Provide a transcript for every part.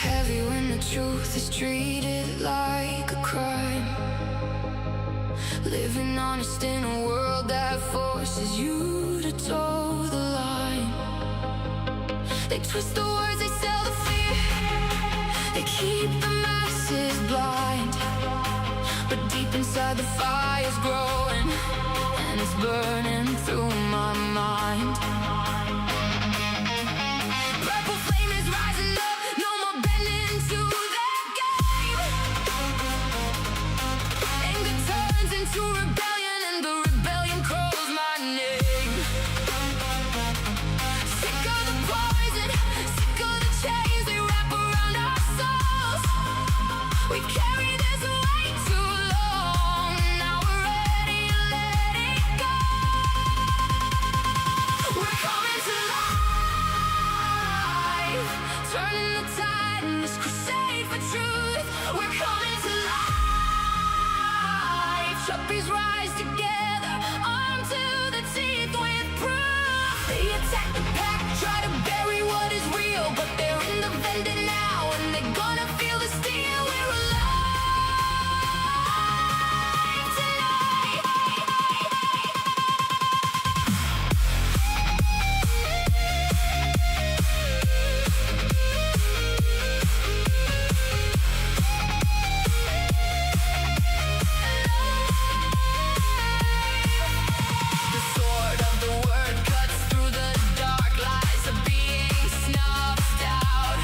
heavy when the truth is treated like a crime. Living honest in a world that forces you to toe the line. They twist the words, they sell the fear. They keep the masses blind. But deep inside the fire's growing, and it's burning through my mind. Purple flame is rising up, no more bending to their game. Anger turns into rebellion, and the rebellion calls my name. Sick of the poison, sick of the chains they wrap around our souls. We've carried this weight too long, now we're ready to let it go. We're coming to life, turning the tide in this crusade for truth. We're coming to life, Chuppies rise together, armed to the teeth with proof. They attack the pack, try to bury what is real, but they're in the vendor now, and they're gonna feel the steel. We're alive tonight. The sword of the word cuts through the dark, lies are being snuffed out.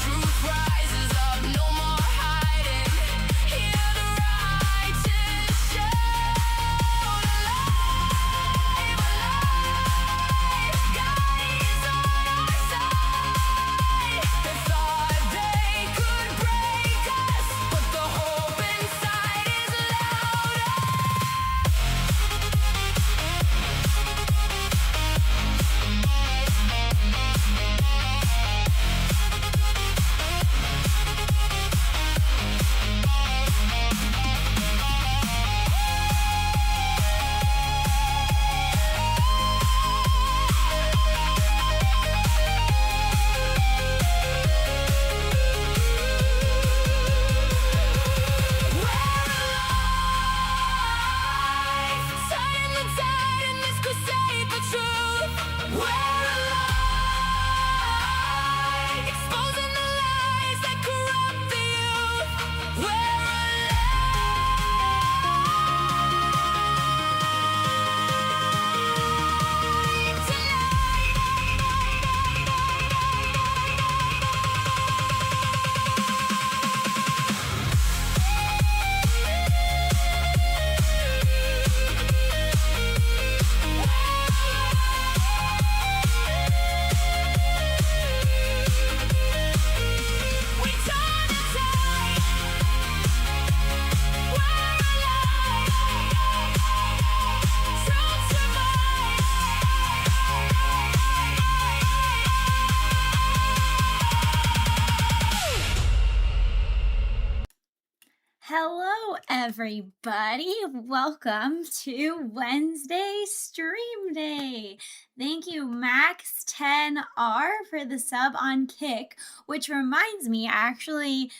Truth rises up, no more hiding. Hear the righteous shout, alive, alive. God is on our side. They thought they could break us, but the hope inside is louder. Turning the tide in this crusade for truth. We're alive, exposing the lies that corrupt the youth. We're alive We turn the tide. We're alive. Truth survives. Hello, everybody. Welcome to Wednesday Stream Day. Thank you, Max10R, for the sub on Kick, which reminds me, actually,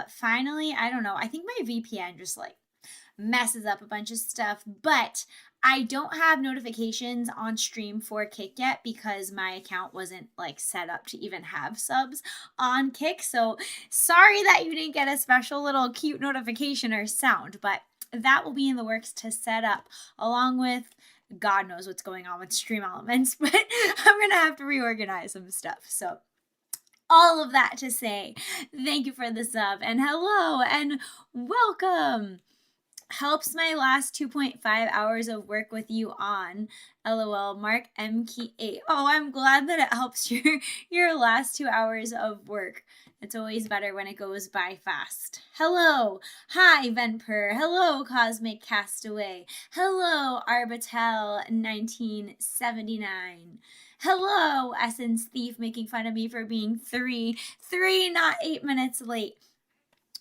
finally, I don't know, I think my VPN just like messes up a bunch of stuff, but I don't have notifications on stream for Kick yet because my account wasn't like set up to even have subs on Kick. So sorry that you didn't get a special little cute notification or sound, but that will be in the works to set up, along with God knows what's going on with Stream Elements, but I'm gonna have to reorganize some stuff. So all of that to say, thank you for the sub, and hello and welcome. Helps my last 2.5 hours of work with you on LOL. Mark MK8. Oh, I'm glad that it helps your last 2 hours of work. It's always better when it goes by fast. Hello. Hi, Venper. Hello, Cosmic Castaway. Hello, Arbitel 1979. Hello, Essence Thief, making fun of me for being three, not 8 minutes late.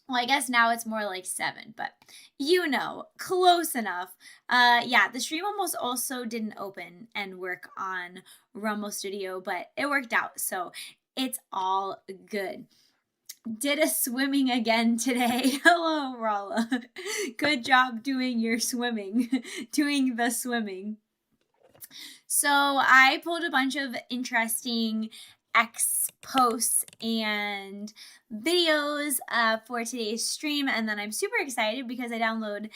Well, I guess now it's more like 7, but you know, close enough. Yeah, the stream almost also didn't open and work on Rumble Studio, but it worked out, so it's all good. did a swimming again today. Hello, Rolla. Good job doing your swimming, doing the swimming. So I pulled a bunch of interesting X posts and videos for today's stream, and then I'm super excited because I downloaded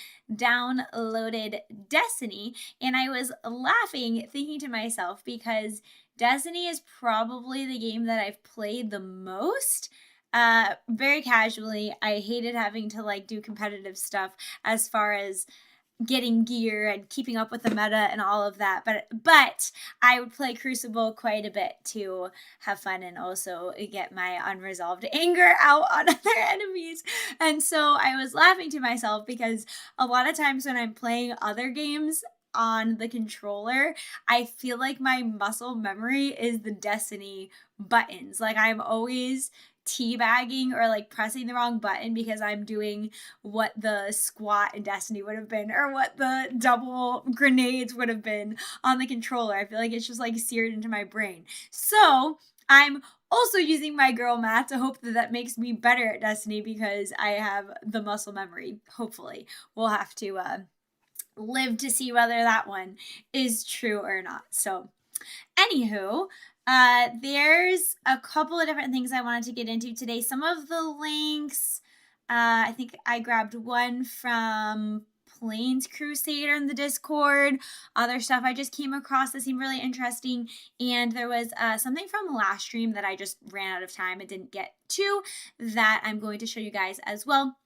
Destiny, and I was laughing thinking to myself because Destiny is probably the game that I've played the most. Very casually. I hated having to like do competitive stuff as far as getting gear and keeping up with the meta and all of that, but I would play Crucible quite a bit to have fun and also get my unresolved anger out on other enemies. And so I was laughing to myself because a lot of times when I'm playing other games on the controller, I feel like my muscle memory is the Destiny buttons. Like I'm always teabagging or like pressing the wrong button because I'm doing what the squat in Destiny would have been or what the double grenades would have been on the controller. I feel like it's just like seared into my brain. So I'm also using my girl math to hope that makes me better at Destiny because I have the muscle memory. Hopefully we'll have to live to see whether that one is true or not. So anywho, there's a couple of different things I wanted to get into today. Some of the links, I think I grabbed one from Plains Crusader in the Discord. Other stuff I just came across that seemed really interesting. And there was something from last stream that I just ran out of time and didn't get to that I'm going to show you guys as well.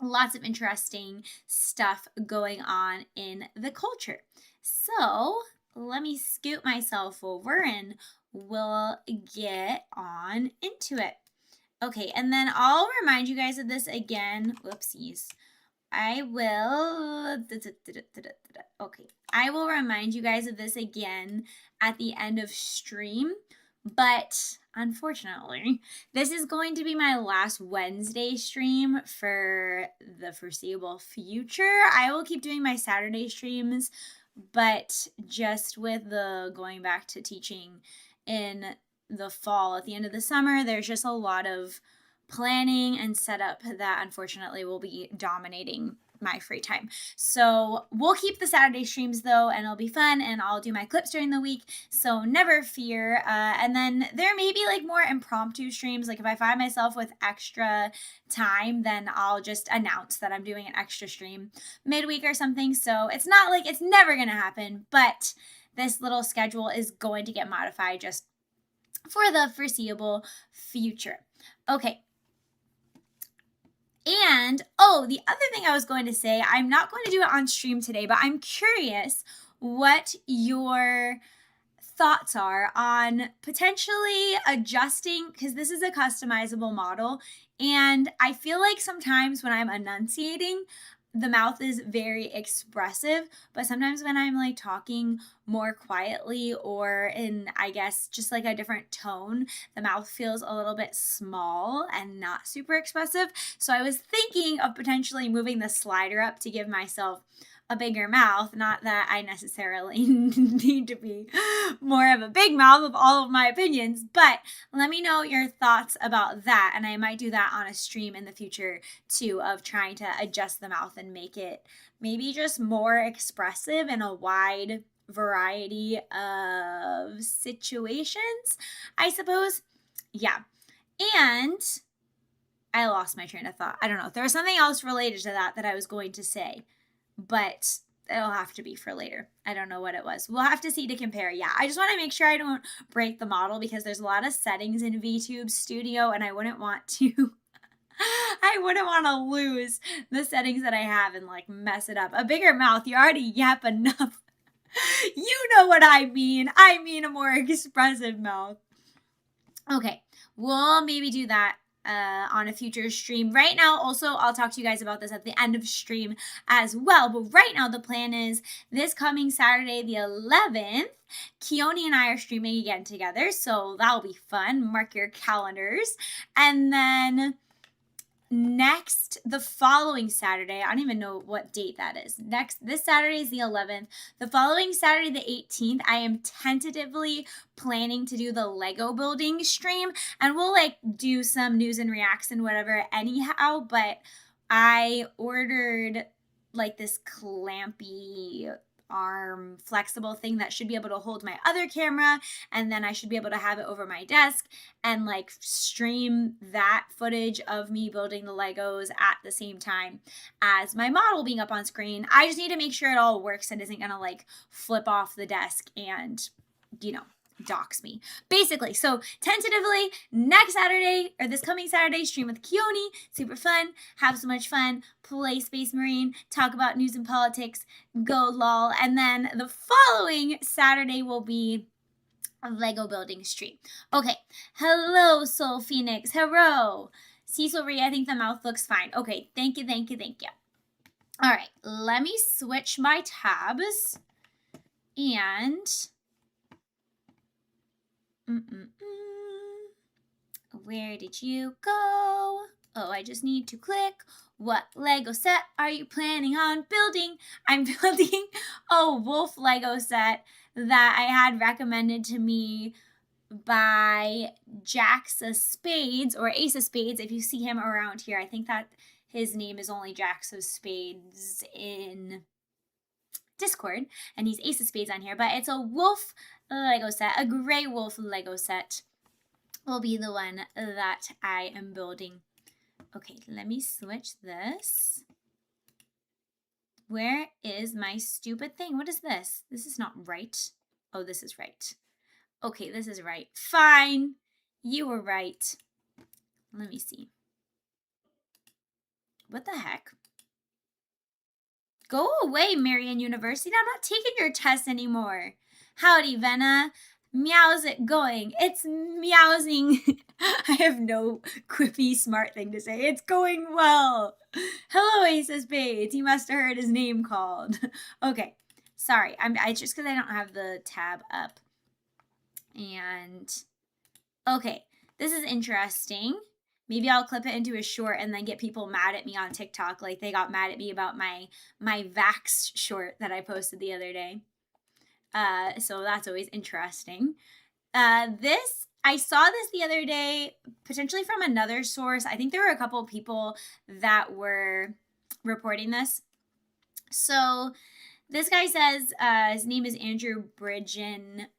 Lots of interesting stuff going on in the culture. So let me scoot myself over and we'll get on into it. Okay, and then I'll remind you guys of this again. Whoopsies. I will remind you guys of this again at the end of stream, but unfortunately, this is going to be my last Wednesday stream for the foreseeable future. I will keep doing my Saturday streams, but just with the going back to teaching in the fall at the end of the summer, there's just a lot of planning and setup that unfortunately will be dominating my free time. So we'll keep the Saturday streams though, and it'll be fun, and I'll do my clips during the week, so never fear. And then there may be like more impromptu streams. Like if I find myself with extra time, then I'll just announce that I'm doing an extra stream midweek or something. So it's not like it's never gonna happen, but this little schedule is going to get modified just for the foreseeable future. Okay. And, the other thing I was going to say, I'm not going to do it on stream today, but I'm curious what your thoughts are on potentially adjusting, because this is a customizable model, and I feel like sometimes when I'm enunciating, the mouth is very expressive, but sometimes when I'm like talking more quietly or in, I guess, just like a different tone, the mouth feels a little bit small and not super expressive. So I was thinking of potentially moving the slider up to give myself a bigger mouth. Not that I necessarily need to be more of a big mouth with all of my opinions, but let me know your thoughts about that. And I might do that on a stream in the future too, of trying to adjust the mouth and make it maybe just more expressive in a wide variety of situations, I suppose. Yeah. And I lost my train of thought. I don't know. There was something else related to that I was going to say, but it'll have to be for later. I don't know what it was. We'll have to see to compare. Yeah, I just want to make sure I don't break the model because there's a lot of settings in VTube Studio and I wouldn't want to lose the settings that I have and like mess it up. A bigger mouth, you already yap enough. You know what I mean. I mean a more expressive mouth. Okay, we'll maybe do that on a future stream. Right now, also, I'll talk to you guys about this at the end of stream as well. But right now, the plan is this coming Saturday, the 11th, Keone and I are streaming again together. So that'll be fun. Mark your calendars. And then the following Saturday, I don't even know what date that is. This Saturday is the 11th. The following Saturday, the 18th, I am tentatively planning to do the Lego building stream, and we'll like do some news and reacts and whatever anyhow, but I ordered like this clampy arm flexible thing that should be able to hold my other camera, and then I should be able to have it over my desk and like stream that footage of me building the Legos at the same time as my model being up on screen. I just need to make sure it all works and isn't gonna like flip off the desk and, you know, dox me basically. So tentatively next Saturday, or this coming Saturday, stream with Keone. Super fun, have so much fun, play Space Marine, talk about news and politics, go lol. And then the following Saturday will be a Lego building stream. Okay, hello Soul Phoenix, hello Cecil Ree. I think the mouth looks fine. Okay, thank you. All right, let me switch my tabs and where did you go? Oh, I just need to click. What Lego set are you planning on building? I'm building a wolf Lego set that I had recommended to me by Jax of Spades, or Ace of Spades if you see him around here. I think that his name is only Jax of Spades in Discord, and he's Ace of Spades on here, but it's a wolf Lego set, a gray wolf Lego set will be the one that I am building. Okay, let me switch this. Where is my stupid thing? What is this? This is not right. Oh, this is right. Okay, this is right. Fine. You were right. Let me see. What the heck? Go away, Marian University. I'm not taking your test anymore. Howdy, Venna. Meow's it going? It's meowsing. I have no quippy smart thing to say. It's going well. Hello, Ace of Spades. You must have heard his name called. Okay, sorry. It's just because I don't have the tab up. And okay, this is interesting. Maybe I'll clip it into a short and then get people mad at me on TikTok like they got mad at me about my Vax short that I posted the other day. So that's always interesting. I saw this the other day, potentially from another source. I think there were a couple of people that were reporting this. So this guy says, his name is Andrew Bridgen.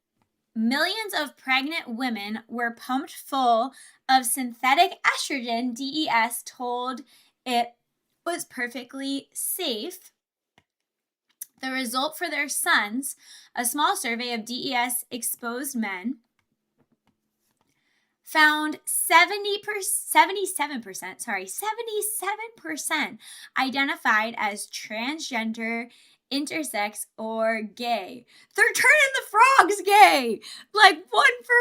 Millions of pregnant women were pumped full of synthetic estrogen. DES told it was perfectly safe. The result for their sons, a small survey of DES exposed men, found 77% identified as transgender, intersex, or gay. They're turning the frogs gay, like 1 for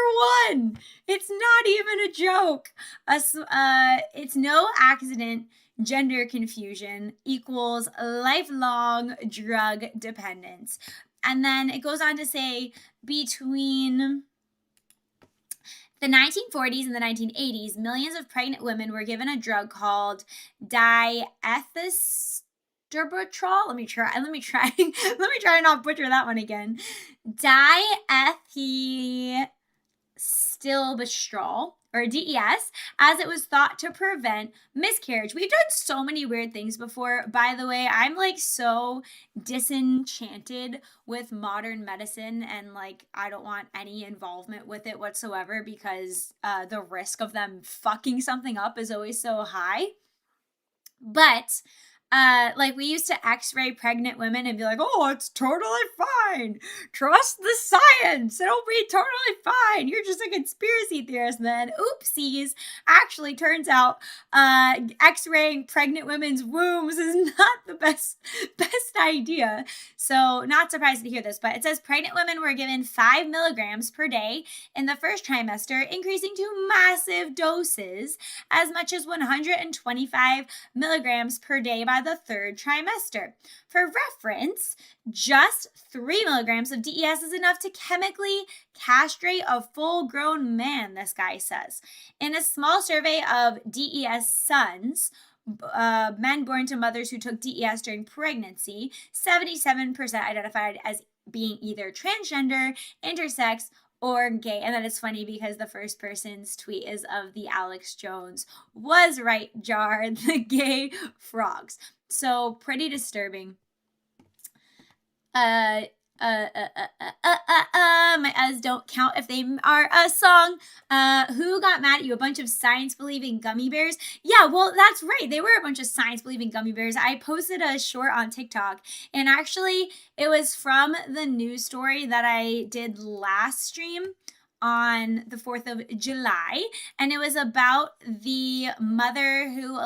1. It's not even a joke. It's no accident. Gender confusion equals lifelong drug dependence. And then it goes on to say between the 1940s and the 1980s, millions of pregnant women were given a drug called diethylstirbutrol. Let me try and not butcher that one again. Diethylstilbestrol, or DES, as it was thought to prevent miscarriage. We've done so many weird things before. By the way, I'm like so disenchanted with modern medicine, and like I don't want any involvement with it whatsoever because the risk of them fucking something up is always so high. But like we used to x-ray pregnant women and be like, oh, it's totally fine. Trust the science. It'll be totally fine. You're just a conspiracy theorist. And then oopsies, actually turns out x-raying pregnant women's wombs is not the best idea. So not surprised to hear this, but it says pregnant women were given 5 milligrams per day in the first trimester, increasing to massive doses as much as 125 milligrams per day by by the 3rd trimester. For reference, just 3 milligrams of DES is enough to chemically castrate a full-grown man, this guy says. In a small survey of DES sons, men born to mothers who took DES during pregnancy, 77% identified as being either transgender, intersex, or gay. And that is funny because the first person's tweet is of the Alex Jones was right jar, the gay frogs. So pretty disturbing. My U's don't count if they are a song. Who got mad at you? A bunch of science-believing gummy bears? Yeah, well, that's right. They were a bunch of science-believing gummy bears. I posted a short on TikTok, and actually, it was from the news story that I did last stream on the 4th of July, and it was about the mother who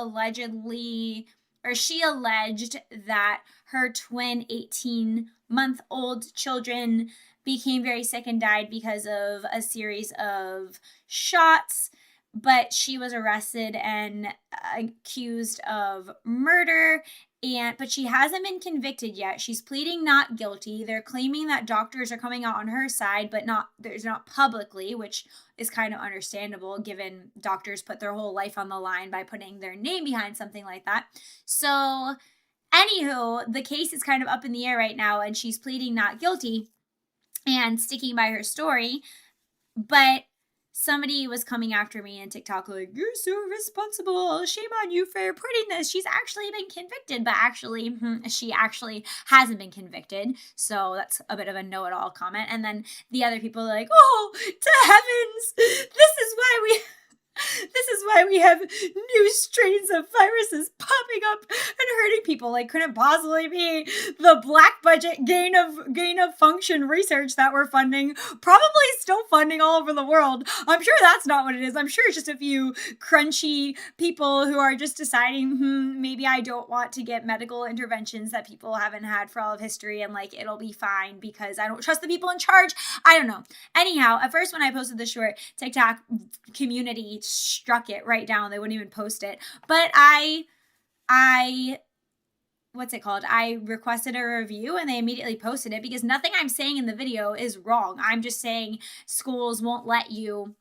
she alleged that her twin 18-month-old children became very sick and died because of a series of shots, but she was arrested and accused of murder, but she hasn't been convicted yet. She's pleading not guilty. They're claiming that doctors are coming out on her side, but not publicly, which is kind of understandable given doctors put their whole life on the line by putting their name behind something like that. So anywho, the case is kind of up in the air right now, and she's pleading not guilty and sticking by her story. But somebody was coming after me in TikTok like, you're so irresponsible. Shame on you for putting this. She's actually been convicted, but actually, she actually hasn't been convicted. So that's a bit of a know-it-all comment. And then the other people are like, oh, to heavens, this is why we have new strains of viruses popping up and hurting people. Like, couldn't possibly be the black budget gain of function research that we're funding. Probably still funding all over the world. I'm sure that's not what it is. I'm sure it's just a few crunchy people who are just deciding, maybe I don't want to get medical interventions that people haven't had for all of history, and like, it'll be fine because I don't trust the people in charge. I don't know. Anyhow, at first when I posted the short, TikTok community struck it right down. They wouldn't even post it. But I requested a review and they immediately posted it because nothing I'm saying in the video is wrong. I'm just saying schools won't let you.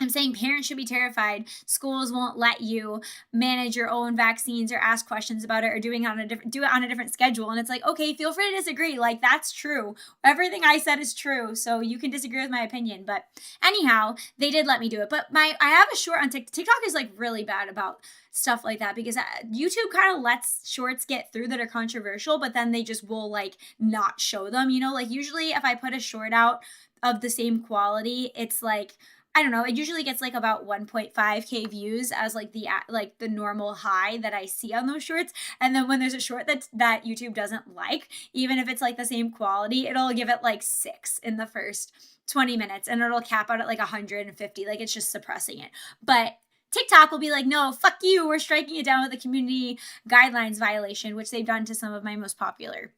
I'm saying parents should be terrified. Schools won't let you manage your own vaccines or ask questions about it or do it on a different schedule. And it's like, okay, feel free to disagree. Like, that's true. Everything I said is true. So you can disagree with my opinion. But anyhow, they did let me do it. But I have a short on TikTok. TikTok is like really bad about stuff like that because YouTube kind of lets shorts get through that are controversial, but then they just will like not show them, you know, like usually if I put a short out of the same quality, it's like, I don't know, it usually gets like about 1.5K views as like the normal high that I see on those shorts. And then when there's a short that YouTube doesn't like, even if it's like the same quality, it'll give it like 6 in the first 20 minutes and it'll cap out at like 150. Like, it's just suppressing it. But TikTok will be like, no, fuck you. We're striking it down with a community guidelines violation, which they've done to some of my most popular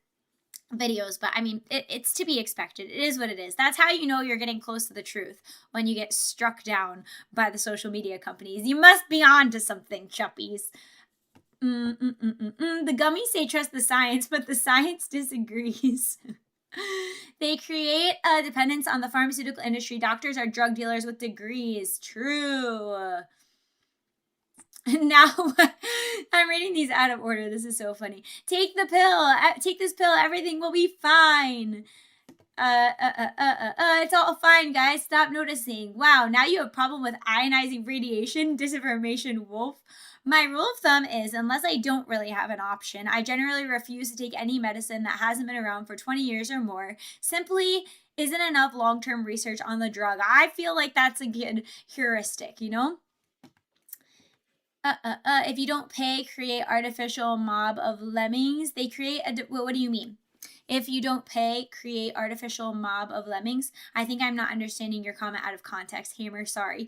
videos. But I mean, it's to be expected. It is what it is. That's how you know you're getting close to the truth, when you get struck down by the social media companies. You must be on to something, chuppies. The gummies say trust the science, but the science disagrees. They create a dependence on the pharmaceutical industry. Doctors are drug dealers with degrees. True. Now, I'm reading these out of order. This is so funny. Take the pill. Take this pill. Everything will be fine. It's all fine, guys. Stop noticing. Wow, now you have a problem with ionizing radiation. Disinformation wolf. My rule of thumb is, unless I don't really have an option, I generally refuse to take any medicine that hasn't been around for 20 years or more. Simply isn't enough long-term research on the drug. I feel like that's a good heuristic, you know? If you don't pay, create artificial mob of lemmings. They create what do you mean? If you don't pay, create artificial mob of lemmings. I think I'm not understanding your comment out of context, Hammer. Sorry.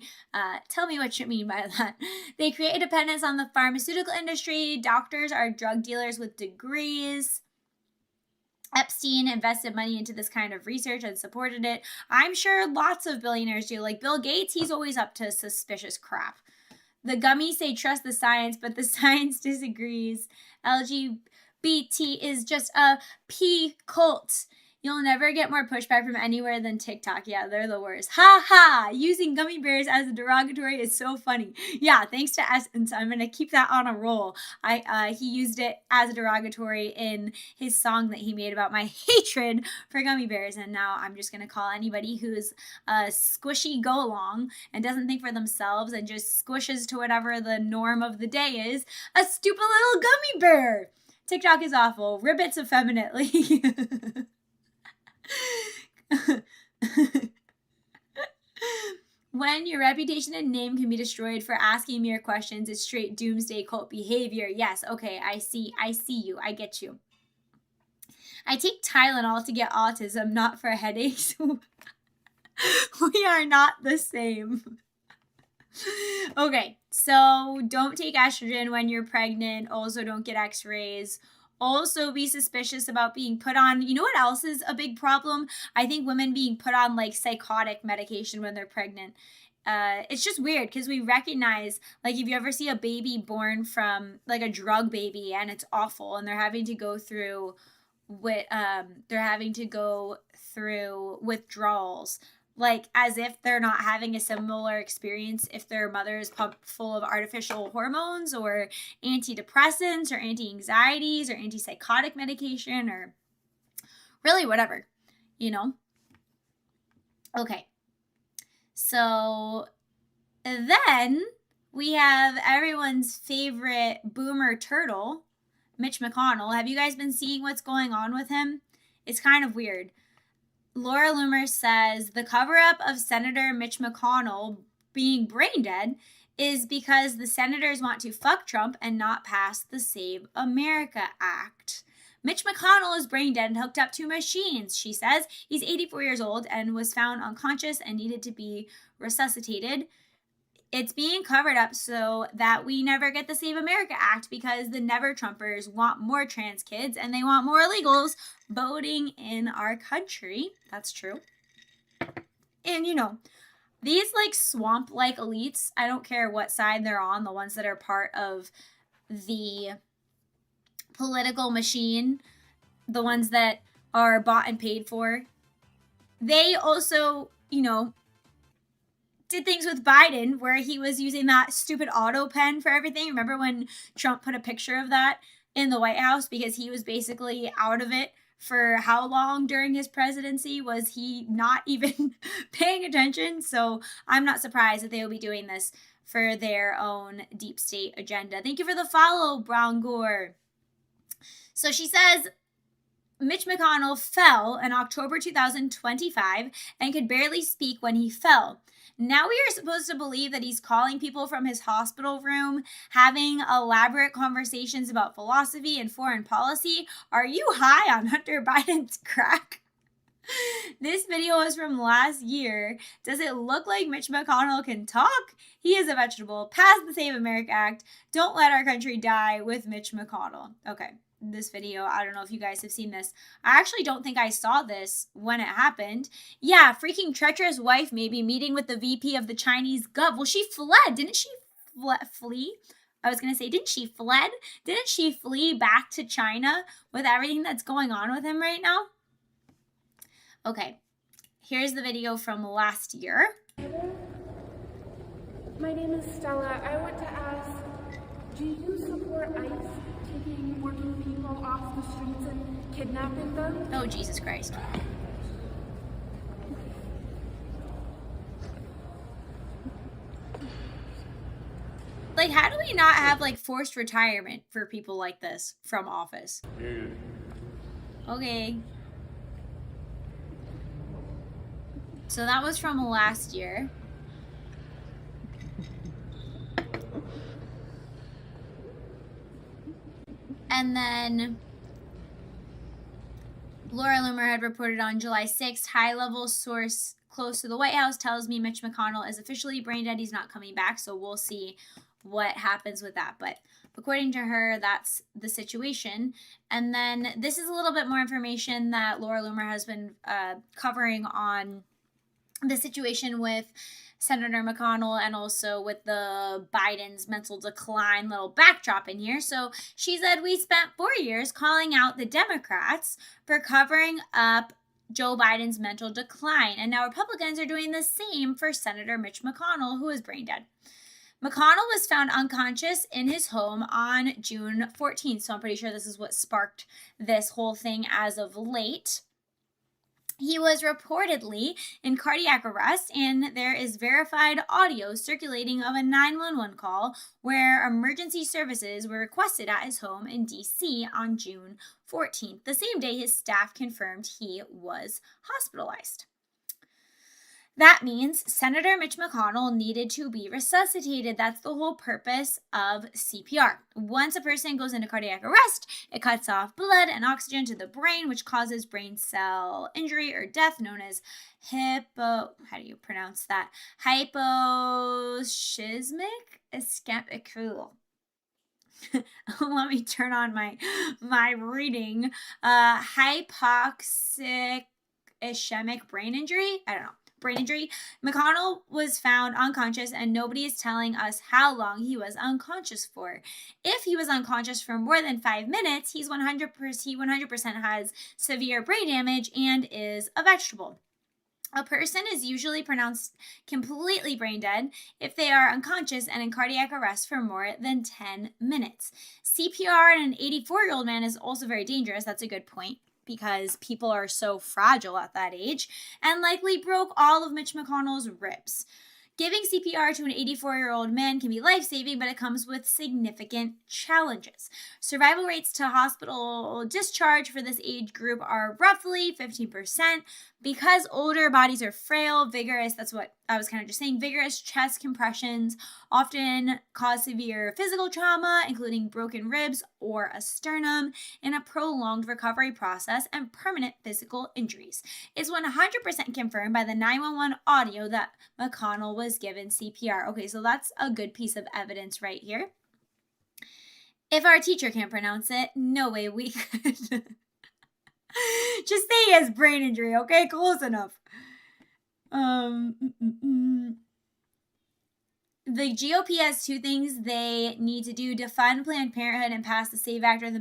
Tell me what you mean by that. They create a dependence on the pharmaceutical industry. Doctors are drug dealers with degrees. Epstein invested money into this kind of research and supported it. I'm sure lots of billionaires do. Like Bill Gates, he's always up to suspicious crap. The gummies say trust the science, but the science disagrees. LGBT is just a P cult. You'll never get more pushback from anywhere than TikTok. Yeah, they're the worst. Ha ha! Using gummy bears as a derogatory is so funny. Yeah, thanks to Essence. I'm going to keep that on a roll. He used it as a derogatory in his song that he made about my hatred for gummy bears. And now I'm just going to call anybody who's a squishy go-along and doesn't think for themselves and just squishes to whatever the norm of the day is, a stupid little gummy bear. TikTok is awful. Ribbits effeminately. When your reputation and name can be destroyed for asking mere questions, it's straight doomsday cult behavior. Yes, okay, I see you. I get you. I take Tylenol to get autism, not for headaches. We are not the same. Okay, so don't take estrogen when you're pregnant. Also, don't get x-rays. Also, be suspicious about being put on. You know what else is a big problem? I think women being put on like psychotic medication when they're pregnant. It's just weird because we recognize, like, if you ever see a baby born from like a drug baby and it's awful and they're having to go through withdrawals, like as if they're not having a similar experience if their mother is pumped full of artificial hormones or antidepressants or anti-anxieties or antipsychotic medication or really whatever, you know? Okay. So then we have everyone's favorite boomer turtle, Mitch McConnell. Have you guys been seeing what's going on with him? It's kind of weird. Laura Loomer says the cover-up of Senator Mitch McConnell being brain dead is because the senators want to fuck Trump and not pass the Save America Act. Mitch McConnell is brain dead and hooked up to machines, she says. He's 84 years old and was found unconscious and needed to be resuscitated. It's being covered up so that we never get the Save America Act because the Never Trumpers want more trans kids and they want more illegals voting in our country. That's true. And, you know, these like swamp-like elites, I don't care what side they're on, the ones that are part of the political machine, the ones that are bought and paid for, they also, you know, did things with Biden where he was using that stupid auto pen for everything. Remember when Trump put a picture of that in the White House because he was basically out of it for how long during his presidency? Was he not even paying attention? So I'm not surprised that they will be doing this for their own deep state agenda. Thank you for the follow, Brown Gore. So she says, Mitch McConnell fell in October 2025 and could barely speak when he fell. Now we are supposed to believe that he's calling people from his hospital room, having elaborate conversations about philosophy and foreign policy. Are you high on Hunter Biden's crack? This video is from last year. Does it look like Mitch McConnell can talk? He is a vegetable. Pass the Save America Act. Don't let our country die with Mitch McConnell. Okay. This video, I don't know if you guys have seen this. I actually don't think I saw this when it happened. Yeah, freaking treacherous wife maybe meeting with the VP of the Chinese gov. Well, she fled. Didn't she flee? I was going to say, didn't she fled? Didn't she flee back to China with everything that's going on with him right now? Okay, here's the video from last year. My name is Stella. I want to ask, do you support ICE taking working people off the streets and kidnapping them? Oh, Jesus Christ. Like, how do we not have, like, forced retirement for people like this from office? Okay. So that was from last year. And then Laura Loomer had reported on July 6th, high-level source close to the White House tells me Mitch McConnell is officially brain dead. He's not coming back, so we'll see what happens with that. But according to her, that's the situation. And then this is a little bit more information that Laura Loomer has been covering on the situation with Senator McConnell and also with the Biden's mental decline little backdrop in here. So she said, we spent 4 years calling out the Democrats for covering up Joe Biden's mental decline. And now Republicans are doing the same for Senator Mitch McConnell, who is brain dead. McConnell was found unconscious in his home on June 14th. So I'm pretty sure this is what sparked this whole thing as of late. He was reportedly in cardiac arrest, and there is verified audio circulating of a 911 call where emergency services were requested at his home in D.C. on June 14th, the same day his staff confirmed he was hospitalized. That means Senator Mitch McConnell needed to be resuscitated. That's the whole purpose of CPR. Once a person goes into cardiac arrest, it cuts off blood and oxygen to the brain, which causes brain cell injury or death, known as hyposchismic ischemic. Let me turn on my reading. Hypoxic ischemic brain injury. I don't know. Brain injury. McConnell was found unconscious, and nobody is telling us how long he was unconscious for. If he was unconscious for more than 5 minutes, he 100% has severe brain damage and is a vegetable. A person is usually pronounced completely brain dead if they are unconscious and in cardiac arrest for more than 10 minutes. CPR in an 84-year-old man is also very dangerous. That's a good point, because people are so fragile at that age, and likely broke all of Mitch McConnell's ribs. Giving CPR to an 84-year-old man can be life-saving, but it comes with significant challenges. Survival rates to hospital discharge for this age group are roughly 15%. Because older bodies are frail, vigorous, that's what I was kind of just saying, vigorous chest compressions often cause severe physical trauma, including broken ribs or a sternum, and a prolonged recovery process and permanent physical injuries. It's 100% confirmed by the 911 audio that McConnell was given CPR. Okay, so that's a good piece of evidence right here. If our teacher can't pronounce it, no way we could. Just say he has brain injury, okay? Close enough. The GOP has 2 things they need to do: defund Planned Parenthood and pass the SAVE Act, or the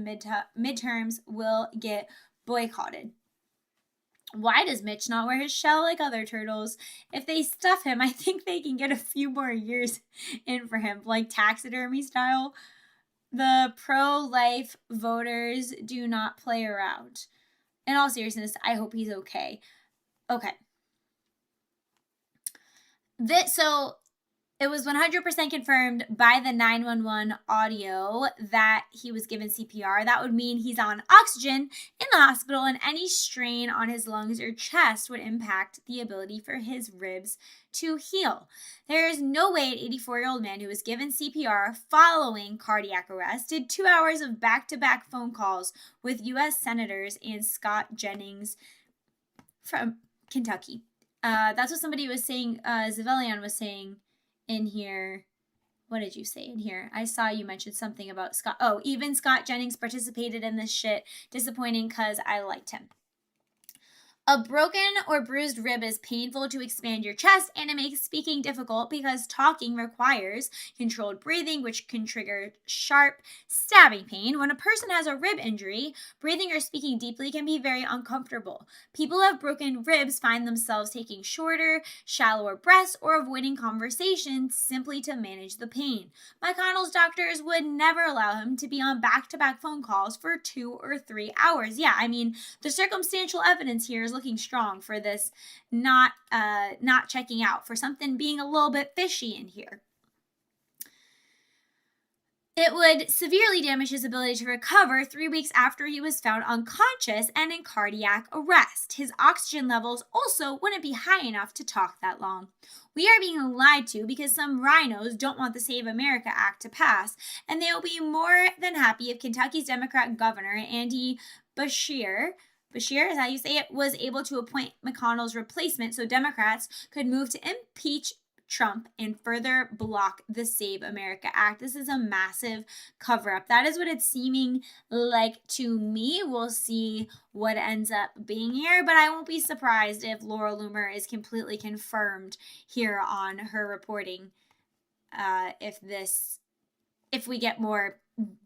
midterms will get boycotted. Why does Mitch not wear his shell like other turtles? If they stuff him, I think they can get a few more years in for him, like taxidermy style. The pro-life voters do not play around. In all seriousness, I hope he's okay. Okay. So it was 100% confirmed by the 911 audio that he was given CPR. That would mean he's on oxygen in the hospital, and any strain on his lungs or chest would impact the ability for his ribs to heal. There is no way an 84-year-old man who was given CPR following cardiac arrest did 2 hours of back-to-back phone calls with U.S. senators and Scott Jennings from Kentucky. That's what somebody was saying, Zevelyon was saying in here. What did you say in here? I saw you mentioned something about Scott. Oh, even Scott Jennings participated in this shit. Disappointing, because I liked him. A broken or bruised rib is painful to expand your chest, and it makes speaking difficult because talking requires controlled breathing, which can trigger sharp stabbing pain. When a person has a rib injury, breathing or speaking deeply can be very uncomfortable. People who have broken ribs find themselves taking shorter, shallower breaths or avoiding conversations simply to manage the pain. McConnell's doctors would never allow him to be on back-to-back phone calls for 2 or 3 hours. Yeah, I mean, the circumstantial evidence here is looking strong for this not checking out, for something being a little bit fishy in here. It would severely damage his ability to recover 3 weeks after he was found unconscious and in cardiac arrest. His oxygen levels also wouldn't be high enough to talk that long. We are being lied to because some rhinos don't want the Save America Act to pass, and they will be more than happy if Kentucky's Democrat governor, Andy Beshear, is how you say it, was able to appoint McConnell's replacement so Democrats could move to impeach Trump and further block the Save America Act. This is a massive cover-up. That is what it's seeming like to me. We'll see what ends up being here, but I won't be surprised if Laura Loomer is completely confirmed here on her reporting if we get more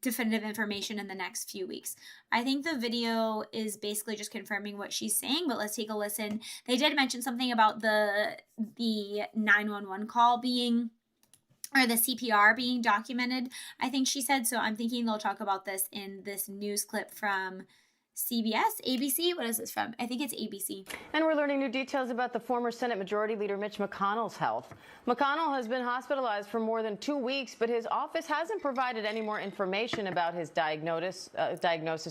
definitive information in the next few weeks. I think the video is basically just confirming what she's saying, but let's take a listen. They did mention something about the 911 call being, or the CPR being documented, I think she said. So I'm thinking they'll talk about this in this news clip from CBS, ABC, what is this from? I think it's ABC. And we're learning new details about the former Senate Majority Leader Mitch McConnell's health. McConnell has been hospitalized for more than 2 weeks, but his office hasn't provided any more information about his diagnosis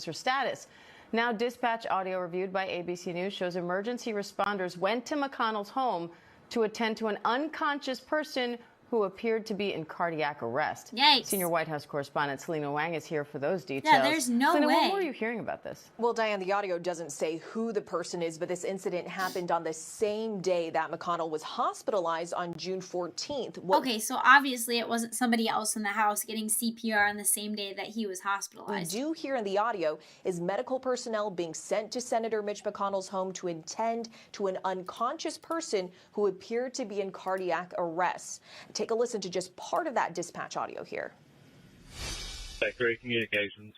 or status. Now, dispatch audio reviewed by ABC News shows emergency responders went to McConnell's home to attend to an unconscious person who appeared to be in cardiac arrest. Yikes. Senior White House correspondent Selena Wang is here for those details. Yeah, there's no Selena, way. what more are you hearing about this? Well, Diane, the audio doesn't say who the person is, but this incident happened on the same day that McConnell was hospitalized on June 14th. Okay, so obviously it wasn't somebody else in the house getting CPR on the same day that he was hospitalized. We do hear in the audio is medical personnel being sent to Senator Mitch McConnell's home to attend to an unconscious person who appeared to be in cardiac arrest. Take a listen to just part of that dispatch audio here. Secretary Communications,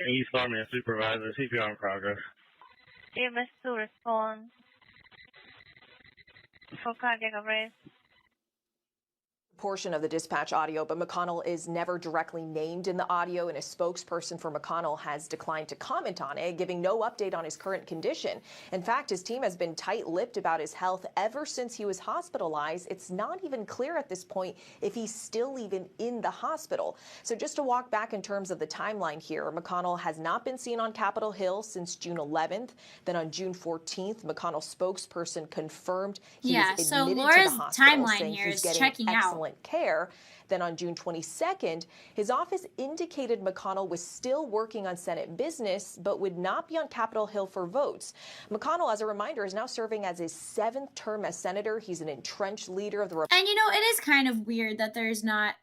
East Army Supervisor, CPR in progress. EMS to respond for cardiac arrest. Portion of the dispatch audio, but McConnell is never directly named in the audio, and a spokesperson for McConnell has declined to comment on it, giving no update on his current condition. In fact, his team has been tight-lipped about his health ever since he was hospitalized. It's not even clear at this point if he's still even in the hospital. So just to walk back in terms of the timeline here, McConnell has not been seen on Capitol Hill since June 11th. Then on June 14th, McConnell's spokesperson confirmed he was admitted to the hospital, saying he's getting excellent care. Then on June 22nd, his office indicated McConnell was still working on Senate business, but would not be on Capitol Hill for votes. McConnell, as a reminder, is now serving as his 7th term as senator. He's an entrenched leader of the And you know, it is kind of weird that there's not,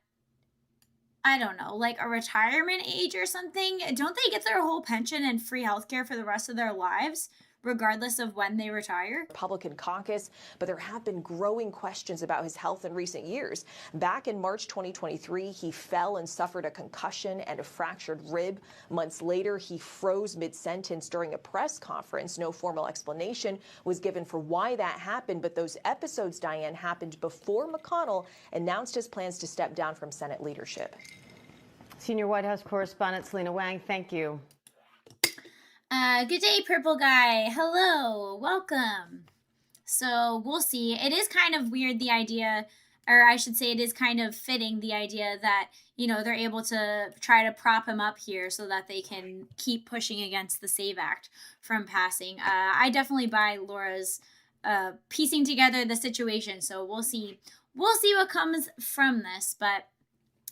I don't know, like a retirement age or something. Don't they get their whole pension and free healthcare for the rest of their lives, regardless of when they retire? Republican caucus, but there have been growing questions about his health in recent years. Back in March 2023, he fell and suffered a concussion and a fractured rib. Months later, he froze mid-sentence during a press conference. No formal explanation was given for why that happened, but those episodes, Diane, happened before McConnell announced his plans to step down from Senate leadership. Senior White House correspondent Selena Wang, thank you. Good day, Purple Guy. Hello, welcome. So we'll see. It is kind of weird, the idea, or I should say it is kind of fitting, the idea that, you know, they're able to try to prop him up here so that they can keep pushing against the SAVE Act from passing. I definitely buy Laura's piecing together the situation, so we'll see. We'll see what comes from this, but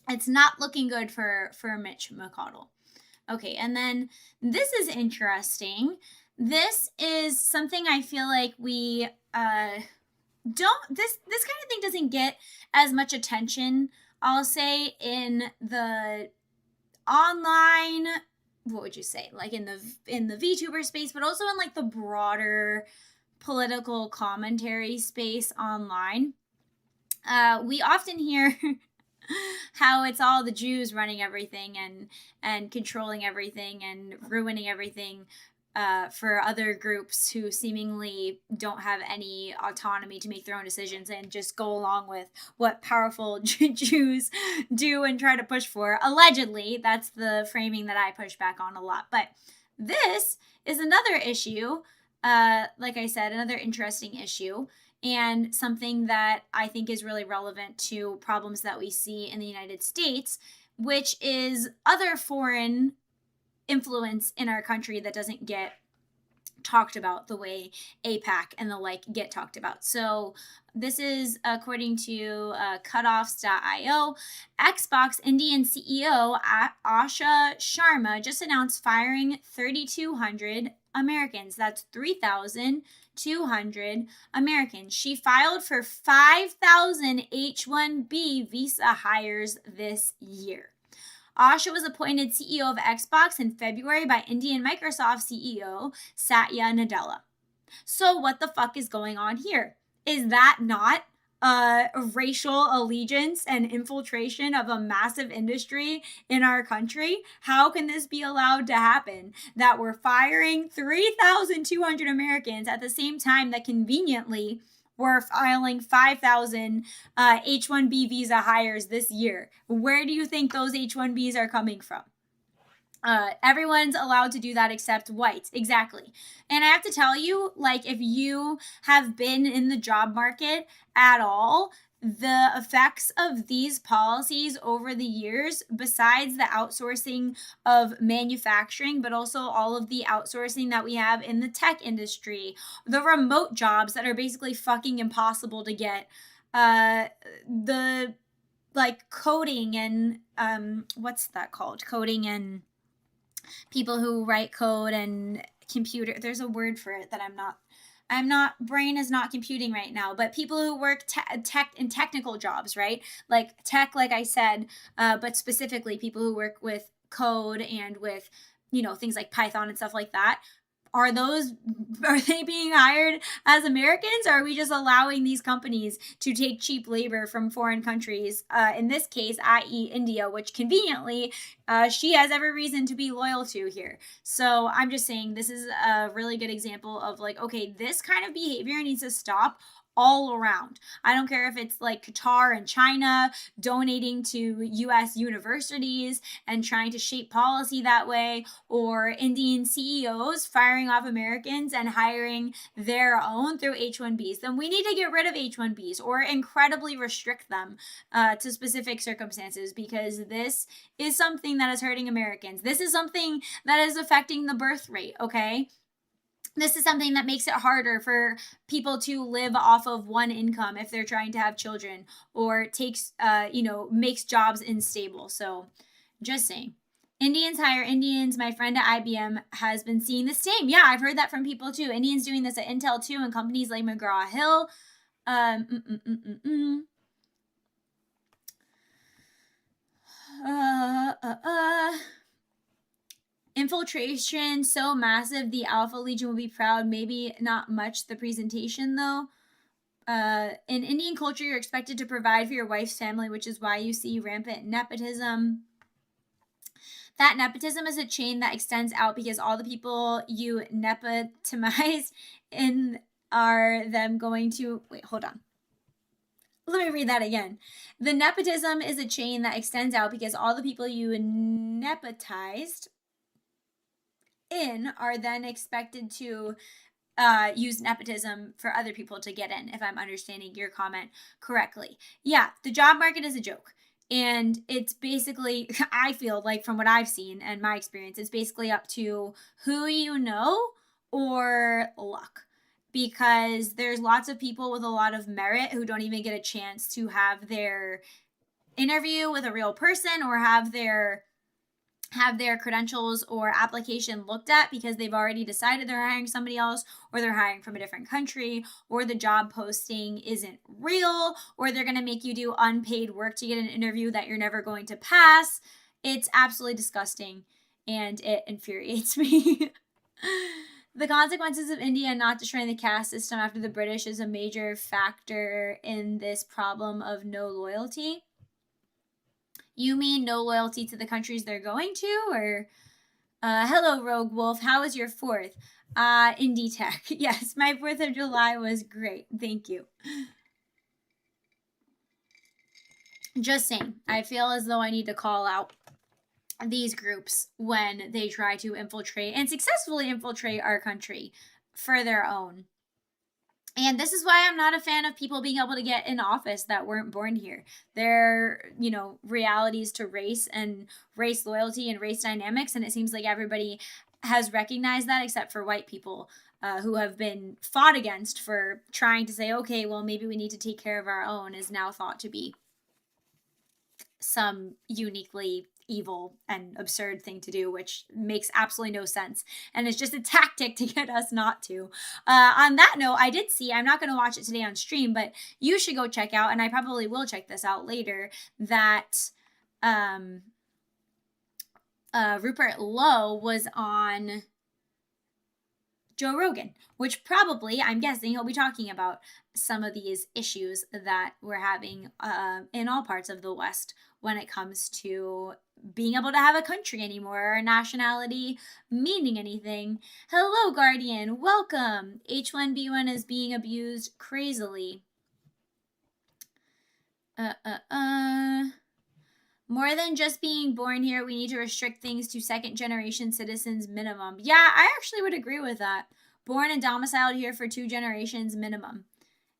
it's not looking good for Mitch McConnell. Okay, and then this is interesting. This is something I feel like we this kind of thing doesn't get as much attention, I'll say, in the online, what would you say, like in the VTuber space, but also in like the broader political commentary space online. We often hear how it's all the Jews running everything and controlling everything and ruining everything for other groups who seemingly don't have any autonomy to make their own decisions and just go along with what powerful Jews do and try to push for. Allegedly, that's the framing that I push back on a lot. But this is another issue, like I said, another interesting issue, and something that I think is really relevant to problems that we see in the United States, which is other foreign influence in our country that doesn't get talked about the way APAC and the like get talked about. So this is according to cutoffs.io. Xbox Indian CEO Asha Sharma just announced firing 3,200 Americans. That's 3,200 Americans. She filed for 5,000 H-1B visa hires this year. Asha was appointed CEO of Xbox in February by Indian Microsoft CEO Satya Nadella. So what the fuck is going on here? Is that not racial allegiance and infiltration of a massive industry in our country? How can this be allowed to happen? That we're firing 3,200 Americans at the same time that conveniently we're filing 5,000 H-1B visa hires this year. Where do you think those H-1Bs are coming from? Everyone's allowed to do that except whites. Exactly. And I have to tell you, like, if you have been in the job market at all, the effects of these policies over the years, besides the outsourcing of manufacturing, but also all of the outsourcing that we have in the tech industry, the remote jobs that are basically fucking impossible to get, the like coding and what's that called? Coding and people who write code and computer, there's a word for it that brain is not computing right now, but people who work tech and technical jobs, right? Like tech, like I said, but specifically people who work with code and with, things like Python and stuff like that. Are they being hired as Americans? Or are we just allowing these companies to take cheap labor from foreign countries? In this case, i.e. India, which conveniently she has every reason to be loyal to here. So I'm just saying this is a really good example of like, okay, this kind of behavior needs to stop all around. I don't care if it's like Qatar and China donating to US universities and trying to shape policy that way, or Indian CEOs firing off Americans and hiring their own through H-1Bs. Then we need to get rid of H-1Bs or incredibly restrict them to specific circumstances, because this is something that is hurting Americans. This is something that is affecting the birth rate, okay? This is something that makes it harder for people to live off of one income if they're trying to have children, or takes, makes jobs unstable. So just saying. Indians hire Indians. My friend at IBM has been seeing the same. Yeah, I've heard that from people too. Indians doing this at Intel too, and companies like McGraw-Hill. Infiltration so massive, the Alpha Legion will be proud. Maybe not much the presentation though. In Indian culture, you're expected to provide for your wife's family, which is why you see rampant nepotism. That nepotism is a chain that extends out because all the people you nepotize in are them going to... Wait, hold on. Let me read that again. The nepotism is a chain that extends out because all the people you nepotized in are then expected to use nepotism for other people to get in, if I'm understanding your comment correctly. Yeah, the job market is a joke. And it's basically, I feel like from what I've seen and my experience, it's basically up to who you know or luck. Because there's lots of people with a lot of merit who don't even get a chance to have their interview with a real person or have their credentials or application looked at because they've already decided they're hiring somebody else, or they're hiring from a different country, or the job posting isn't real, or they're going to make you do unpaid work to get an interview that you're never going to pass. It's absolutely disgusting, and it infuriates me. The consequences of India not destroying the caste system after the British is a major factor in this problem of no loyalty. You mean no loyalty to the countries they're going to? Or hello, Rogue Wolf. How was your 4th? Indie Tech. Yes, my 4th of July was great. Thank you. Just saying. I feel as though I need to call out these groups when they try to infiltrate and successfully infiltrate our country for their own. And this is why I'm not a fan of people being able to get in office that weren't born here. Their, realities to race and race loyalty and race dynamics. And it seems like everybody has recognized that except for white people who have been fought against for trying to say, okay, well, maybe we need to take care of our own, is now thought to be some uniquely evil and absurd thing to do, which makes absolutely no sense. And it's just a tactic to get us not to. On that note, I did see, I'm not going to watch it today on stream, but you should go check out, and I probably will check this out later, that Rupert Lowe was on Joe Rogan, which probably, I'm guessing, he'll be talking about some of these issues that we're having in all parts of the West when it comes to being able to have a country anymore, or nationality meaning anything. Hello, Guardian. Welcome. H1B1 is being abused crazily. More than just being born here, we need to restrict things to second-generation citizens minimum. Yeah, I actually would agree with that. Born and domiciled here for 2 generations minimum.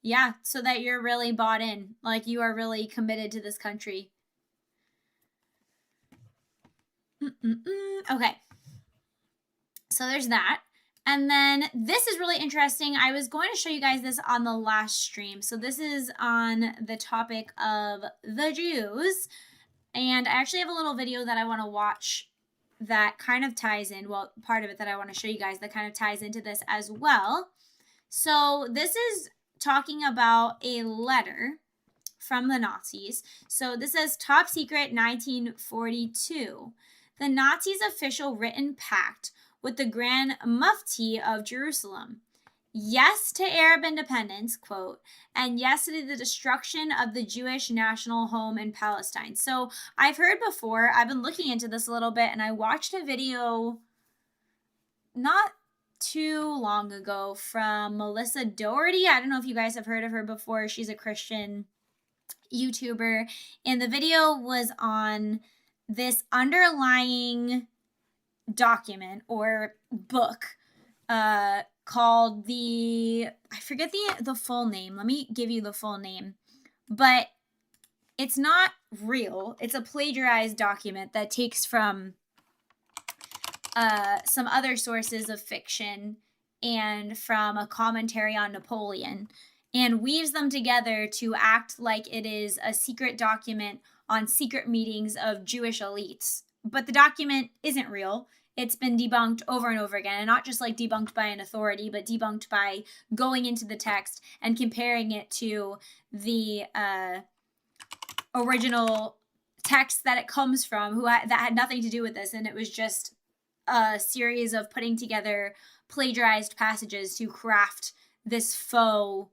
Yeah, so that you're really bought in. Like, you are really committed to this country. Okay. So there's that. And then this is really interesting. I was going to show you guys this on the last stream. So this is on the topic of the Jews. And I actually have a little video that I want to watch that kind of ties in, well, part of it that I want to show you guys that kind of ties into this as well. So this is talking about a letter from the Nazis. So this says, top secret 1942. The Nazis' official written pact with the Grand Mufti of Jerusalem. Yes to Arab independence, quote, and yes to the destruction of the Jewish national home in Palestine. So I've heard before, I've been looking into this a little bit, and I watched a video not too long ago from Melissa Doherty. I don't know if you guys have heard of her before. She's a Christian YouTuber, and the video was on this underlying document or book called I forget the full name. Let me give you the full name. But it's not real. It's a plagiarized document that takes from some other sources of fiction and from a commentary on Napoleon, and weaves them together to act like it is a secret document on secret meetings of Jewish elites. But the document isn't real. It's been debunked over and over again, and not just like debunked by an authority, but debunked by going into the text and comparing it to the original text that it comes from, that had nothing to do with this, and it was just a series of putting together plagiarized passages to craft this faux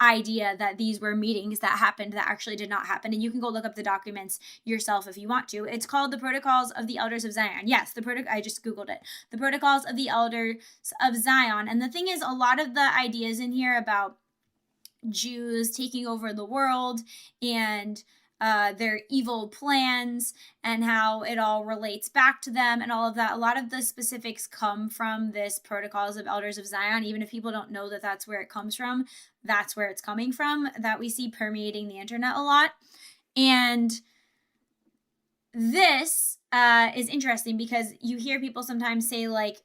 idea that these were meetings that happened that actually did not happen. And you can go look up the documents yourself if you want to. It's called the Protocols of the Elders of Zion. Yes, I just Googled it. The Protocols of the Elders of Zion. And the thing is, a lot of the ideas in here about Jews taking over the world and their evil plans and how it all relates back to them and all of that. A lot of the specifics come from this Protocols of Elders of Zion. Even if people don't know that that's where it comes from, that's where it's coming from, that we see permeating the internet a lot. And this is interesting because you hear people sometimes say, like,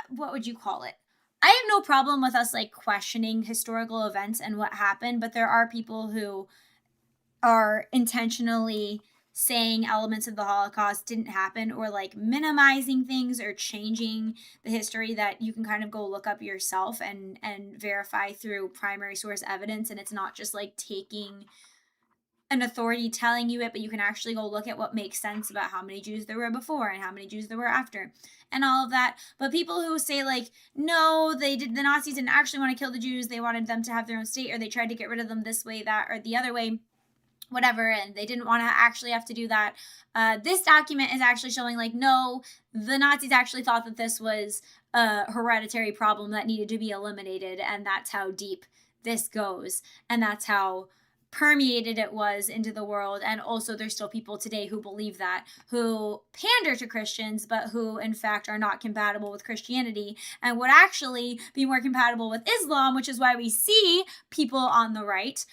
what would you call it? I have no problem with us like questioning historical events and what happened, but there are people who are intentionally saying elements of the Holocaust didn't happen, or like minimizing things or changing the history that you can kind of go look up yourself and verify through primary source evidence. And it's not just like taking an authority telling you it, but you can actually go look at what makes sense about how many Jews there were before and how many Jews there were after and all of that. But people who say like, no, the Nazis didn't actually want to kill the Jews. They wanted them to have their own state, or they tried to get rid of them this way, that, or the other way, whatever, and they didn't want to actually have to do that. This document is actually showing like, no, the Nazis actually thought that this was a hereditary problem that needed to be eliminated, and that's how deep this goes, and that's how permeated it was into the world. And also there's still people today who believe that, who pander to Christians, but who in fact are not compatible with Christianity and would actually be more compatible with Islam, which is why we see people on the right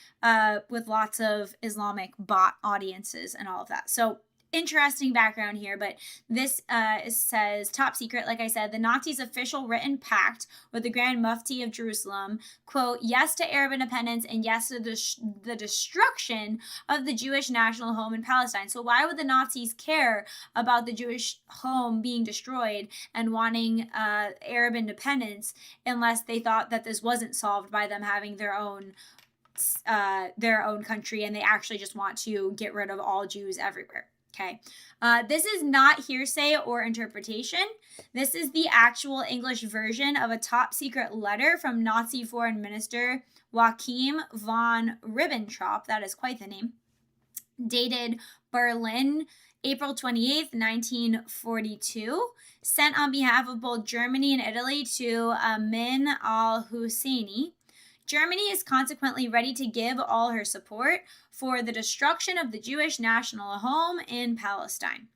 with lots of Islamic bot audiences and all of that. So interesting background here, but this says top secret. Like I said, the Nazis' official written pact with the Grand Mufti of Jerusalem, quote, yes to Arab independence and yes to the destruction of the Jewish national home in Palestine. So why would the Nazis care about the Jewish home being destroyed and wanting Arab independence unless they thought that this wasn't solved by them having their own country, and they actually just want to get rid of all Jews everywhere? Okay, this is not hearsay or interpretation. This is the actual English version of a top secret letter from Nazi Foreign Minister Joachim von Ribbentrop, that is quite the name, dated Berlin, April 28th, 1942, sent on behalf of both Germany and Italy to Amin al-Husseini. Germany is consequently ready to give all her support for the destruction of the Jewish national home in Palestine.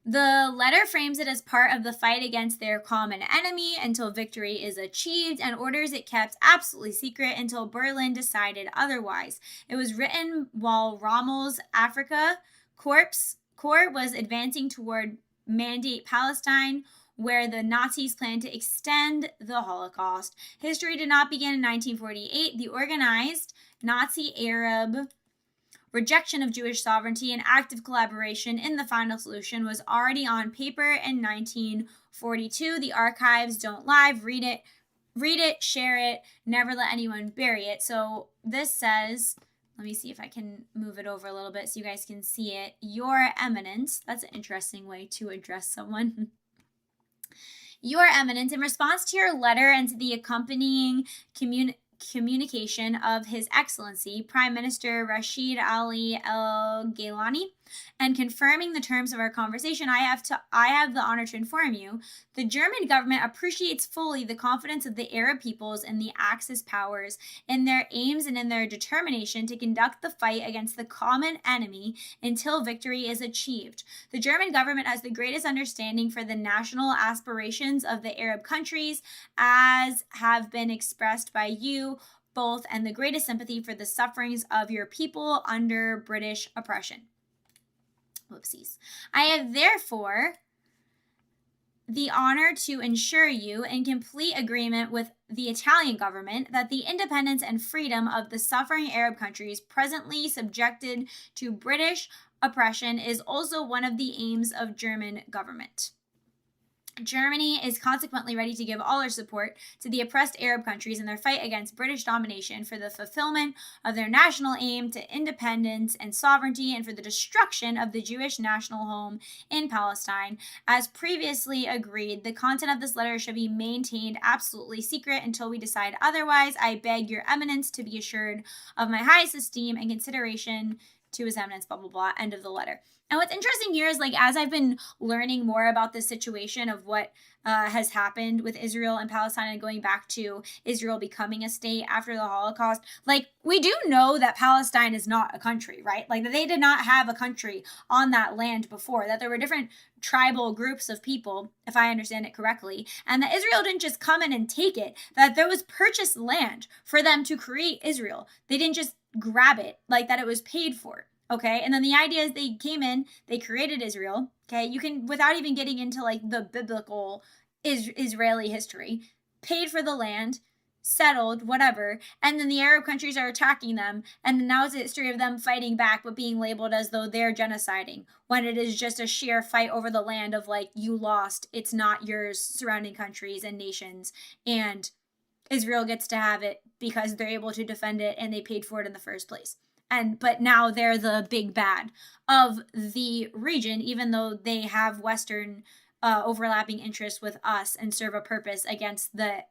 The letter frames it as part of the fight against their common enemy until victory is achieved, and orders it kept absolutely secret until Berlin decided otherwise. It was written while Rommel's Afrika Corps was advancing toward Mandate Palestine, where the Nazis planned to extend the Holocaust. History did not begin in 1948. The organized Nazi-Arab rejection of Jewish sovereignty and active collaboration in the final solution was already on paper in 1942. The archives don't lie. Read it, share it, never let anyone bury it. So this says, let me see if I can move it over a little bit so you guys can see it. Your Eminence. That's an interesting way to address someone. Your Eminence, in response to your letter and to the accompanying communication of His Excellency, Prime Minister Rashid Ali El-Gailani, and confirming the terms of our conversation, I have the honor to inform you, the German government appreciates fully the confidence of the Arab peoples and the Axis powers in their aims and in their determination to conduct the fight against the common enemy until victory is achieved. The German government has the greatest understanding for the national aspirations of the Arab countries, as have been expressed by you both, and the greatest sympathy for the sufferings of your people under British oppression. Whoopsies. I have therefore the honor to ensure you, in complete agreement with the Italian government, that the independence and freedom of the suffering Arab countries presently subjected to British oppression is also one of the aims of German government. Germany is consequently ready to give all her support to the oppressed Arab countries in their fight against British domination for the fulfillment of their national aim to independence and sovereignty and for the destruction of the Jewish national home in Palestine. As previously agreed, the content of this letter should be maintained absolutely secret until we decide otherwise. I beg your Eminence to be assured of my highest esteem and consideration to His Eminence, blah, blah, blah, end of the letter. And what's interesting here is, like, as I've been learning more about this situation of what has happened with Israel and Palestine and going back to Israel becoming a state after the Holocaust, like, we do know that Palestine is not a country, right? Like, they did not have a country on that land before, that there were different tribal groups of people, if I understand it correctly, and that Israel didn't just come in and take it, that there was purchased land for them to create Israel. They didn't just grab it, like that it was paid for. Okay, and then the idea is they came in, they created Israel. Okay, you can, without even getting into like the biblical Israeli history, paid for the land, settled, whatever, and then the Arab countries are attacking them, and then now it's a history of them fighting back, but being labeled as though they're genociding, when it is just a sheer fight over the land of like, you lost, it's not yours, surrounding countries and nations, and Israel gets to have it because they're able to defend it and they paid for it in the first place. But now they're the big bad of the region, even though they have Western overlapping interests with us and serve a purpose against the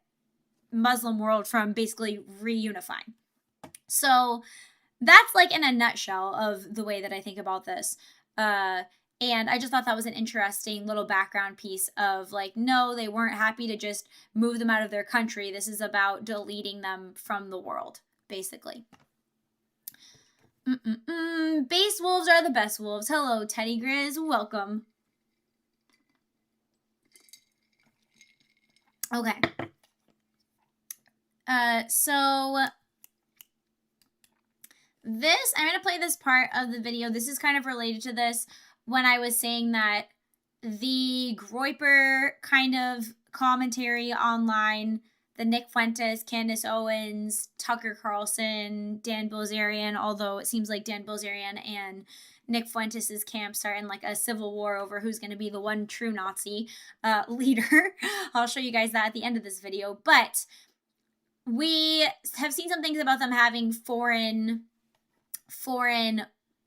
Muslim world from basically reunifying. So that's like in a nutshell of the way that I think about this. And I just thought that was an interesting little background piece of like, no, they weren't happy to just move them out of their country. This is about deleting them from the world, basically. Base wolves are the best wolves. Hello, Teddy Grizz. Welcome. Okay. So this, I'm going to play this part of the video. This is kind of related to this when I was saying that the Groyper kind of commentary online, the Nick Fuentes, Candace Owens, Tucker Carlson, Dan Bilzerian, although it seems like Dan Bilzerian and Nick Fuentes' camps are in like a civil war over who's going to be the one true Nazi leader. I'll show you guys that at the end of this video. But we have seen some things about them having foreign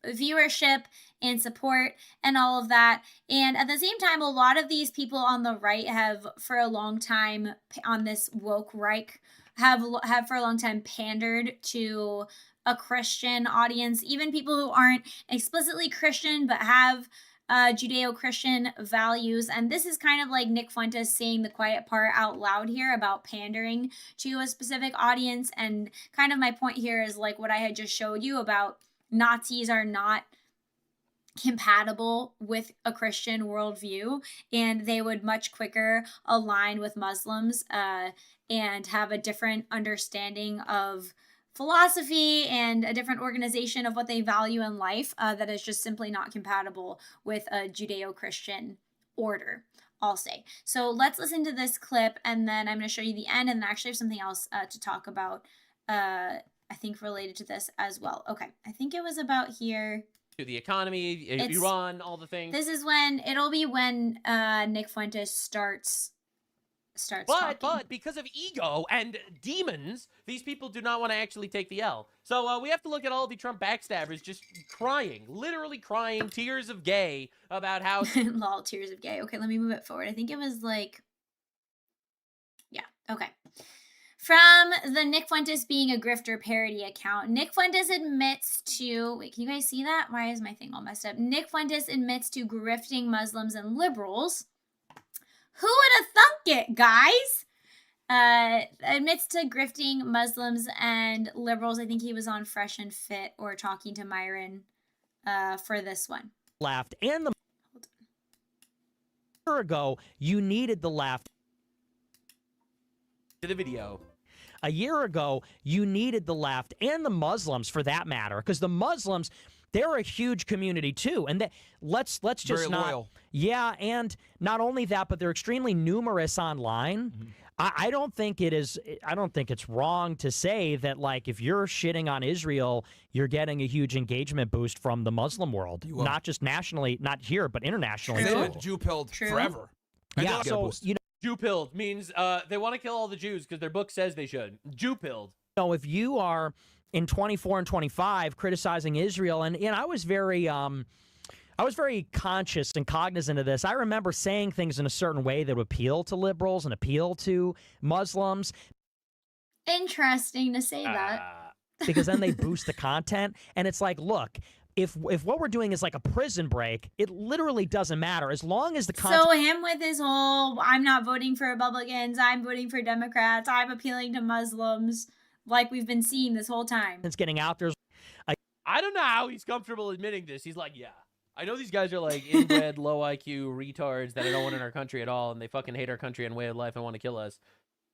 viewership and support and all of that. And at the same time, a lot of these people on the right have for a long time on this woke right have for a long time pandered to a Christian audience, even people who aren't explicitly Christian but have Judeo-Christian values. And this is kind of like Nick Fuentes saying the quiet part out loud here about pandering to a specific audience. And kind of my point here is like what I had just showed you about Nazis are not compatible with a Christian worldview, and they would much quicker align with Muslims and have a different understanding of philosophy and a different organization of what they value in life that is just simply not compatible with a Judeo-Christian order, I'll say. So let's listen to this clip, and then I'm going to show you the end, and then actually have something else to talk about, I think related to this as well. Okay, I think it was about here. The economy, Iran, all the things. This is when, it'll be when Nick Fuentes starts talking. But because of ego and demons, these people do not want to actually take the L. So we have to look at all the Trump backstabbers just crying, literally crying tears of gay about how... Lol, tears of gay. Okay, let me move it forward. I think it was like... Yeah, okay. From the Nick Fuentes being a grifter parody account, Nick Fuentes admits to... Wait, can you guys see that? Why is my thing all messed up? Nick Fuentes admits to grifting Muslims and liberals. Who would have thunk it, guys? Admits to grifting Muslims and liberals. I think he was on Fresh and Fit or talking to Myron for this one. Left and the... Hold on. A year ago, you needed the left. To the video. A year ago, you needed the left and the Muslims, for that matter, because the Muslims, they're a huge community too, and let's just very not loyal. Yeah, and not only that, but they're extremely numerous online. Mm-hmm. I don't think it's wrong to say that, like, if you're shitting on Israel, you're getting a huge engagement boost from the Muslim world, not just nationally, not here, but internationally. They've too. been Jew-pilled forever. Yeah, so you know. Jew-pilled means they want to kill all the Jews because their book says they should. Jew-pilled. So if you are in 24 and 25 criticizing Israel, and I was very conscious and cognizant of this. I remember saying things in a certain way that would appeal to liberals and appeal to Muslims. Interesting to say that. Because then they boost the content, and it's like, look, if what we're doing is like a prison break, it literally doesn't matter as long as the content. So him with his whole, I'm not voting for Republicans, I'm voting for Democrats, I'm appealing to Muslims, like we've been seeing this whole time. It's getting out there. I don't know how he's comfortable admitting this. He's like, yeah, I know these guys are like inbred, low IQ retards that I don't want in our country at all, and they fucking hate our country and way of life and want to kill us.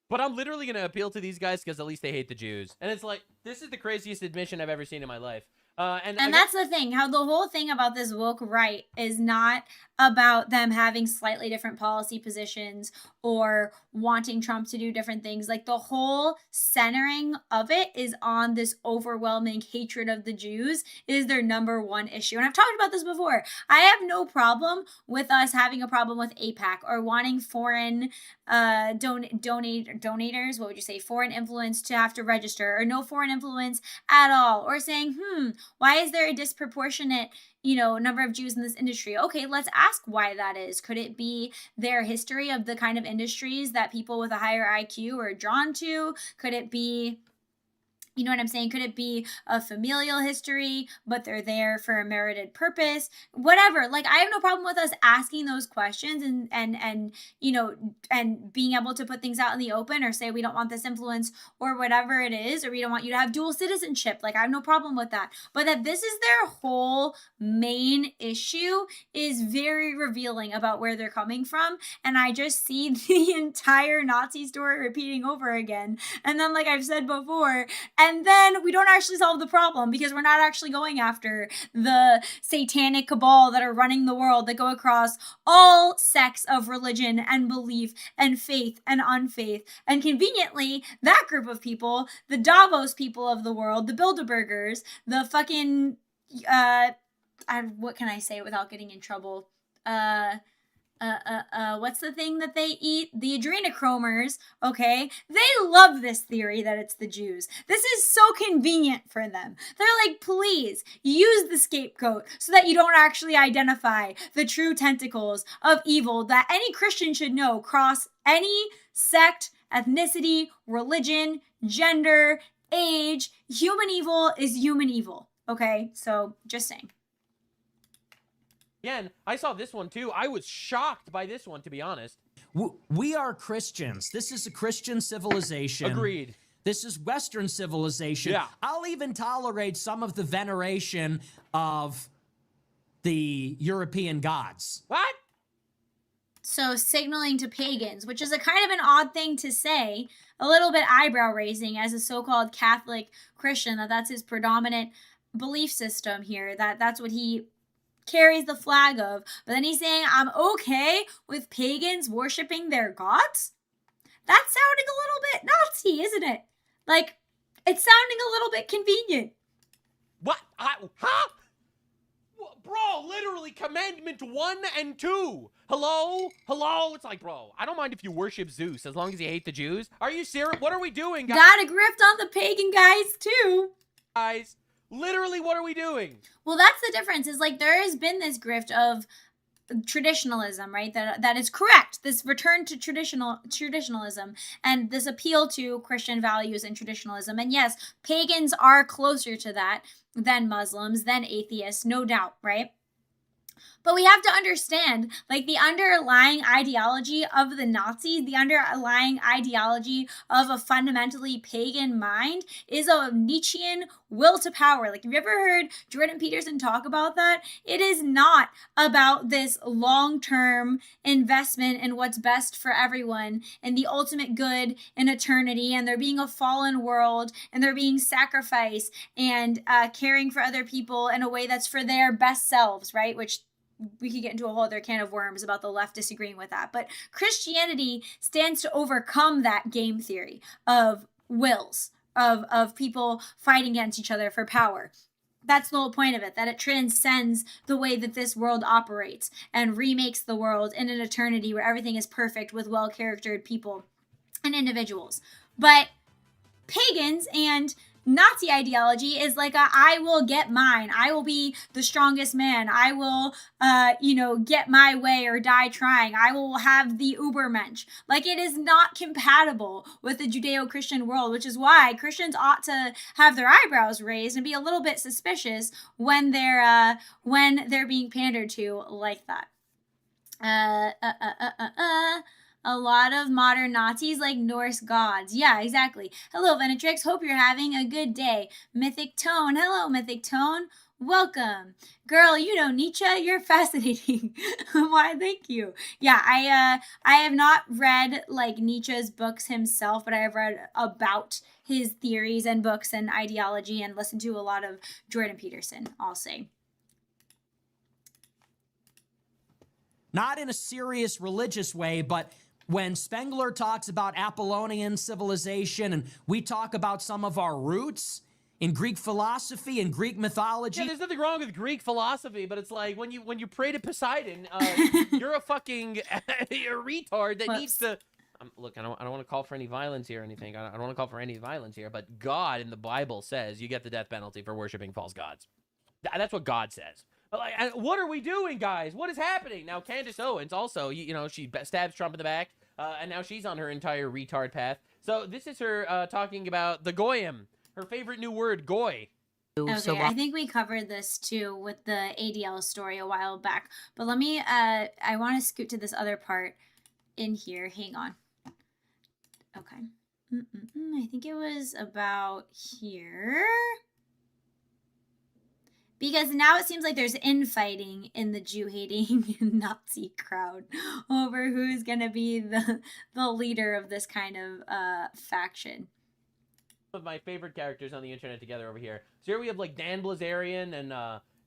But I'm literally going to appeal to these guys because at least they hate the Jews. And it's like, this is the craziest admission I've ever seen in my life. And that's the thing, how the whole thing about this woke right is not about them having slightly different policy positions or wanting Trump to do different things. Like, the whole centering of it is on this overwhelming hatred of the Jews is their number one issue. And I've talked about this before. I have no problem with us having a problem with AIPAC or wanting foreign donators, what would you say, foreign influence to have to register, or no foreign influence at all, or saying, why is there a disproportionate number of Jews in this industry? Okay, let's ask why that is. Could it be their history of the kind of industries that people with a higher IQ are drawn to? Could it be, you know what I'm saying? Could it be a familial history, but they're there for a merited purpose? Whatever. Like, I have no problem with us asking those questions and being able to put things out in the open, or say we don't want this influence or whatever it is, or we don't want you to have dual citizenship. Like, I have no problem with that. But that this is their whole main issue is very revealing about where they're coming from. And I just see the entire Nazi story repeating over again. And then, like I've said before, and then we don't actually solve the problem because we're not actually going after the satanic cabal that are running the world, that go across all sects of religion and belief and faith and unfaith. And conveniently, that group of people, the Davos people of the world, the Bilderbergers, the fucking what can I say without getting in trouble? What's the thing that they eat? The adrenochromers, okay? They love this theory that it's the Jews. This is so convenient for them. They're like, please use the scapegoat so that you don't actually identify the true tentacles of evil that any Christian should know cross any sect, ethnicity, religion, gender, age. Human evil is human evil, okay? So just saying. Again, I saw this one too. I was shocked by this one, to be honest. We are Christians. This is a Christian civilization. Agreed. This is Western civilization. Yeah. I'll even tolerate some of the veneration of the European gods. What? So signaling to pagans, which is a kind of an odd thing to say, a little bit eyebrow raising as a so-called Catholic Christian, that's his predominant belief system here, that's what he carries the flag of. But then he's saying, I'm okay with pagans worshiping their gods? That's sounding a little bit Nazi, isn't it? Like, it's sounding a little bit convenient. What? Huh? Bro, literally Commandment 1 and 2. Hello? It's like, bro, I don't mind if you worship Zeus as long as you hate the Jews. Are you serious? What are we doing, guys? Gotta grift on the pagan guys, too. Guys, literally, what are we doing? Well, that's the difference, is like there has been this grift of traditionalism, right? That is correct. This return to traditionalism and this appeal to Christian values and traditionalism. And yes, pagans are closer to that than Muslims, than atheists, no doubt, right? But we have to understand, like, the underlying ideology of the Nazis, the underlying ideology of a fundamentally pagan mind is a Nietzschean will to power. Like, have you ever heard Jordan Peterson talk about that? It is not about this long-term investment in what's best for everyone and the ultimate good in eternity, and there being a fallen world and there being sacrifice and caring for other people in a way that's for their best selves, right? Which we could get into a whole other can of worms about the left disagreeing with that. But Christianity stands to overcome that game theory of wills, of people fighting against each other for power. That's the whole point of it, that it transcends the way that this world operates and remakes the world in an eternity where everything is perfect with well-charactered people and individuals. But pagans and Nazi ideology is like I will get mine. I will be the strongest man. I will, get my way or die trying. I will have the Ubermensch. Like, it is not compatible with the Judeo-Christian world, which is why Christians ought to have their eyebrows raised and be a little bit suspicious when they're being pandered to like that. A lot of modern Nazis like Norse gods. Yeah, exactly. Hello, Venatrix. Hope you're having a good day. Mythic Tone. Hello, Mythic Tone. Welcome. Girl, you know Nietzsche. You're fascinating. Why, thank you. Yeah, I have not read, like, Nietzsche's books himself, but I have read about his theories and books and ideology and listened to a lot of Jordan Peterson, I'll say. Not in a serious religious way, but when Spengler talks about Apollonian civilization and we talk about some of our roots in Greek philosophy and Greek mythology. Yeah, there's nothing wrong with Greek philosophy, but it's like when you pray to Poseidon, you're a fucking retard that needs to. Look, I don't want to call for any violence here or anything. I don't want to call for any violence here, but God in the Bible says you get the death penalty for worshiping false gods. That's what God says. Like, what are we doing, guys? What is happening? Now, Candace Owens also, she stabs Trump in the back, and now she's on her entire retard path. So this is her talking about the goyim, her favorite new word, goy. Okay, I think we covered this too with the ADL story a while back. But let me, I want to scoot to this other part in here. Hang on. Okay. I think it was about here. Because now it seems like there's infighting in the Jew-hating Nazi crowd over who's going to be the leader of this kind of faction. of my favorite characters on the internet together over here. So here we have like Dan Blazarian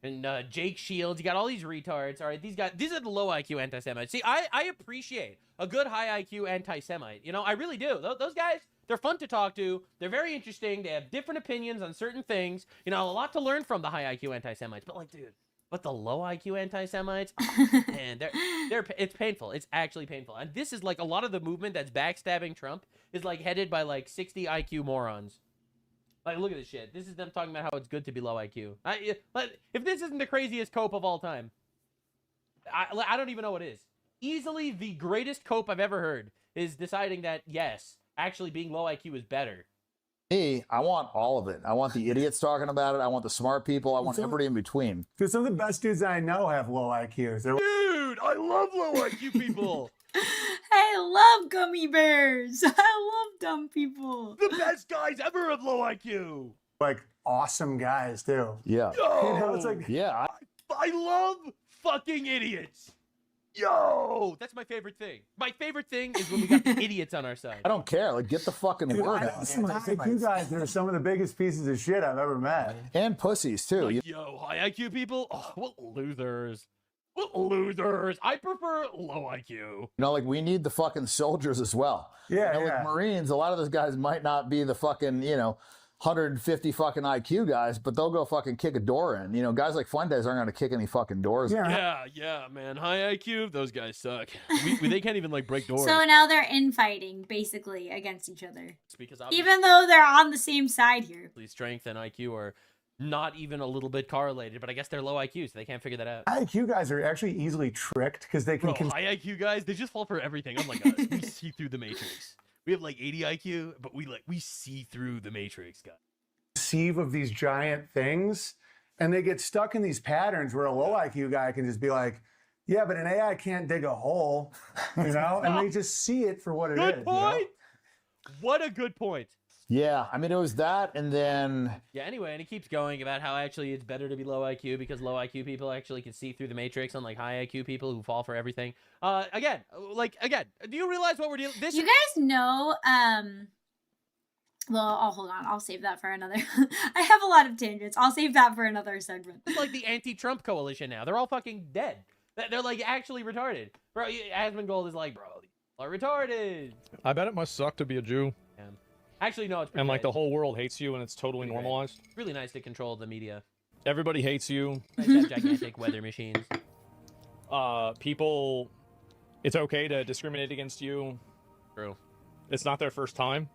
and Jake Shields. You got all these retards. All right, these are the low IQ anti-Semites. See, I appreciate a good high IQ anti-Semite. You know, I really do. Those guys, they're fun to talk to. They're very interesting. They have different opinions on certain things. You know, a lot to learn from the high IQ anti-Semites. But like, dude, but the low IQ anti-Semites, oh, man, it's painful. It's actually painful. And this is like a lot of the movement that's backstabbing Trump is like headed by like 60 IQ morons. Like, look at this shit. This is them talking about how it's good to be low IQ. If this isn't the craziest cope of all time, I don't even know what is. Easily the greatest cope I've ever heard is deciding that, yes, actually being low IQ is better. Me, I want all of it. I want the idiots talking about it. I want the smart people. I want everybody in between. Because some of the best dudes I know have low IQs. Dude, I love low IQ people. I love gummy bears. I love dumb people. The best guys ever have low IQ. Like awesome guys too. Yeah. Yo, You know, it's like, yeah. I love fucking idiots. Yo, that's my favorite thing. My favorite thing is when we got the idiots on our side. I don't care. Like, get the fucking dude, word I out. think you guys are some of the biggest pieces of shit I've ever met. And pussies too. Like, yo, high IQ people? Oh, what losers. What losers. I prefer low IQ. You know, like, we need the fucking soldiers as well. Yeah, you know, yeah. Like Marines, a lot of those guys might not be the fucking, 150 fucking IQ guys, but they'll go fucking kick a door in. You know, guys like Fuentes aren't going to kick any fucking doors in. Yeah, man. High IQ, those guys suck. They can't even, like, break doors. So now they're infighting, basically, against each other. It's because Even though they're on the same side here. strength and IQ are not even a little bit correlated, but I guess they're low IQ, so they can't figure that out. IQ guys are actually easily tricked because they can Bro, high IQ guys, they just fall for everything. Unlike us, we see through the matrix. We have like 80 IQ, but we see through the matrix, guys. conceive of these giant things, and they get stuck in these patterns where a low IQ guy can just be like, yeah, but an AI can't dig a hole, and they just see it for what it is. Good point. What a good point. Yeah, I mean, it was that, and then... Yeah, anyway, and he keeps going about how actually it's better to be low IQ because low IQ people actually can see through the matrix, unlike high IQ people who fall for everything. Again, do you realize what we're dealing with? You guys know, well, I'll hold on. I'll save that for another. I have a lot of tangents. I'll save that for another segment. It's like the anti-Trump coalition now. They're all fucking dead. They're like actually retarded. Bro, Asmongold is like, bro, these people are retarded. I bet it must suck to be a Jew. Yeah. Actually, no, it's pretty And like great. the whole world hates you and it's totally Pretty great. normalized. It's really nice to control the media. Everybody hates you. Nice to have gigantic weather machines. People, it's okay to discriminate against you. True. It's not their first time.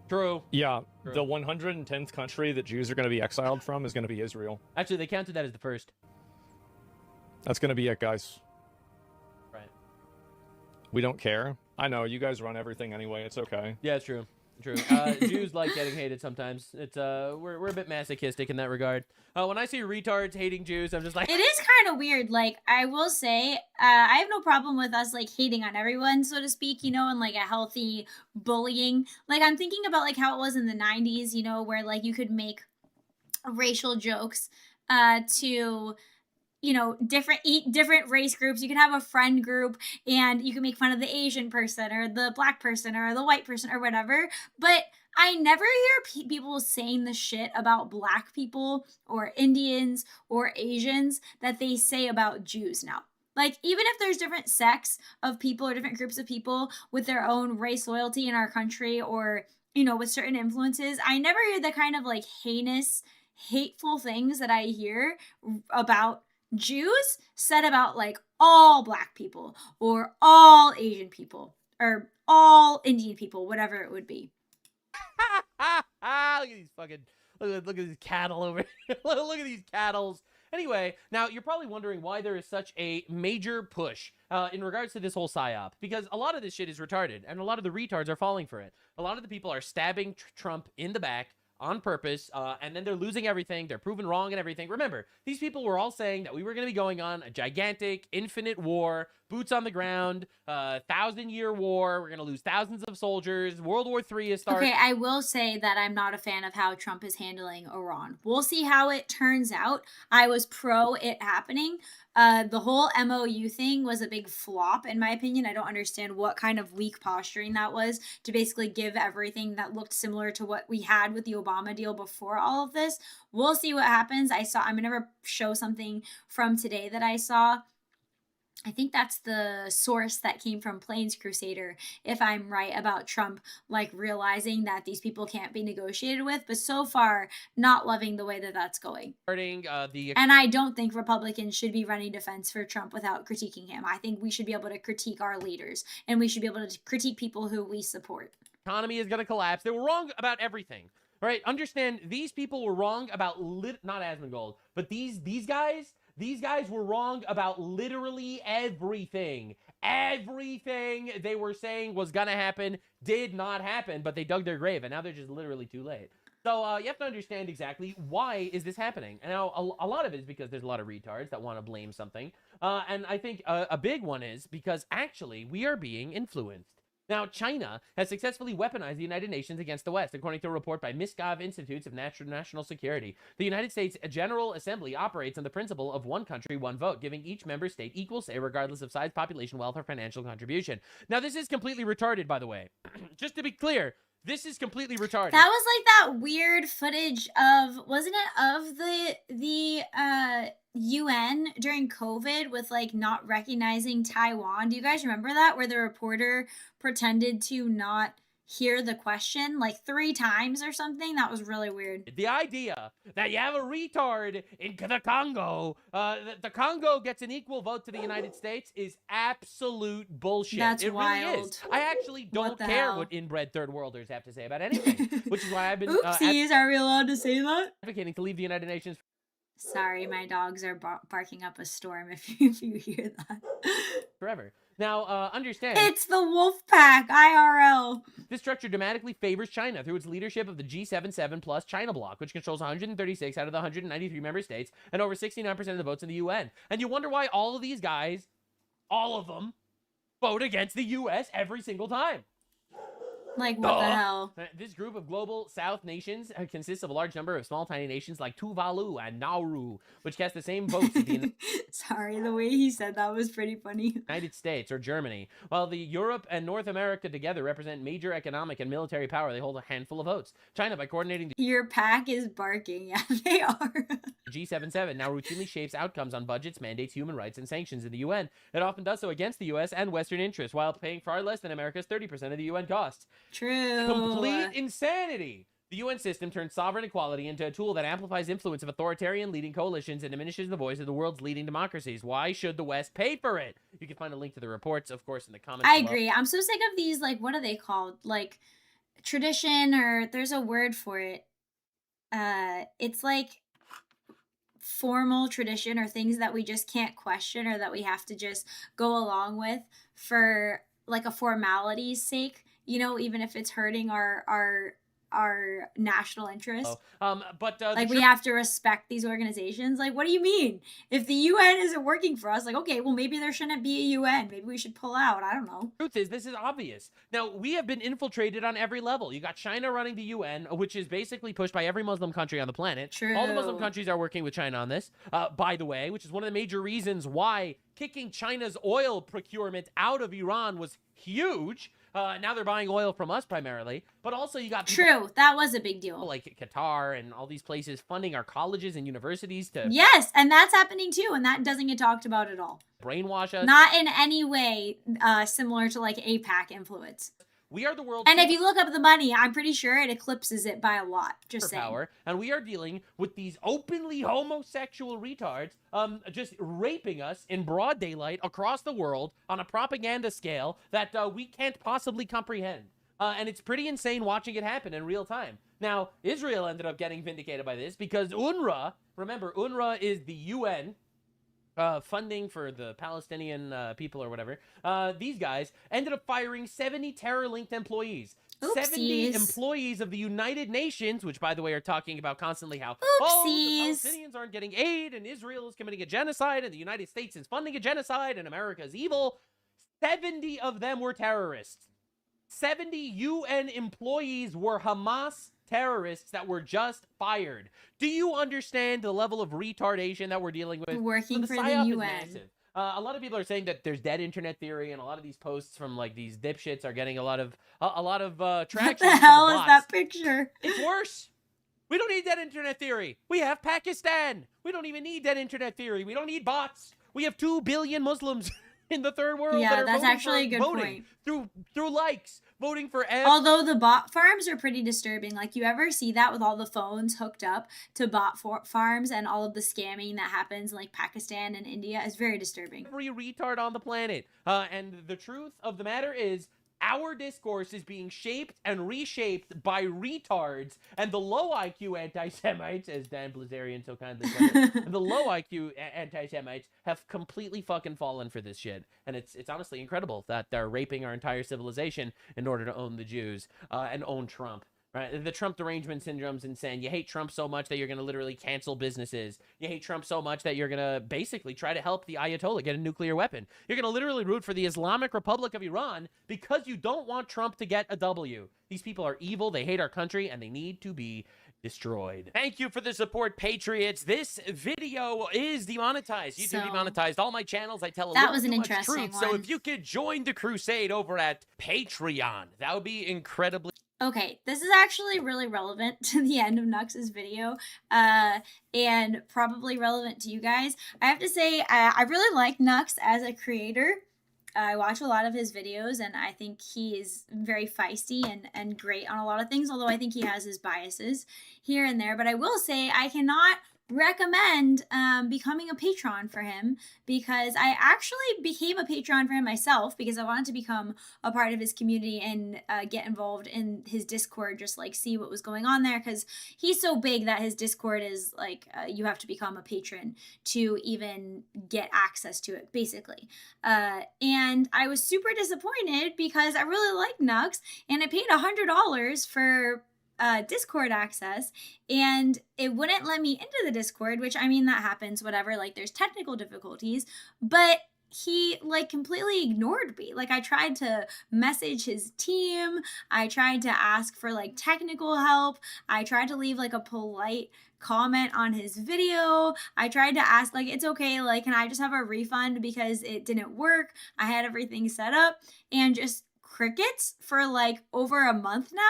True. Yeah, True. the 110th country that Jews are going to be exiled from is going to be Israel. Actually, they counted that as the first. That's going to be it, guys. Right. We don't care. I know, you guys run everything anyway. It's okay. Yeah, it's true. True. Jews like getting hated sometimes. It's we're a bit masochistic in that regard. When I see retards hating Jews, I'm just like, It is kind of weird. Like, I will say, I have no problem with us, like, hating on everyone, so to speak, and, like, a healthy bullying. Like, I'm thinking about, like, how it was in the 90s, where, like, you could make racial jokes to... different race groups. You can have a friend group and you can make fun of the Asian person or the black person or the white person or whatever. But I never hear people saying the shit about black people or Indians or Asians that they say about Jews now. Like, even if there's different sects of people or different groups of people with their own race loyalty in our country or, with certain influences, I never hear the kind of, like, heinous, hateful things that I hear about Jews said about, like, all black people or all Asian people or all Indian people, whatever it would be. look at these fucking look at these cattle over here. Look at these cattles. Anyway, now you're probably wondering why there is such a major push in regards to this whole psyop, because a lot of this shit is retarded and a lot of the retards are falling for it. A lot of the people are stabbing Trump in the back on purpose, and then they're losing everything. They're proven wrong and everything. Remember, these people were all saying that we were going to be going on a gigantic, infinite war boots on the ground, 1,000-year war. We're going to lose thousands of soldiers. World War III is starting. Okay, I will say that I'm not a fan of how Trump is handling Iran. We'll see how it turns out. I was pro it happening. The whole MOU thing was a big flop, in my opinion. I don't understand what kind of weak posturing that was to basically give everything that looked similar to what we had with the Obama deal before all of this. We'll see what happens. I'm going to show something from today that I saw. I think that's the source that came from Plains Crusader, if I'm right about Trump, like realizing that these people can't be negotiated with, but so far not loving the way that that's going. And I don't think Republicans should be running defense for Trump without critiquing him. I think we should be able to critique our leaders, and we should be able to critique people who we support. Economy is going to collapse. They were wrong about everything. All right, understand these people were wrong about not Asmongold, but these guys. These guys were wrong about literally everything. Everything they were saying was going to happen did not happen, but they dug their grave, and now they're just literally too late. So you have to understand exactly why is this happening. And now a lot of it is because there's a lot of retards that want to blame something. And I think a big one is because actually we are being influenced. Now, China has successfully weaponized the United Nations against the West, according to a report by Misgov Institutes of National Security. The United States General Assembly operates on the principle of one country, one vote, giving each member state equal say regardless of size, population, wealth, or financial contribution. Now, this is completely retarded, by the way. Just to be clear, this is completely retarded. That was like that weird footage of, wasn't it, of the UN during COVID with like not recognizing Taiwan. Do you guys remember that, where the reporter pretended to not hear the question like 3 times or something? That was really weird. The idea that you have a retard in the Congo, the Congo gets an equal vote to the United States is absolute bullshit. That's it wild. Really is. I actually don't care what inbred third worlders have to say about anything, which is why I've been Oopsies, are we allowed to say that? advocating to leave the United Nations. Sorry, my dogs are barking up a storm if you hear that. Forever. Now, understand. It's the wolf pack, IRL. This structure dramatically favors China through its leadership of the G77 plus China bloc, which controls 136 out of the 193 member states and over 69% of the votes in the UN. And you wonder why all of these guys, all of them, vote against the U.S. every single time. Like, what the hell? This group of global South nations consists of a large number of small, tiny nations like Tuvalu and Nauru, which cast the same votes as the Sorry, the way he said that was pretty funny. United States or Germany. While the Europe and North America together represent major economic and military power, they hold a handful of votes. China, by coordinating the Your pack is barking. Yeah, they are. G77 now routinely shapes outcomes on budgets, mandates, human rights, and sanctions in the UN. It often does so against the U.S. and Western interests, while paying far less than America's 30% of the UN costs. True. Complete insanity. The UN system turns sovereign equality into a tool that amplifies influence of authoritarian leading coalitions and diminishes the voice of the world's leading democracies. Why should the West pay for it? You can find a link to the reports, of course, in the comments I below. agree. I'm so sick of these, like, what are they called? Like, tradition, or there's a word for it. It's like formal tradition, or things that we just can't question, or that we have to just go along with for like a formality's sake, you know, even if it's hurting our national interest. But we have to respect these organizations. Like, what do you mean? If the UN isn't working for us, like, okay, well, maybe there shouldn't be a UN. Maybe we should pull out. I don't know. Truth is, this is obvious. Now, we have been infiltrated on every level. You got China running the UN, which is basically pushed by every Muslim country on the planet. True. All the Muslim countries are working with China on this, by the way, which is one of the major reasons why kicking China's oil procurement out of Iran was huge. Now they're buying oil from us primarily, but also you got True, that was a big deal. Like Qatar and all these places funding our colleges and universities to Yes, and that's happening too, and that doesn't get talked about at all. brainwash us. Not in any way similar to like APAC influence. We are the world. And if you look up the money, I'm pretty sure it eclipses it by a lot. Just saying. Power, and we are dealing with these openly homosexual retards just raping us in broad daylight across the world on a propaganda scale that we can't possibly comprehend. And it's pretty insane watching it happen in real time. Now, Israel ended up getting vindicated by this because UNRWA, remember, UNRWA is the UN funding for the Palestinian people or whatever. These guys ended up firing 70 terror-linked employees. 70 Oopsies. employees of the United Nations, which, by the way, are talking about constantly how, the Oopsies. Palestinians aren't getting aid, and Israel is committing a genocide, and the United States is funding a genocide, and America is evil. 70 of them were terrorists. 70 UN employees were Hamas terrorists that were just fired. Do you understand the level of retardation that we're dealing with? Working for the psyop is UN. massive. A lot of people are saying that there's dead internet theory, and a lot of these posts from like these dipshits are getting a lot of traction. What the hell is that picture? It's worse. We don't need dead internet theory. We have Pakistan. We don't even need dead internet theory. We don't need bots. We have 2 billion Muslims in the third world. Yeah, that are that's voting actually a good voting point. through likes, voting for. Although the bot farms are pretty disturbing. Like, you ever see that with all the phones hooked up to bot farms and all of the scamming that happens in like Pakistan and India is very disturbing. Every retard on the planet. And the truth of the matter is, our discourse is being shaped and reshaped by retards, and the low IQ anti-Semites, as Dan Blazarian so kindly said it, the low IQ anti-Semites have completely fucking fallen for this shit. And it's honestly incredible that they're raping our entire civilization in order to own the Jews and own Trump. Right? The Trump derangement syndrome's insane. You hate Trump so much that you're going to literally cancel businesses. You hate Trump so much that you're going to basically try to help the Ayatollah get a nuclear weapon. You're going to literally root for the Islamic Republic of Iran because you don't want Trump to get a W. These people are evil, they hate our country, and they need to be destroyed. Thank you for the support, Patriots. This video is demonetized. YouTube demonetized all my channels. I tell a That little was an too much interesting truth. one. So if you could join the crusade over at Patreon, that would be incredibly... Okay, this is actually really relevant to the end of Nux's video, and probably relevant to you guys. I have to say, I really like Nux as a creator. I watch a lot of his videos, and I think he is very feisty and great on a lot of things, although I think he has his biases here and there. But I will say, I cannot recommend becoming a patron for him, because I actually became a patron for him myself because I wanted to become a part of his community and get involved in his Discord, just like see what was going on there, because he's so big that his Discord is like you have to become a patron to even get access to it, basically. And I was super disappointed because I really like Nux, and I paid $100 for Discord access, and it wouldn't let me into the Discord, which, I mean, that happens, whatever, like, there's technical difficulties, but he like completely ignored me. Like, I tried to message his team, I tried to ask for like technical help, I tried to leave like a polite comment on his video, I tried to ask like, it's okay, like, can I just have a refund because it didn't work, I had everything set up, and just crickets for like over a month now.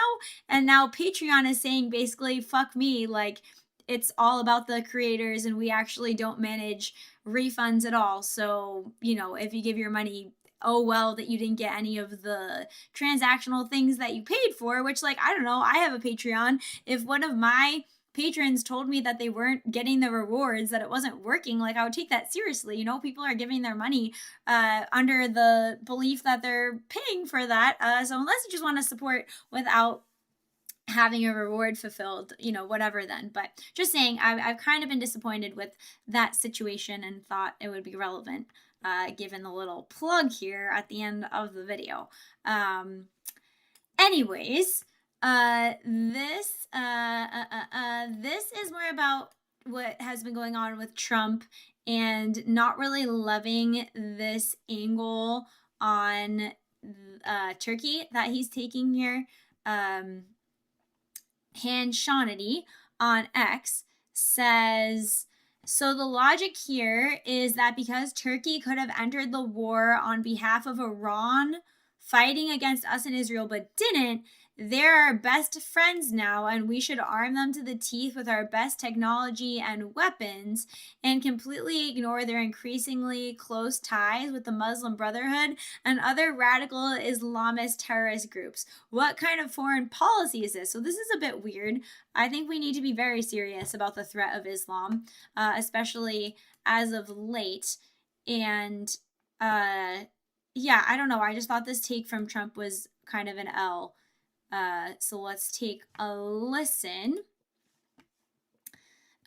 And now Patreon is saying basically, fuck me, like, it's all about the creators and we actually don't manage refunds at all. So, you know, if you give your money, oh well, that you didn't get any of the transactional things that you paid for, which, like, I don't know, I have a Patreon. If one of my patrons told me that they weren't getting the rewards, that it wasn't working, like, I would take that seriously. You know, people are giving their money under the belief that they're paying for that. So unless you just want to support without having a reward fulfilled, you know, whatever then. But just saying, I've kind of been disappointed with that situation and thought it would be relevant given the little plug here at the end of the video. Anyways, this is more about what has been going on with Trump and not really loving this angle on Turkey that he's taking here. Hanshanity on X says, so the logic here is that because Turkey could have entered the war on behalf of Iran, fighting against us in Israel, but didn't, they're our best friends now, and we should arm them to the teeth with our best technology and weapons and completely ignore their increasingly close ties with the Muslim Brotherhood and other radical Islamist terrorist groups. What kind of foreign policy is this? So this is a bit weird. I think we need to be very serious about the threat of Islam, especially as of late. And yeah, I don't know. I just thought this take from Trump was kind of an L. So let's take a listen.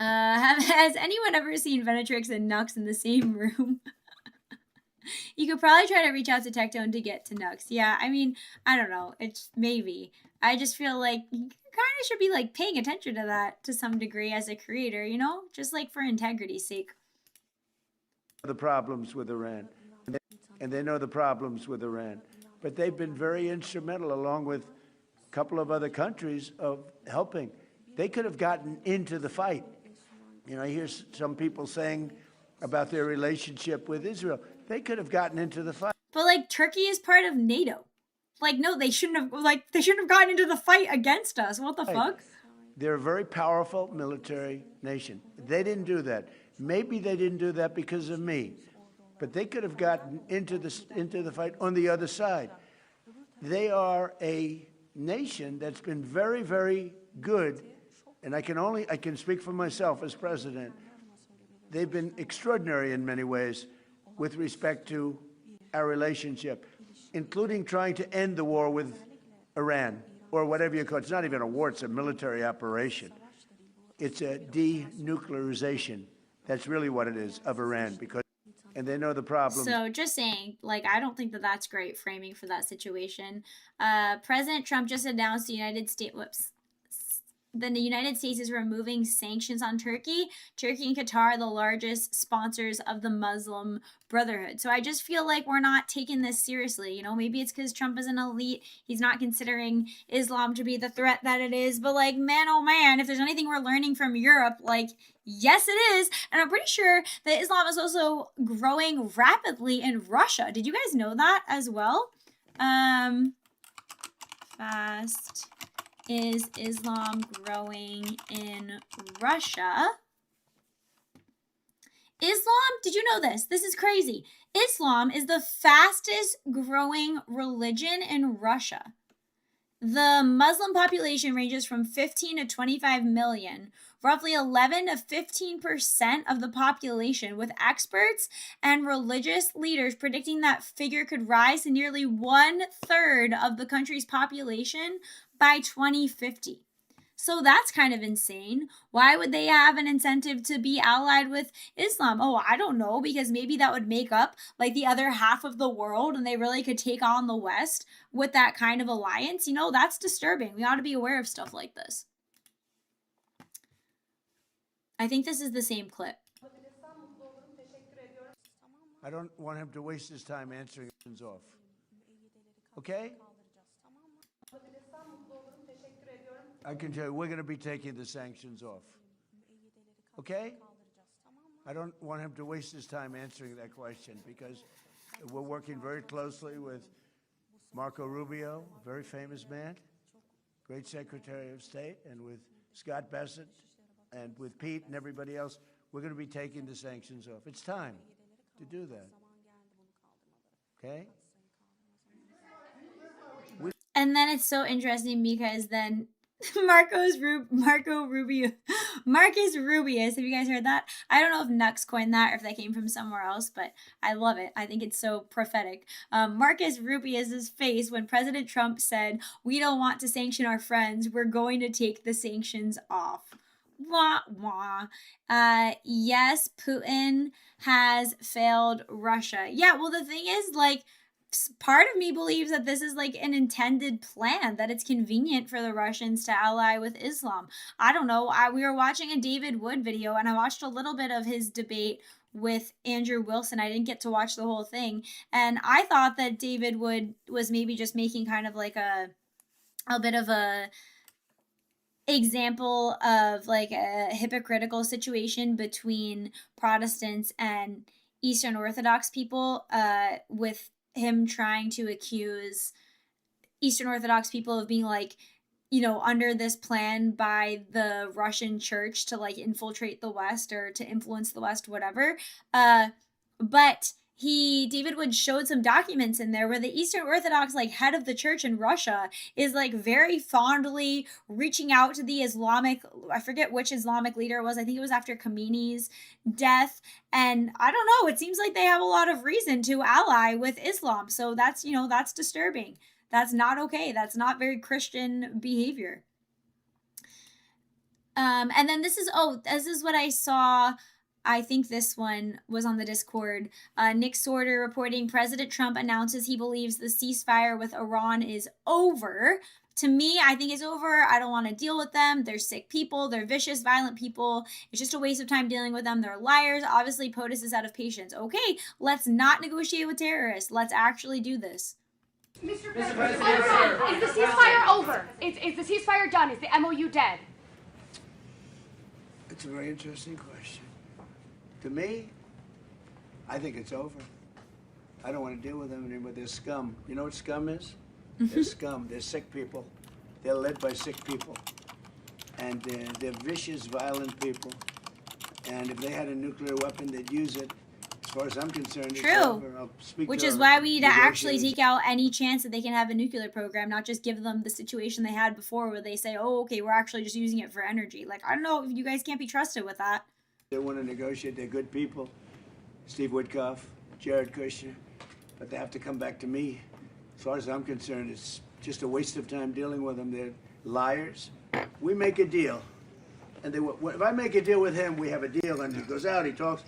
Has anyone ever seen Venatrix and Nux in the same room? You could probably try to reach out to Tectone to get to Nux. Yeah, I mean, I don't know. It's maybe. I just feel like you kind of should be like paying attention to that to some degree as a creator, you know, just like for integrity's sake. The problems with Iran, and they know the problems with Iran, but they've been very instrumental, along with a couple of other countries, of helping. They could have gotten into the fight. You know, I hear some people saying about their relationship with Israel. They could have gotten into the fight. But like Turkey is part of NATO. Like, no, they shouldn't have gotten into the fight against us. What the fuck? They're a very powerful military nation. They didn't do that. Maybe they didn't do that because of me, but they could have gotten into the fight on the other side. They are a nation that's been very, very good, and I can speak for myself as president. They've been extraordinary in many ways with respect to our relationship, including trying to end the war with Iran, or whatever you call it. It's not even a war, it's a military operation. It's a denuclearization. That's really what it is, of Iran, and they know the problem. So just saying, like, I don't think that that's great framing for that situation. President Trump just announced the United States is removing sanctions on Turkey. Turkey and Qatar are the largest sponsors of the Muslim Brotherhood. So I just feel like we're not taking this seriously. You know, maybe it's because Trump is an elite. He's not considering Islam to be the threat that it is. But like, man, oh man, if there's anything we're learning from Europe, like, yes, it is. And I'm pretty sure that Islam is also growing rapidly in Russia. Did you guys know that as well? Fast is Islam growing in Russia? Islam, did you know this? This is crazy. Islam is the fastest growing religion in Russia. The Muslim population ranges from 15 to 25 million, roughly 11 to 15% of the population, with experts and religious leaders predicting that figure could rise to nearly 1/3 of the country's population by 2050. So that's kind of insane. Why would they have an incentive to be allied with Islam? Oh, I don't know, because maybe that would make up like the other half of the world and they really could take on the West with that kind of alliance. You know, that's disturbing. We ought to be aware of stuff like this. I think this is the same clip. I don't want him to waste his time answering questions off. Okay? I can tell you, we're going to be taking the sanctions off. Okay? I don't want him to waste his time answering that question, because we're working very closely with Marco Rubio, a very famous man, great Secretary of State, and with Scott Bessent, and with Pete and everybody else. We're going to be taking the sanctions off. It's time to do that. Okay? And then it's so interesting because then Marcus Rubius. Have you guys heard that? I don't know if Nux coined that or if that came from somewhere else, but I love it. I think it's so prophetic. Marcus Rubius's face when President Trump said, "We don't want to sanction our friends. We're going to take the sanctions off." Wah, wah. Yes, Putin has failed Russia. Yeah, well, the thing is, like, part of me believes that this is like an intended plan, that it's convenient for the Russians to ally with Islam. I don't know. We were watching a David Wood video, and I watched a little bit of his debate with Andrew Wilson. I didn't get to watch the whole thing. And I thought that David Wood was maybe just making kind of like a bit of a example of like a hypocritical situation between Protestants and Eastern Orthodox people, with him trying to accuse Eastern Orthodox people of being like, you know, under this plan by the Russian church to like infiltrate the West or to influence the West, whatever. But David Wood showed some documents in there where the Eastern Orthodox like head of the church in Russia is like very fondly reaching out to the Islamic, I forget which Islamic leader it was. I think it was after Khomeini's death. And I don't know, it seems like they have a lot of reason to ally with Islam. So that's, you know, that's disturbing. That's not okay. That's not very Christian behavior. And then this is what I saw I think this one was on the Discord. Nick Sorter reporting President Trump announces he believes the ceasefire with Iran is over. To me, I think it's over. I don't want to deal with them. They're sick people. They're vicious, violent people. It's just a waste of time dealing with them. They're liars. Obviously, POTUS is out of patience. Okay, let's not negotiate with terrorists. Let's actually do this. Mr. President, is the ceasefire over? Is the ceasefire done? Is the MOU dead? It's a very interesting question. To me, I think it's over. I don't want to deal with them anymore. They're scum. You know what scum is? They're scum. They're sick people. They're led by sick people. And they're vicious, violent people. And if they had a nuclear weapon, they'd use it. As far as I'm concerned, it's True. over. I'll speak Which to is our why we need to actually negotiators. take out any chance that they can have a nuclear program, not just give them the situation they had before where they say, oh, okay, we're actually just using it for energy. Like, I don't know if you guys can't be trusted with that. They want to negotiate. They're good people. Steve Witkoff, Jared Kushner. But they have to come back to me. As far as I'm concerned, it's just a waste of time dealing with them. They're liars. We make a deal. And if I make a deal with him, we have a deal. And he goes out, he talks.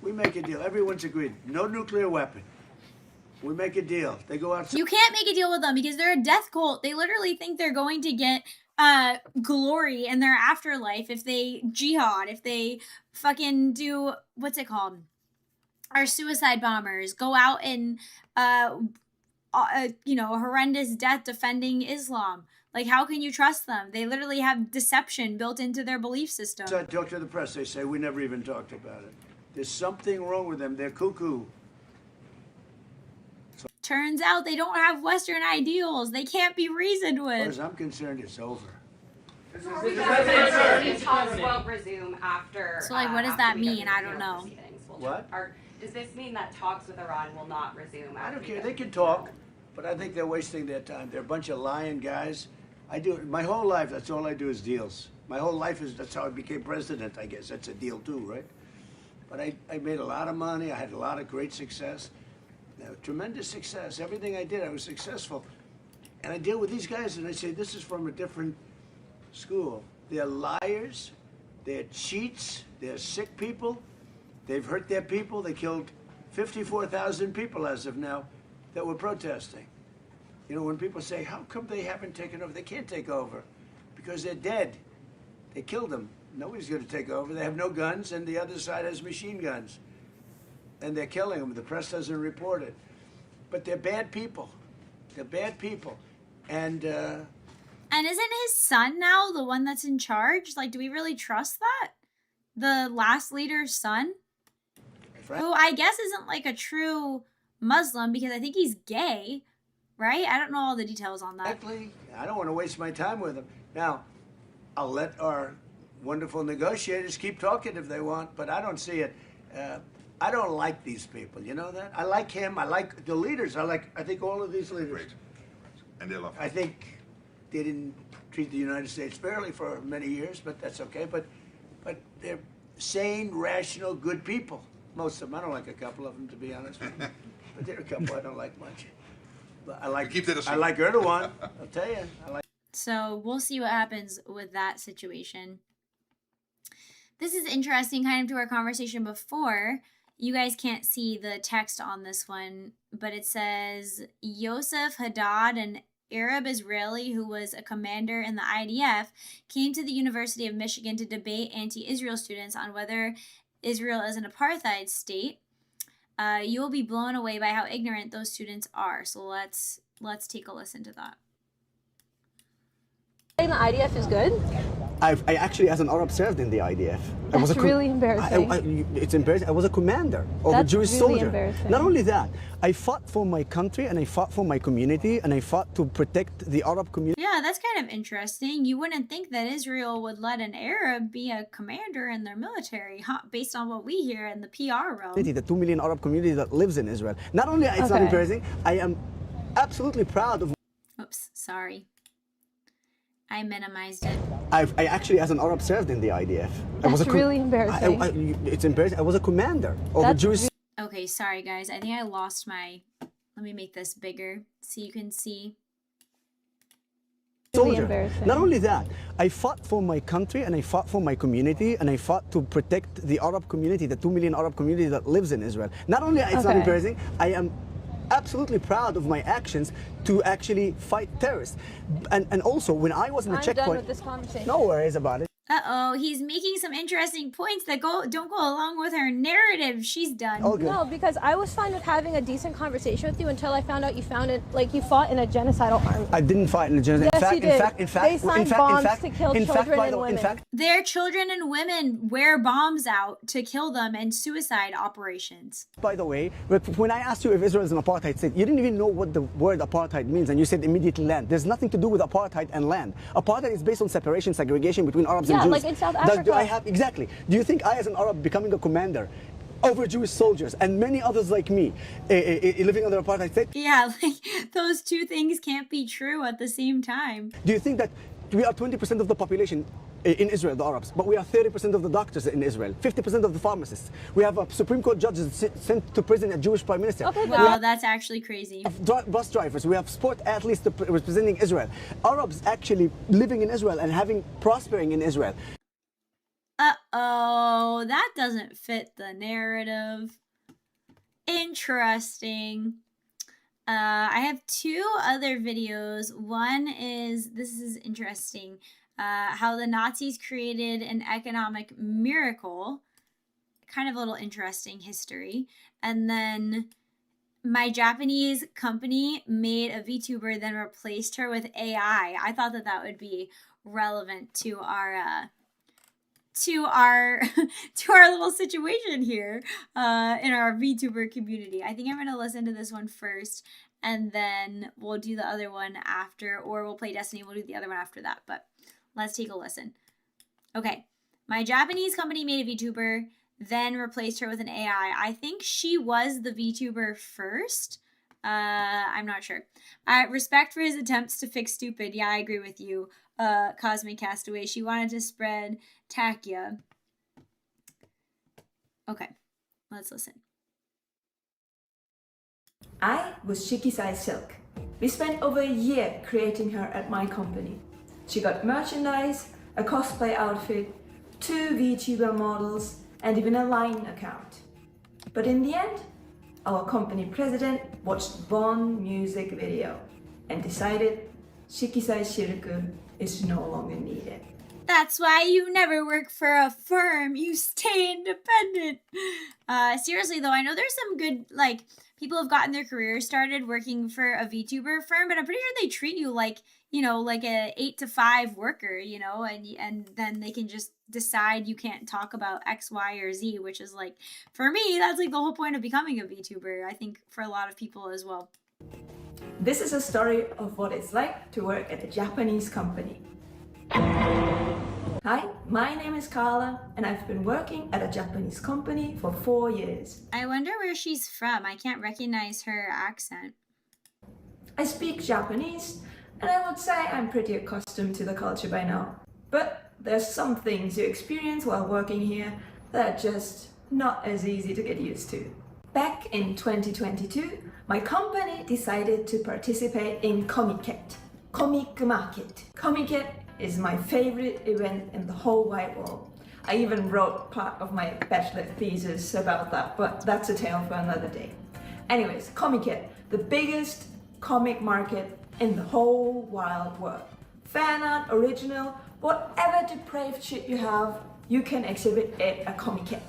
We make a deal. Everyone's agreed. No nuclear weapon. We make a deal. They go out. You can't make a deal with them because they're a death cult. They literally think they're going to get glory in their afterlife if they jihad, if they fucking do, what's it called? Are suicide bombers, go out and, you know, a horrendous death defending Islam. Like, how can you trust them? They literally have deception built into their belief system. I talk to the press. They say, we never even talked about it. There's something wrong with them. They're cuckoo. Turns out they don't have Western ideals. They can't be reasoned As far with. as I'm concerned, it's over. These talks won't resume after. So, like, what does that mean? I don't know. What? Does this mean that talks with Iran will not resume? I don't care. They can talk, but I think they're wasting their time. They're a bunch of lying guys. I do my whole life. That's all I do is deals. My whole life is that's how I became president. I guess that's a deal too, right? But I made a lot of money. I had a lot of great success, tremendous success. Everything I did, I was successful. And I deal with these guys, and I say this is from a different school. They're liars. They're cheats. They're sick people. They've hurt their people. They killed 54,000 people as of now that were protesting. You know, when people say, how come they haven't taken over? They can't take over because they're dead. They killed them. Nobody's going to take over. They have no guns, and the other side has machine guns. And they're killing them. The press doesn't report it. But they're bad people. They're bad people. And isn't his son now the one that's in charge? Like, do we really trust that? The last leader's son? Who I guess isn't like a true Muslim because I think he's gay, right? I don't know all the details on that. Exactly. I don't want to waste my time with him. Now, I'll let our wonderful negotiators keep talking if they want, but I don't see it. I don't like these people. You know that? I like him. I like the leaders. I think all of these leaders. Great. And they love I think they didn't treat the United States fairly for many years, but that's okay. But they're sane, rational, good people. Most of them. I don't like a couple of them, to be honest with you. But there are a couple I don't like much. But I like Erdogan. I'll tell you. So we'll see what happens with that situation. This is interesting, kind of to our conversation before. You guys can't see the text on this one, but it says Yosef Haddad, an Arab Israeli who was a commander in the IDF, came to the University of Michigan to debate anti-Israel students on whether Israel is an apartheid state. You will be blown away by how ignorant those students are. So let's take a listen to that. The IDF is good? I actually, as an Arab, served in the IDF. That's really embarrassing. It's embarrassing. I was a commander of a Jewish soldier. Not only that, I fought for my country and I fought for my community and I fought to protect the Arab community. Yeah, that's kind of interesting. You wouldn't think that Israel would let an Arab be a commander in their military, based on what we hear in the PR realm. The 2 million Arab community that lives in Israel. Not only it's not embarrassing, I am absolutely proud of. Oops, sorry. I minimized it. I actually, as an Arab, served in the IDF. That's really embarrassing. It's embarrassing. I was a commander of a Jewish. Okay, sorry guys. I think I lost my. Let me make this bigger so you can see. soldier. Not only that, I fought for my country and I fought for my community and I fought to protect the Arab community, the 2 million Arab community that lives in Israel. Not only it's not embarrassing, I am absolutely proud of my actions to actually fight terrorists. And also, when I was in the checkpoint... done with this conversation. No worries about it. Uh-oh, he's making some interesting points that don't go along with her narrative. She's done. No, because I was fine with having a decent conversation with you until I found out you fought in a genocidal army. I didn't fight in a genocidal. Yes, you did. They signed bombs to kill children and women. Their children and women wear bombs out to kill them in suicide operations. By the way, when I asked you if Israel is an apartheid state, you didn't even know what the word apartheid means, and you said immediately land. There's nothing to do with apartheid and land. Apartheid is based on separation, segregation between Arabs and Jews. Like in South Africa. Do I have exactly? Do you think I, as an Arab, becoming a commander over Jewish soldiers and many others like me, living under apartheid state? Yeah, like those two things can't be true at the same time. Do you think that we are 20% of the population in Israel, the Arabs, but we are 30% of the doctors in Israel, 50% of the pharmacists. We have a Supreme Court judge sent to prison a Jewish prime minister. Okay, wow, that's actually crazy. Bus drivers, we have sport athletes representing Israel. Arabs actually living in Israel and prospering in Israel. Uh-oh, that doesn't fit the narrative. Interesting. I have two other videos. One is, this is interesting, how the Nazis created an economic miracle. Kind of a little interesting history. And then my Japanese company made a VTuber, then replaced her with AI. I thought that would be relevant to our little situation here in our VTuber community. I think I'm gonna listen to this one first, and then we'll do the other one after, or we'll play Destiny. We'll do the other one after that. But let's take a listen. Okay, my Japanese company made a VTuber, then replaced her with an AI. I think she was the VTuber first. I'm not sure. Respect for his attempts to fix stupid. Yeah, I agree with you. Cosmic Castaway. She wanted to spread Takia. Okay, let's listen. I was Shikisai Silk. We spent over a year creating her at my company. She got merchandise, a cosplay outfit, 2 VTuber models, and even a Line account. But in the end, our company president watched one music video and decided Shikisai Shirku is no longer needed. That's why you never work for a firm. You stay independent. Seriously though, I know there's some good, like, people have gotten their careers started working for a VTuber firm, but I'm pretty sure they treat you like, you know, like a 8 to 5 worker, you know, and then they can just decide you can't talk about X, Y, or Z, which is like, for me, that's like the whole point of becoming a VTuber. I think for a lot of people as well. This is a story of what it's like to work at a Japanese company. Hi, my name is Carla, and I've been working at a Japanese company for 4 years. I wonder where she's from. I can't recognize her accent. I speak Japanese, and I would say I'm pretty accustomed to the culture by now. But there's some things you experience while working here that are just not as easy to get used to. Back in 2022, my company decided to participate in Comiket, Comic Market. Comiket is my favorite event in the whole wide world. I even wrote part of my bachelor thesis about that, but that's a tale for another day. Anyways, Comiket, the biggest comic market in the whole wild world. Fan art, original, whatever depraved shit you have, you can exhibit it at Comiket.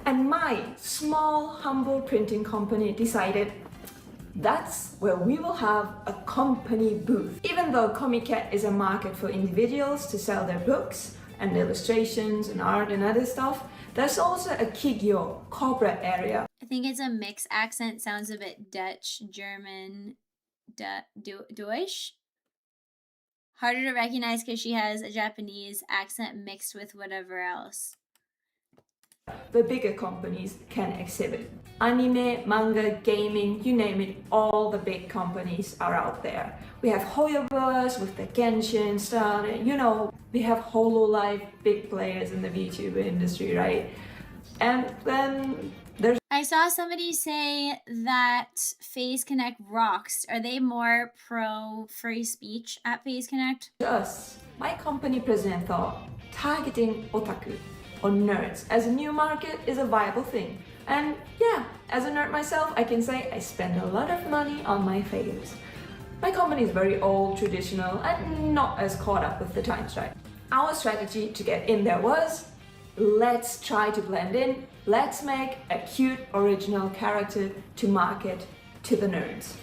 And my small, humble printing company decided that's where we will have a company booth. Even though Comiket is a market for individuals to sell their books and illustrations and art and other stuff, there's also a Kigyo, corporate area. I think it's a mixed accent, sounds a bit Dutch, German, Deutsch. Harder to recognize because she has a Japanese accent mixed with whatever else. The bigger companies can exhibit. Anime, manga, gaming, you name it, all the big companies are out there. We have Hoyoverse with the Genshin style, you know, we have Hololive, big players in the VTuber industry, right? And then there's I saw somebody say that FaZe Connect rocks. Are they more pro free speech at FaZe Connect? us. My company president thought targeting otaku or nerds as a new market is a viable thing. And yeah, as a nerd myself, I can say I spend a lot of money on my faves. My company is very old, traditional, and not as caught up with the times, right? Our strategy to get in there was, let's try to blend in, let's make a cute original character to market to the nerds.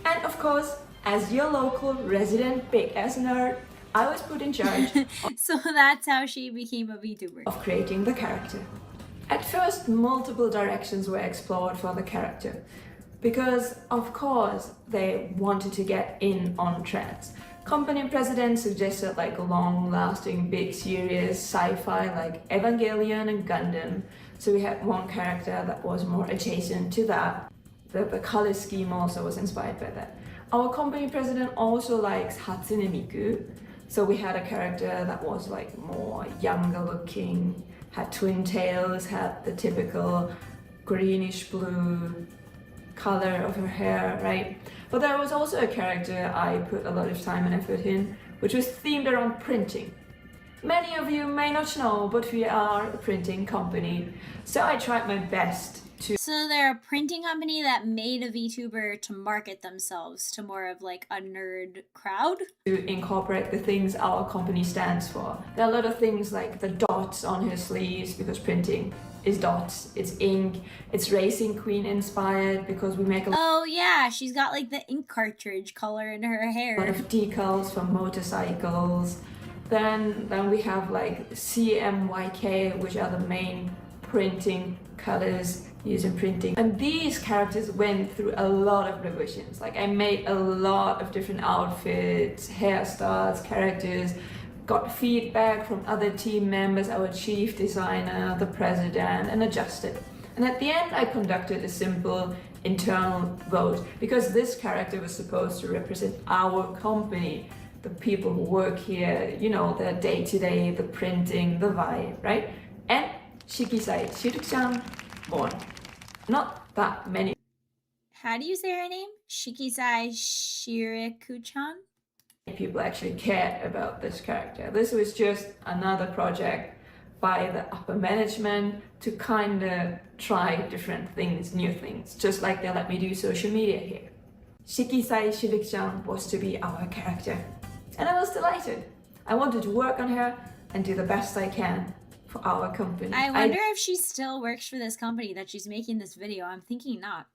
And of course, as your local resident big ass nerd, I was put in charge So that's how she became a VTuber. of creating the character. At first, multiple directions were explored for the character, because of course they wanted to get in on trends. Company president suggested like long-lasting, big, serious sci-fi like Evangelion and Gundam. So we had one character that was more adjacent to that. The color scheme also was inspired by that. Our company president also likes Hatsune Miku. So we had a character that was like more younger looking, had twin tails, had the typical greenish blue color of her hair, right? But there was also a character I put a lot of time and effort in, which was themed around printing. Many of you may not know, but we are a printing company, so I tried my best to... So they're a printing company that made a VTuber to market themselves to more of like a nerd crowd? To incorporate the things our company stands for. There are a lot of things like the dots on her sleeves, because printing is dots, it's ink, it's Racing Queen inspired because we make a Oh yeah, she's got like the ink cartridge color in her hair. lot of decals for motorcycles. Then we have like CMYK, which are the main printing colors used in printing. And these characters went through a lot of revisions. Like I made a lot of different outfits, hairstyles, characters, got feedback from other team members, our chief designer, the president, and adjusted. And at the end, I conducted a simple internal vote because this character was supposed to represent our company, the people who work here, you know, the day-to-day, the printing, the vibe, right? And Shikisai Shiruku-chan born. Not that many. How do you say her name? Shikisai Shirikuchan? People actually cared about this character. This was just another project by the upper management to kind of try different things, new things, just like they let me do social media here. Shikisai Shiruku-chan was to be our character, and I was delighted. I wanted to work on her and do the best I can for our company. I wonder if she still works for this company that she's making this video. I'm thinking not.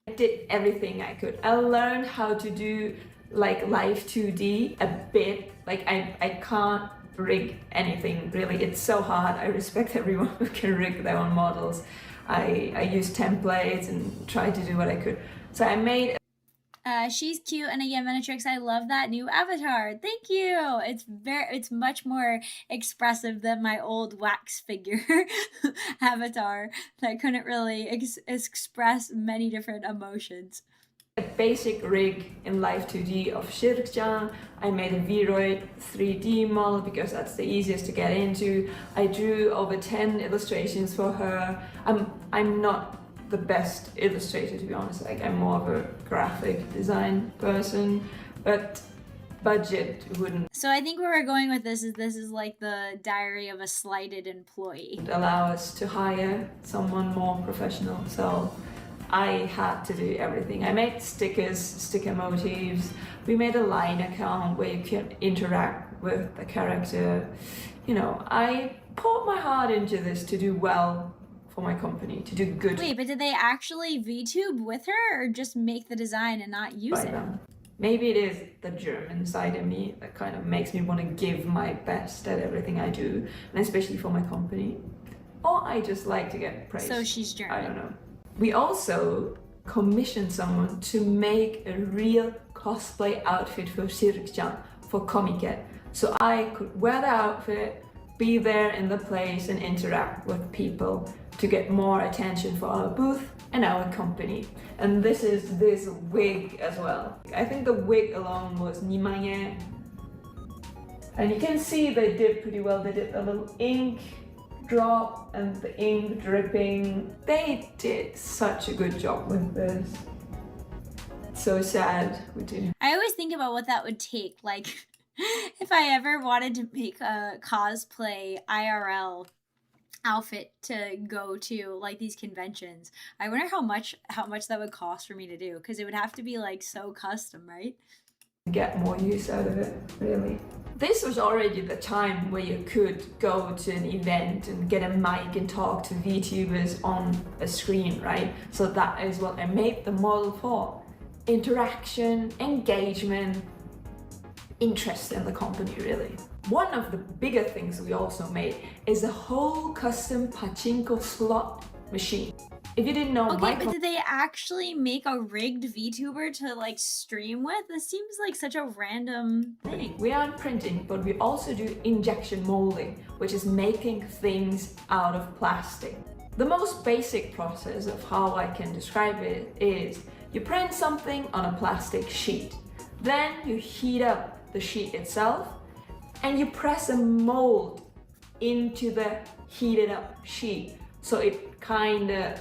I did everything I could. I learned how to do like live 2D a bit. Like I can't rig anything really. It's so hard. I respect everyone who can rig their own models. I use templates and tried to do what I could. So I made she's cute, and again, Venatrix, I love that new avatar. Thank you. It's much more expressive than my old wax figure avatar that couldn't really express many different emotions. a basic rig in Live 2D of Shiruku-chan. I made a Vroid 3D model because that's the easiest to get into. I drew over 10 illustrations for her. I'm not the best illustrator, to be honest. Like, I'm more of a graphic design person, but budget wouldn't. So I think where we're going with this is like the diary of a slighted employee. Allow us to hire someone more professional. So I had to do everything. I made stickers, sticker motifs. We made a line account where you can interact with the character. You know, I poured my heart into this to do well for my company, to do good. Wait, but did they actually VTube with her or just make the design and not use it? Maybe it is the German side of me that kind of makes me want to give my best at everything I do, and especially for my company. Or I just like to get praise. So she's German. I don't know. We also commissioned someone to make a real cosplay outfit for Shiruku-chan for Comiket. So I could wear the outfit, be there in the place and interact with people to get more attention for our booth and our company. And this is this wig as well. I think the wig alone was 2,000 yen. And you can see they did pretty well. They did a little ink drop and the ink dripping. They did such a good job with this. So sad we didn't. I always think about what that would take. Like, if I ever wanted to make a cosplay IRL outfit to go to like these conventions, I wonder how much that would cost for me to do, because it would have to be like so custom, right? Get more use out of it, really. This was already the time where you could go to an event and get a mic and talk to VTubers on a screen, right? So that is what I made the model for. Interaction, engagement, interest in the company, really. One of the bigger things we also made is a whole custom pachinko slot machine. If you didn't know, okay, but did they actually make a rigged VTuber to like stream with? This seems like such a random thing. We aren't printing, but we also do injection molding, which is making things out of plastic. The most basic process of how I can describe it is you print something on a plastic sheet, then you heat up the sheet itself, and you press a mold into the heated up sheet, so it kind of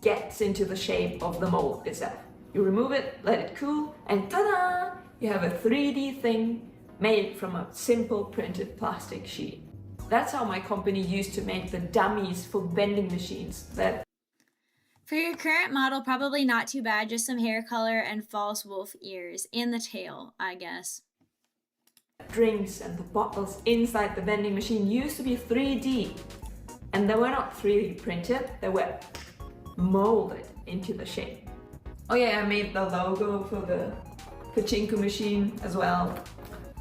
gets into the shape of the mold itself. You remove it, let it cool, and ta-da! You have a 3D thing made from a simple printed plastic sheet. That's how my company used to make the dummies for vending machines. That for your current model, probably not too bad, just some hair color and false wolf ears in the tail, I guess. Drinks and the bottles inside the vending machine used to be 3D, and they were not 3D printed, they were molded into the shape. Oh yeah, I made the logo for the pachinko machine as well.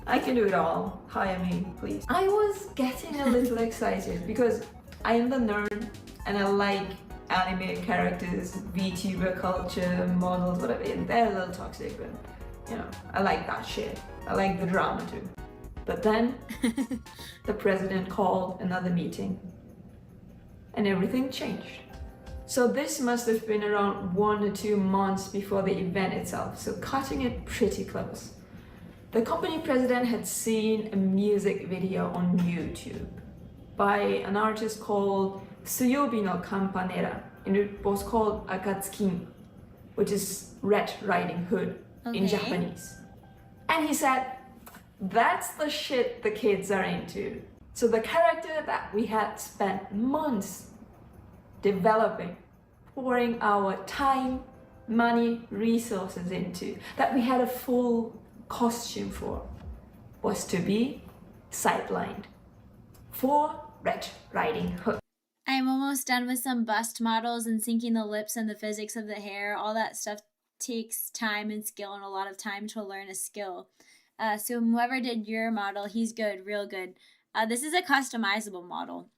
I can do it all. Hire me, please. I was getting a little excited because I am the nerd and I like anime characters, VTuber culture, models, whatever. They're a little toxic, but you know, I like that shit. I like the drama too. But then the president called another meeting and everything changed. So this must have been around 1 or 2 months before the event itself, so cutting it pretty close. The company president had seen a music video on YouTube by an artist called Suyobi no Campanera, and it was called Akatsuki, which is Red Riding Hood in Japanese. And he said, that's the shit the kids are into. So the character that we had spent months developing, pouring our time, money, resources into, that we had a full costume for, was to be sidelined for Red Riding Hood. I'm almost done with some bust models and syncing the lips and the physics of the hair. All that stuff takes time and skill, and a lot of time to learn a skill. So whoever did your model, he's good, real good. This is a customizable model.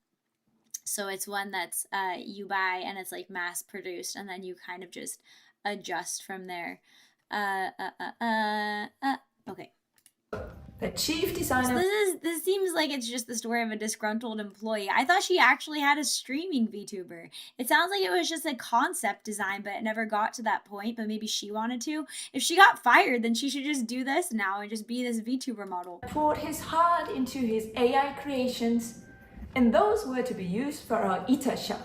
So it's one that's you buy and it's like mass produced, and then you kind of just adjust from there. Okay. The chief designer. So this seems like it's just the story of a disgruntled employee. I thought she actually had a streaming VTuber. It sounds like it was just a concept design, but it never got to that point, but maybe she wanted to. If she got fired, then she should just do this now and just be this VTuber model. Poured his heart into his AI creations, and those were to be used for our Itasha,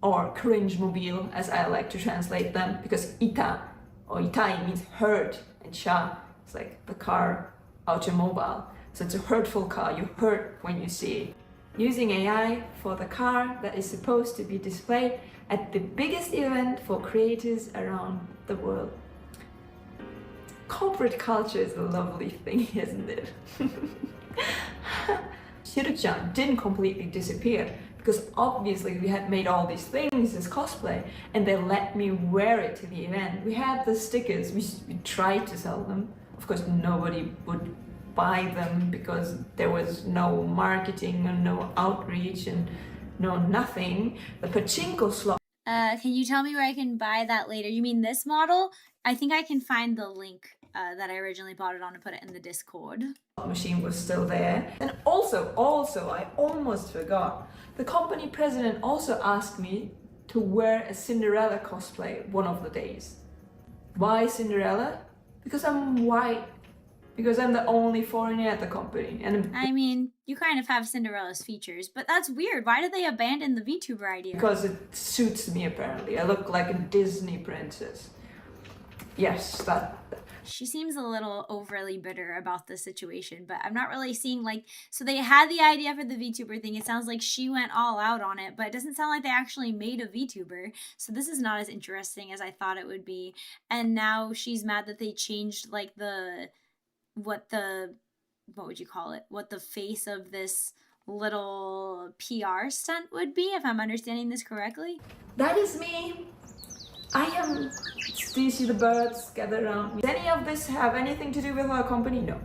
or cringe mobile, as I like to translate them, because Ita or Itai means hurt, and Sha is like the car, automobile. So it's a hurtful car, you hurt when you see it. Using AI for the car that is supposed to be displayed at the biggest event for creators around the world. Corporate culture is a lovely thing, isn't it? Shiru-chan didn't completely disappear, because obviously we had made all these things as cosplay, and they let me wear it to the event. We had the stickers, we tried to sell them. Of course, nobody would buy them because there was no marketing and no outreach and no nothing. The pachinko slot. Can you tell me where I can buy that later? You mean this model? I think I can find the link that I originally bought it on and put it in the Discord. Machine was still there. And also, I almost forgot. The company president also asked me to wear a Cinderella cosplay one of the days. Why Cinderella? Because I'm white. Because I'm the only foreigner at the company. And I mean, you kind of have Cinderella's features, but that's weird. Why did they abandon the VTuber idea? Because it suits me, apparently. I look like a Disney princess. Yes, that. She seems a little overly bitter about the situation, but I'm not really seeing, like, so they had the idea for the VTuber thing. It sounds like she went all out on it, but it doesn't sound like they actually made a VTuber. So this is not as interesting as I thought it would be. And now she's mad that they changed, like, what would you call it? What the face of this little PR stunt would be, if I'm understanding this correctly. That is me. I am. Do you see the birds gather around me? Does any of this have anything to do with our company? No.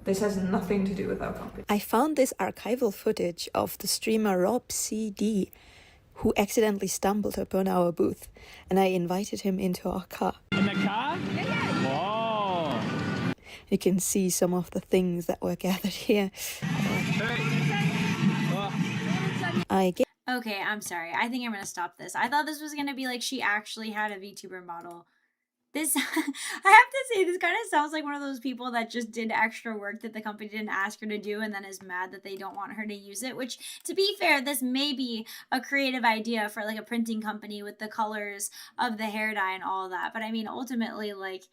This has nothing to do with our company. I found this archival footage of the streamer Rob CD, who accidentally stumbled upon our booth, and I invited him into our car. In the car? Yeah. Whoa. You can see some of the things that were gathered here. Okay, I'm sorry. I think I'm going to stop this. I thought this was going to be like she actually had a VTuber model. This, I have to say, this kind of sounds like one of those people that just did extra work that the company didn't ask her to do and then is mad that they don't want her to use it, which, to be fair, this may be a creative idea for, like, a printing company with the colors of the hair dye and all that. But, I mean, ultimately, like,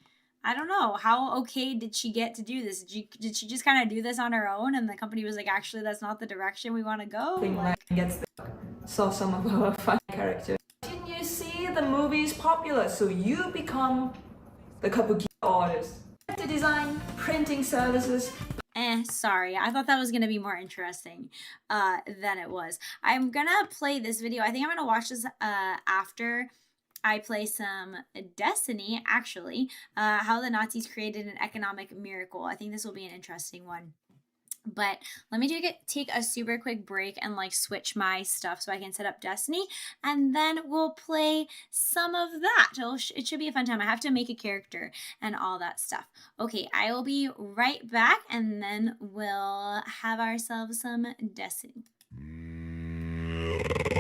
I don't know. How okay did she get to do this? Did she just kind of do this on her own and the company was like, actually, that's not the direction we want to go? Like, saw some of our fun characters. Didn't you see the movie's popular? So you become the kabuki artist. To design, printing services. Sorry. I thought that was going to be more interesting than it was. I'm going to play this video. I think I'm going to watch this after I play some Destiny, actually. How the Nazis created an economic miracle. I think this will be an interesting one. But let me take a super quick break and like switch my stuff so I can set up Destiny, and then we'll play some of that. It should be a fun time. I have to make a character and all that stuff. Okay, I will be right back, and then we'll have ourselves some Destiny.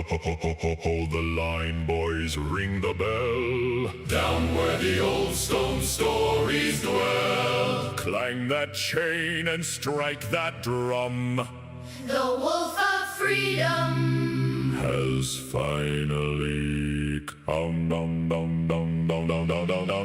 Hold the line, boys, ring the bell. Down where the old stone stories dwell. Clang that chain and strike that drum. The wolf of freedom has finally come. Dum dum dum dum dum dum dum dum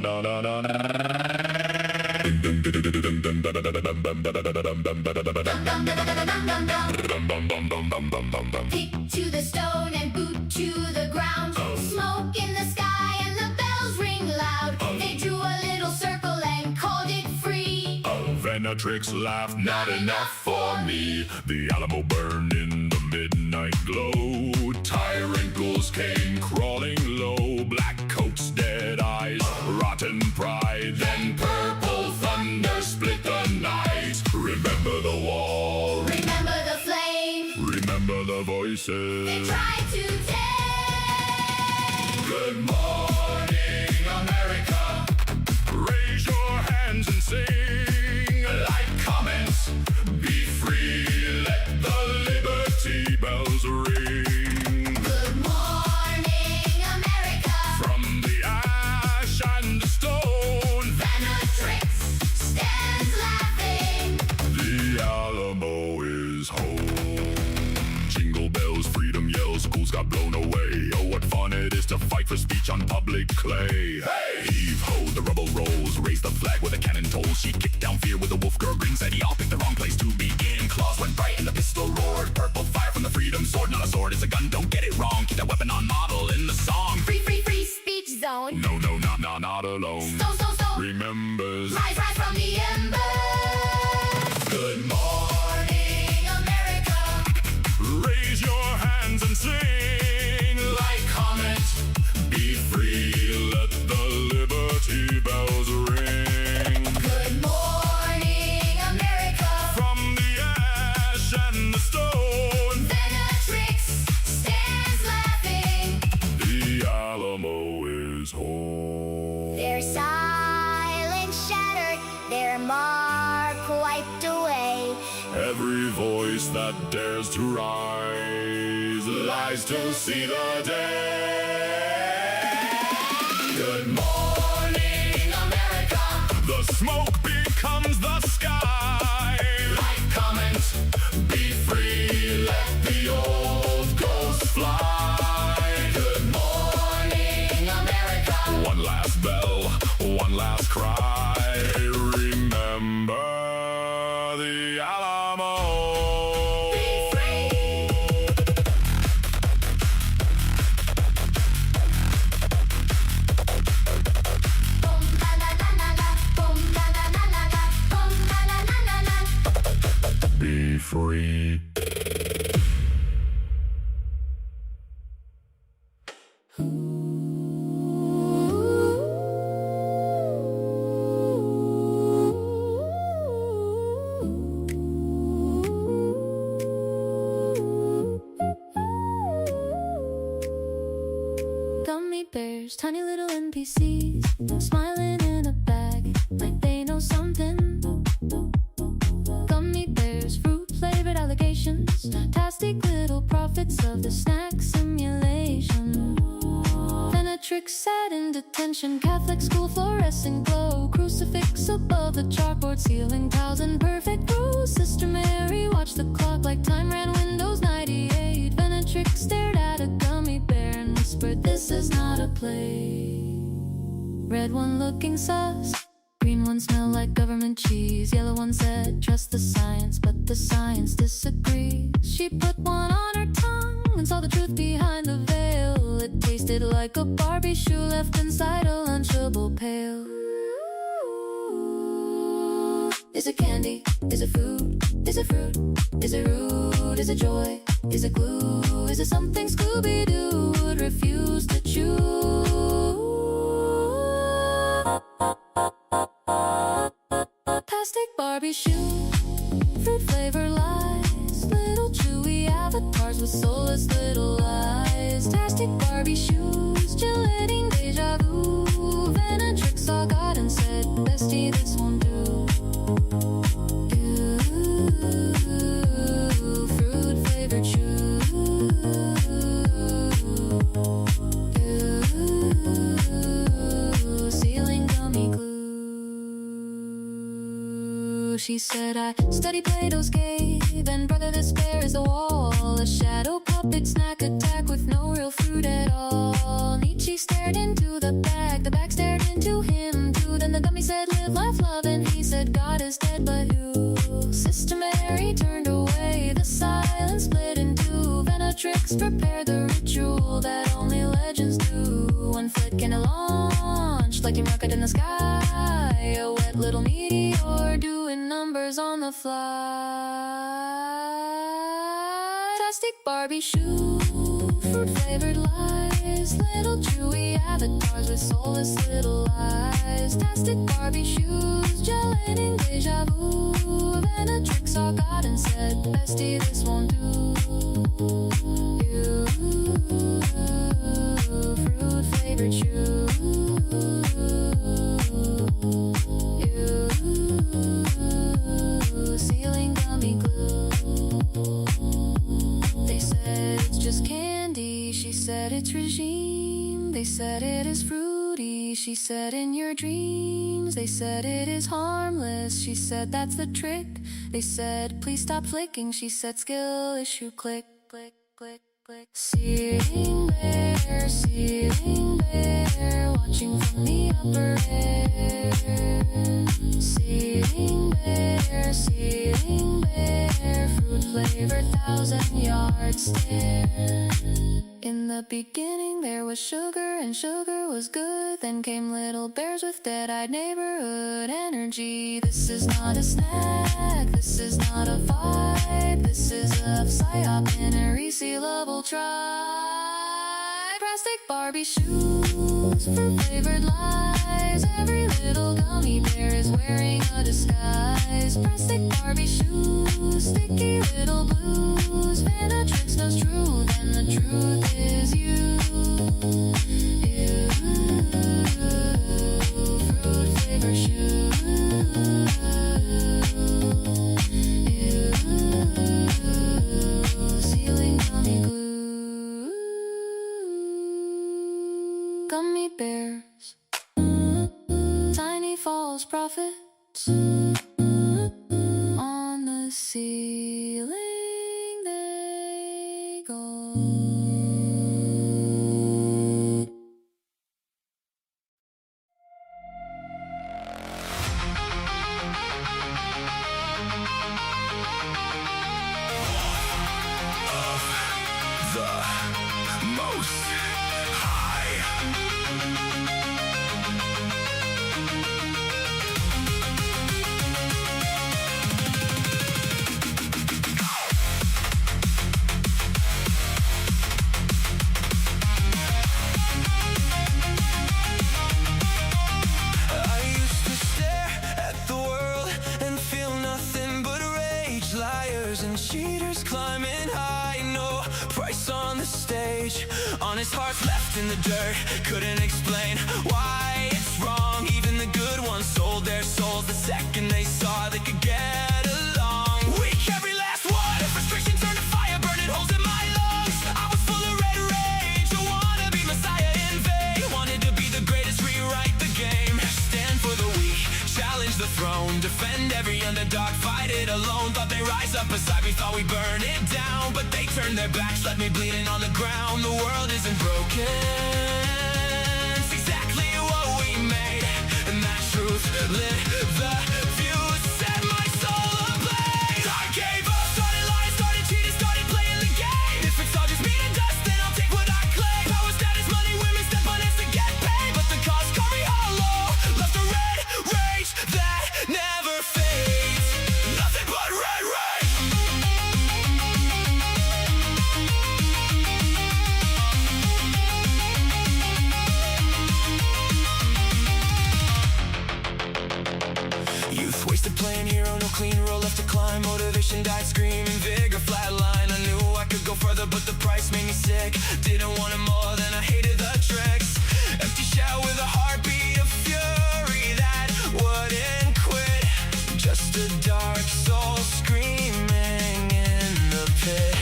dum dum dum. Kick to the stone and boot to the ground. Smoke in the sky and the bells ring loud. They drew a little circle and called it free. Venatrix laughed, not enough for me. The Alamo burned in the midnight glow. Tyrant ghouls came crawling low. Black coats, dead eyes, rotten pride. Then purple thunder split the night. Remember the wall. Remember the flame. Remember the voices. They tried to take. Good morning, America. Raise your hands and sing. Like comments. Be free. Let the liberty bells ring. Good morning, America. From the ash and the stone. Venatrix stands laughing. The Alamo is home. Jingle bells, freedom yells, schools got blown away. Oh, what fun it is to fight for speech on public clay. Hey! Heave ho, the rubble rolls. Raise the flag with a cannon tolls. She kicked down fear with a wolf girl grin. Said y'all picked the wrong place to begin. Claws went bright and the pistol roared. Purple fire from the freedom sword. Not a sword, it's a gun, don't get it wrong. Keep that weapon on model in the song. Free, free, free speech zone. No, not alone. So. Remembers. Rise from the embers. Good morning, America. Raise your hands and sing. Like, comment, be free. Let the liberty bells ring. Good morning, America. From the ash and the stone. Venatrix stands laughing. The Alamo is home. Their silence shattered, their mark wiped away. Every voice that dares to rise lies to see the day. Good morning, America. The smoke becomes the sky. Like, comment, characters, tiny little NPCs, smiling in a bag like they know something. Gummy bears, fruit-flavored allegations, tastic little prophets of the snack simulation. Venatrix sat in detention, Catholic school fluorescent glow, crucifix above the chalkboard ceiling, tiles in perfect rows. Sister Mary watched the clock like time ran, Windows 98. Venatrix stared at a gummy bear and whispered, this is not a play. Red one looking sus, green one smelled like government cheese, yellow one said, trust the science, but the science disagrees. She put one on her tongue and saw the truth behind the veil. It tasted like a Barbie shoe left inside a Lunchable pail. Is it candy? Is it food? Is it fruit? Is it rude? Is it joy? Is it glue? Is it something Scooby-Doo would refuse to chew? Plastic Barbie shoe, fruit flavor lies, little chewy avatars with soulless little eyes. Tastic Barbie shoes, gelating deja vu. Venatrix saw God and said, bestie, this won't do. Fruit flavored shoe. Ceiling gummy glue. She said, I study Plato's cave, and brother, this bear is the wall. A shadow puppet snack attack with no real fruit at all. Nietzsche stared into the bag stared into him too. Then the gummy said, live, laugh, love, and he said, God is dead, but who? Sister Mary turned away, the silence split in two. Venatrix prepared the ritual that only legends do. One flick and a launch, like a rocket in the sky. A wet little meteor doing numbers on the fly. Plastic Barbie shoe, fruit flavored lies, little chewy avatars with soulless little eyes. Tastic Barbie shoes, gelating deja vu. Venatrix saw God and said, bestie, this won't do. You, fruit flavored shoe. You, ceiling gummy glue. They said it's just candy, she said it's regime. They said it is fruity, she said in your dreams. They said it is harmless, she said that's the trick. They said please stop flicking, she said skill issue, click, click, click, click. Ceiling bear, watching from the upper air. Ceiling bear, fruit flavored 1,000-yard stare. In the beginning there was sugar, and sugar was good. Then came little bears with dead-eyed neighborhood energy. This is not a snack, this is not a vibe. This is a psyop in a resealable tribe. Plastic Barbie shoes, fruit flavored lies. Every little gummy bear is wearing a disguise. Plastic Barbie shoes, sticky little blues. Venatrix knows truth, and the truth is you. You, fruit flavored shoe. You, ceiling gummy glue. Gummy bears, tiny false prophets. On the ceiling they go. The most high. stage. Honest hearts left in the dirt, couldn't explain why it's wrong. Even the good ones sold their souls the second they saw they could get along. Weak, every last one, frustration turned to fire, burning holes in my lungs. I was full of red rage, don't wanna be Messiah in vain. Wanted to be the greatest, rewrite the game. Stand for the weak, challenge the throne, defend every underdog, fight it alone. Thought they rise up beside me, thought we burn it down, but they turned their backs, left me bleeding on the ground. The world isn't broken, it's exactly what we made, and that truth lit the fuse, set my soul ablaze. I gave up, started lying, started cheating, started playing the game. If it's all just me and dust, then I'll take what I claim. Power, status, money, women, step on it to get paid, but the cost caught me hollow, left a red rage that never fades. Nothing but red rage. Youth wasted playing hero, no clean road left to climb. Motivation died screaming, vigor flatline. I knew I could go further, but the price made me sick. Didn't want it more than I hated the tricks. Empty shell with a heartbeat of fury that wouldn't quit. Just a dark soul screaming in the pit.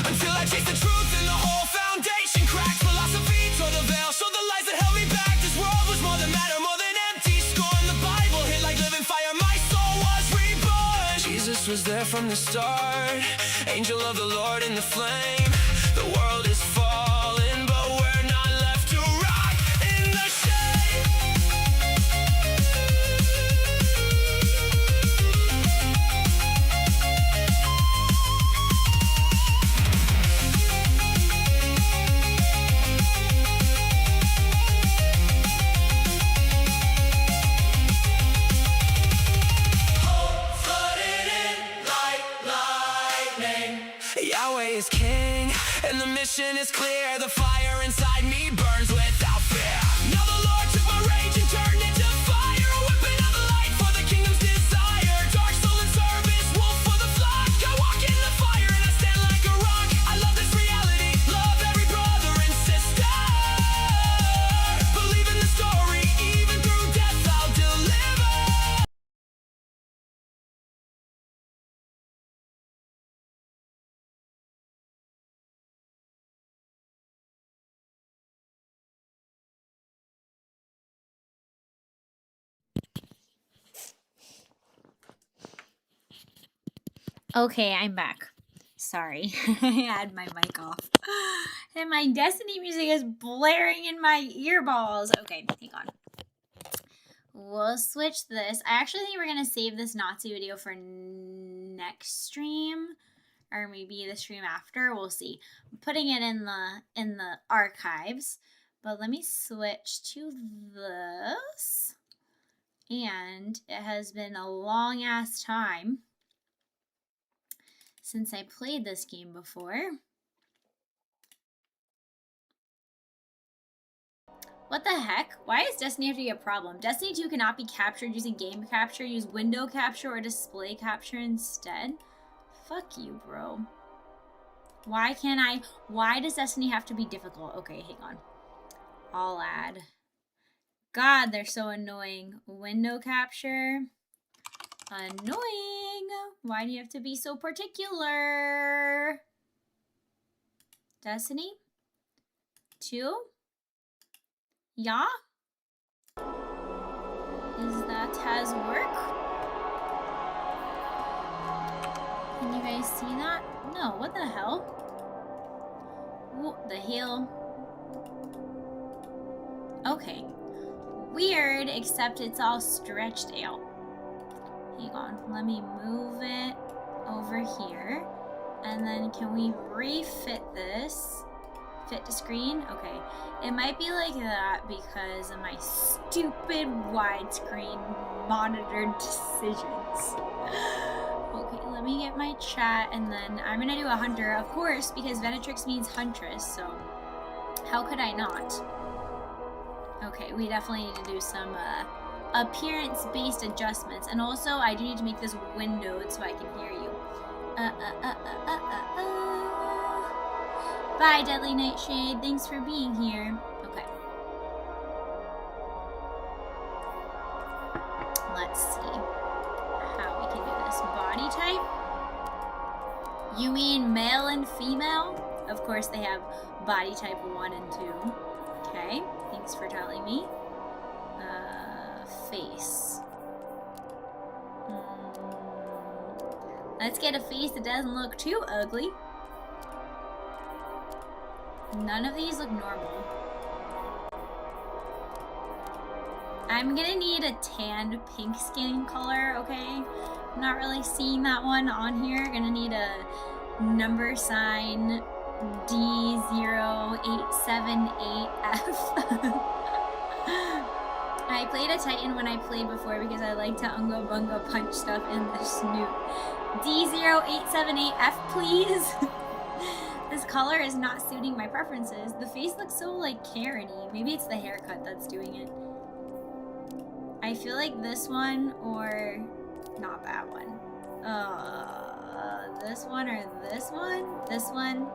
Until I chased the truth and the whole foundation cracked. Philosophy tore the veil, showed the lies that held me back. This world was more than matter, more than empty scorn. The Bible hit like living fire, my soul was reborn. Jesus was there from the start, angel of the Lord in the flame. The world is falling, but we're not left to rot in the shade. Flooded in like lightning. Yahweh is king, and the mission is clear. The fire inside me burns without fear. Now the Lord took my rage and turned it to fire. A weapon of the light for the kingdom's desire. Dark soul in service, wolf for the flock. I walk in the fire and I stand like a rock. I love this reality, love every brother and sister. Believe in the story, even through death I'll deliver. Okay, I'm back. Sorry, I had my mic off. And my Destiny music is blaring in my earballs. Okay, hang on. We'll switch this. I actually think we're going to save this Nazi video for next stream. Or maybe the stream after. We'll see. I'm putting it in the archives. But let me switch to this. And it has been a long ass time since I played this game before. What the heck? Why does Destiny have to be a problem? Destiny 2 cannot be captured using game capture. Use window capture or display capture instead. Fuck you, bro. Why can't I? Why does Destiny have to be difficult? Okay, hang on. I'll add. God, they're so annoying. Window capture. Annoying. Why do you have to be so particular? Destiny 2? Yeah? Is that has work? Can you guys see that? No, what the hell? What the hell? Okay. Weird, except it's all stretched out. Hang on, let me move it over here. And then can we refit this? Fit to screen? Okay. It might be like that because of my stupid widescreen monitor decisions. Okay, let me get my chat and then I'm gonna do a hunter, of course, because Venatrix means huntress, so how could I not? Okay, we definitely need to do some appearance-based adjustments. And also, I do need to make this windowed so I can hear you. Bye, Deadly Nightshade. Thanks for being here. Okay. Let's see how we can do this. Body type? You mean male and female? Of course, they have body type 1 and 2. Okay, thanks for telling me. Face. Let's get a face that doesn't look too ugly. None of these look normal. I'm gonna need a tanned pink skin color, okay? I'm not really seeing that one on here. Gonna need a number sign D0878F. I played a Titan when I played before because I like to unga bunga punch stuff in the snoot. D0878F, please. This color is not suiting my preferences. The face looks so like Karen-y. Maybe it's the haircut that's doing it. I feel like this one or not that one. This one or this one? This one.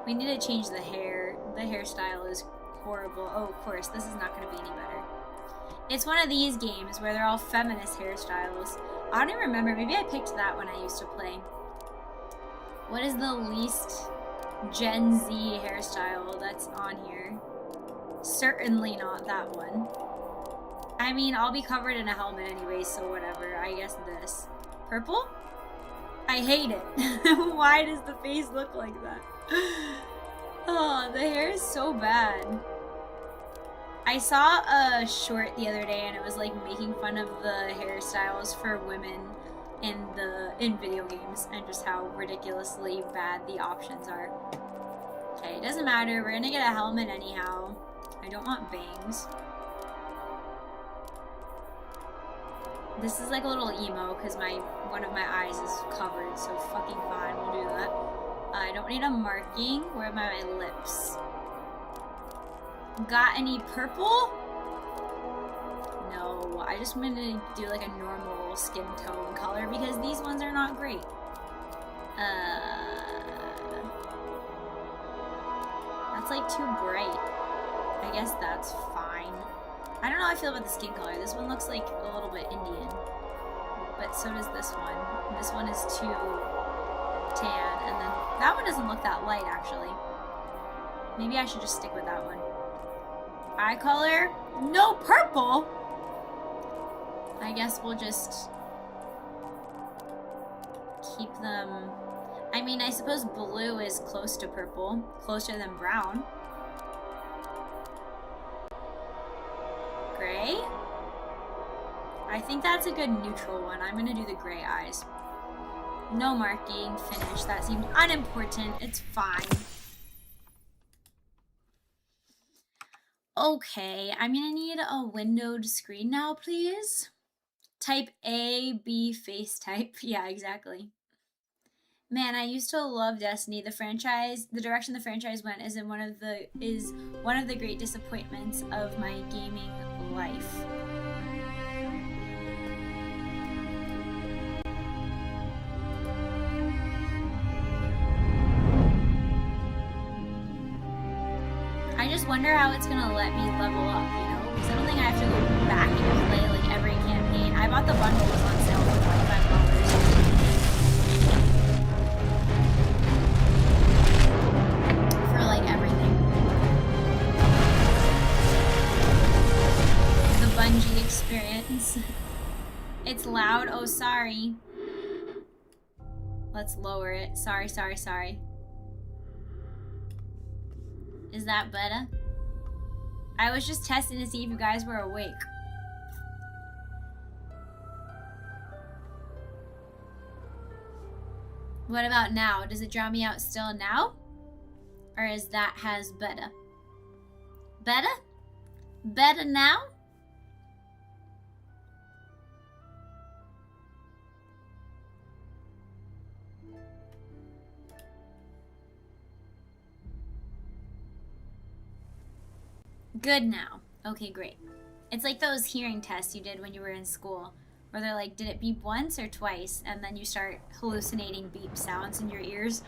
We need to change the hair. The hairstyle is horrible. Oh, of course, this is not going to be any better. It's one of these games where they're all feminist hairstyles. I don't even remember. Maybe I picked that when I used to play. What is the least Gen Z hairstyle that's on here? Certainly not that one. I mean, I'll be covered in a helmet anyway, so whatever. I guess this. Purple? I hate it. Why does the face look like that? Oh, the hair is so bad. I saw a short the other day and it was like making fun of the hairstyles for women in video games and just how ridiculously bad the options are. Okay, it doesn't matter. We're gonna get a helmet anyhow. I don't want bangs. This is like a little emo because one of my eyes is covered, so fucking fine, we'll do that. I don't need a marking. Where are my lips? Got any purple? No, I just want to do like a normal skin tone color because these ones are not great. That's like too bright. I guess that's fine. I don't know how I feel about the skin color. This one looks like a little bit Indian. But so does this one. This one is too tan. And then that one doesn't look that light, actually. Maybe I should just stick with that one. Eye color? No purple! I guess we'll just keep them... I mean, I suppose blue is close to purple. Closer than brown. Gray? I think that's a good neutral one. I'm gonna do the gray eyes. No marking. Finish. That seemed unimportant. It's fine. Okay, I'm gonna need a windowed screen now, please. Type A, B, face type. Yeah, exactly. Man, I used to love Destiny. The franchise, the direction the franchise went is one of the great disappointments of my gaming life. I just wonder how it's gonna let me level up, you know? Because I don't think I have to go back and play like every campaign. I bought the bundle, it was on sale for $25. For like everything. The Bungie experience. It's loud. Oh, sorry. Let's lower it. Sorry. Is that better? I was just testing to see if you guys were awake. What about now? Does it draw me out still now? Or is that has better? Better? Better now? Good now. Okay, great. It's like those hearing tests you did when you were in school, where they're like, did it beep once or twice? And then you start hallucinating beep sounds in your ears.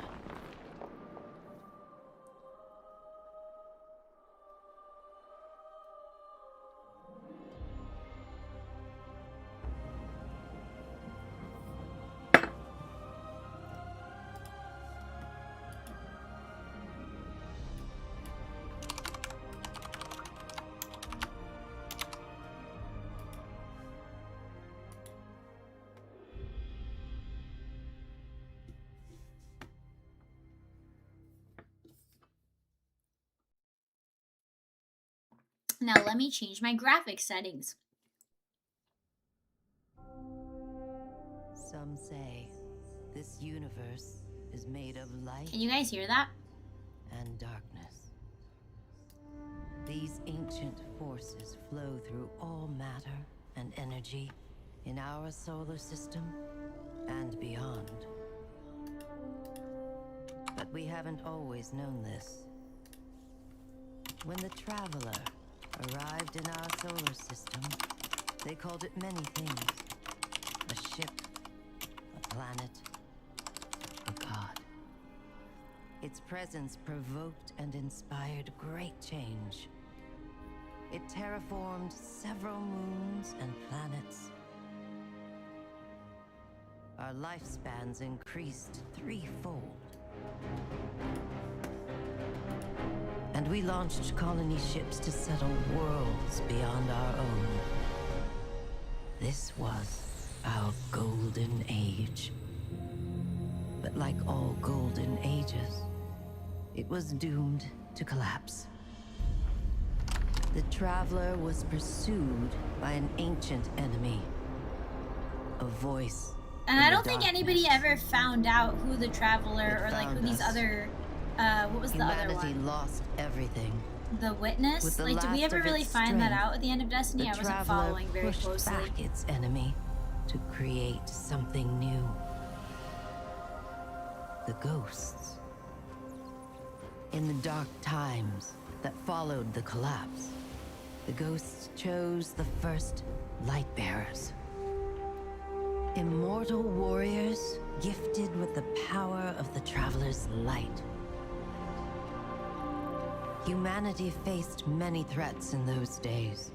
Now let me change my graphics settings. Some say this universe is made of light. Can you guys hear that? And darkness. These ancient forces flow through all matter and energy in our solar system and beyond. But we haven't always known this. When the Traveler arrived in our solar system, they called it many things. A ship, a planet, a god. Its presence provoked and inspired great change. It terraformed several moons and planets. Our lifespans increased threefold. And we launched colony ships to settle worlds beyond our own. This was our golden age. But like all golden ages, it was doomed to collapse. The Traveler was pursued by an ancient enemy. A voice. And I don't think anybody ever found out who the Traveler or like who these other what was the other one? Humanity lost everything. The Witness? Like, did we ever really find that out at the end of Destiny? I wasn't following very closely. Back its enemy to create something new. The ghosts. In the dark times that followed the collapse, the ghosts chose the first light bearers. Immortal warriors gifted with the power of the Traveler's light. Humanity faced many threats in those days.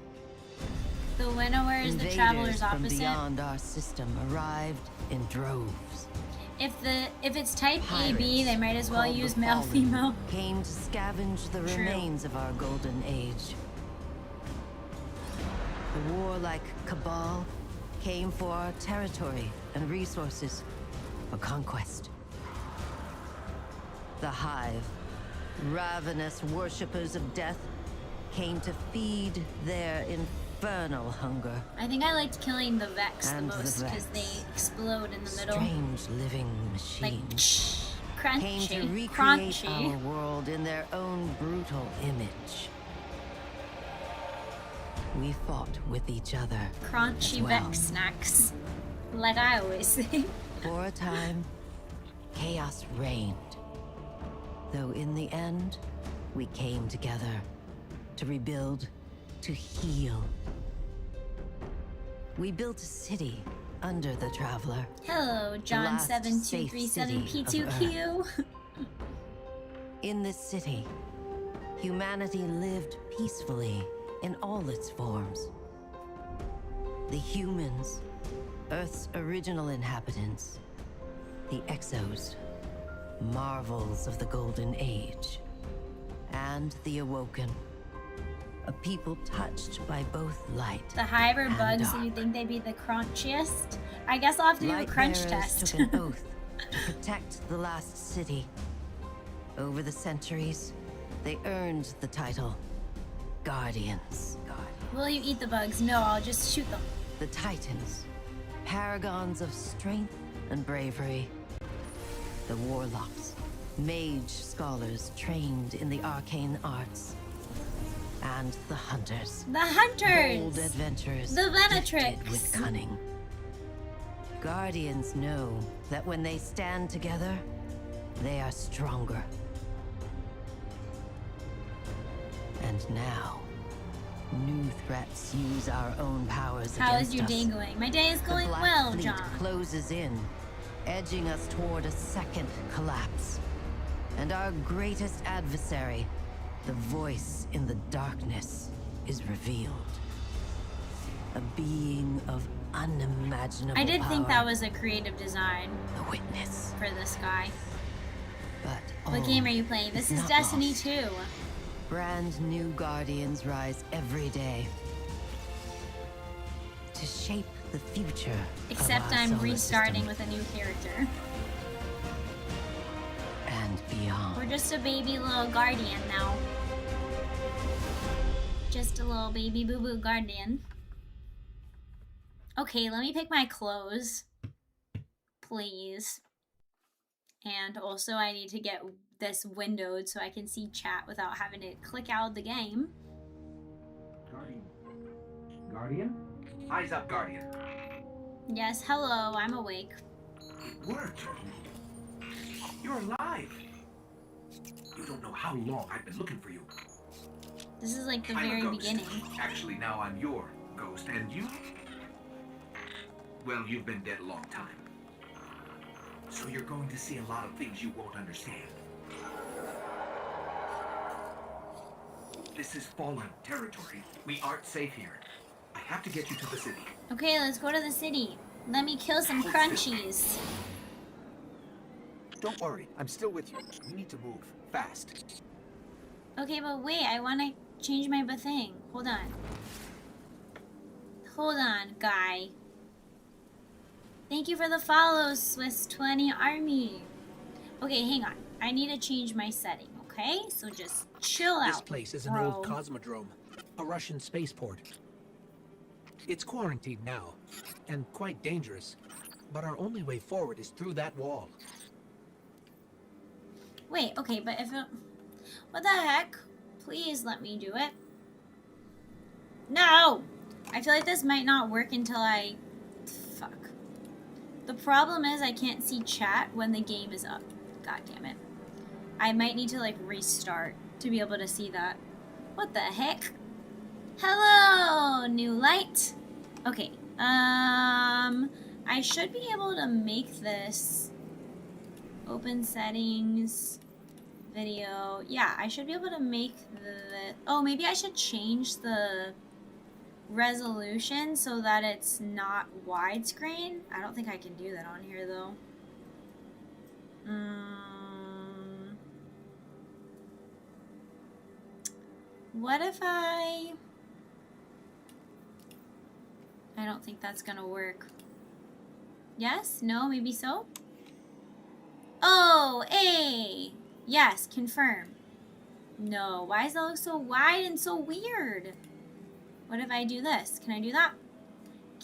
The winnower is the Traveler's opposite. From beyond our system arrived in droves. If it's type AB, they might as well use male female. Came to scavenge the remains of our golden age. The warlike cabal came for our territory and resources for conquest. The Hive, ravenous worshippers of death, came to feed their infernal hunger. I think I liked killing the Vex the most because they explode in the middle. Strange living machines. Like, crunchy. Came to recreate our world in their own brutal image. We fought with each other. Crunchy Vex snacks. Like I always say. For a time, chaos reigned. Though in the end, we came together to rebuild, to heal. We built a city under the Traveler. Hello, John 7237 P2Q. In this city, humanity lived peacefully in all its forms. The humans, Earth's original inhabitants, the Exos, marvels of the Golden Age, and the Awoken, a people touched by both light. The Hive are and bugs, dark. so you think they'd be the crunchiest? I guess I'll have to do a crunch test. Took an oath to protect the last city. Over the centuries, they earned the title Guardians. Will you eat the bugs? No, I'll just shoot them. The Titans, paragons of strength and bravery. The Warlocks, mage scholars trained in the arcane arts. And the Hunters. The Hunters! Bold adventurers. The Venatrix. Gifted with cunning. Guardians know that when they stand together, they are stronger. And now, New threats use our own powers How against is your us. day going? My day is going The Black well, Fleet John. closes in, edging us toward a second collapse. And our greatest adversary, the voice in the darkness, is revealed. A being of unimaginable I did think that power. was a creative design. The Witness. For this guy. But What game are you playing? This is Destiny 2. Brand new guardians rise every day to shape the future. Except of our I'm solar restarting system with a new character. and beyond. We're just a baby little guardian now. Just a little baby boo-boo guardian. Okay, let me pick my clothes. Please. And also I need to get this windowed so I can see chat without having to click out of the game. Guardian? Eyes up, Guardian. Yes, hello, I'm awake. It worked. You're alive. You don't know how long I've been looking for you. This is like the I'm a very ghost. beginning. Actually, now I'm your ghost, and you? Well, you've been dead a long time. So you're going to see a lot of things you won't understand. This is fallen territory. We aren't safe here. I have to get you to the city. Okay, let's go to the city. Let me kill some crunchies. Don't worry, I'm still with you. We need to move fast. Okay, but wait, I want to change my thing. Hold on. Hold on, guy. Thank you for the follow, Swiss 20 Army. Okay, hang on. I need to change my setting, okay? So just chill out. This place is an bro. old cosmodrome, a Russian spaceport. It's quarantined now, and quite dangerous, but our only way forward is through that wall. Wait, okay, but if it... What the heck? Please let me do it. No! I feel like this might not work until I... Fuck. The problem is I can't see chat when the game is up. God damn it. I might need to, like, restart to be able to see that. What the heck? Hello, new light. Okay, I should be able to make this open settings, video. Yeah, I should be able to make the... Oh, maybe I should change the resolution so that it's not widescreen. I don't think I can do that on here, though. What if I don't think that's gonna work. Yes? No? Maybe so? Oh, A! Yes, confirm. No, why does that look so wide and so weird? What if I do this? Can I do that?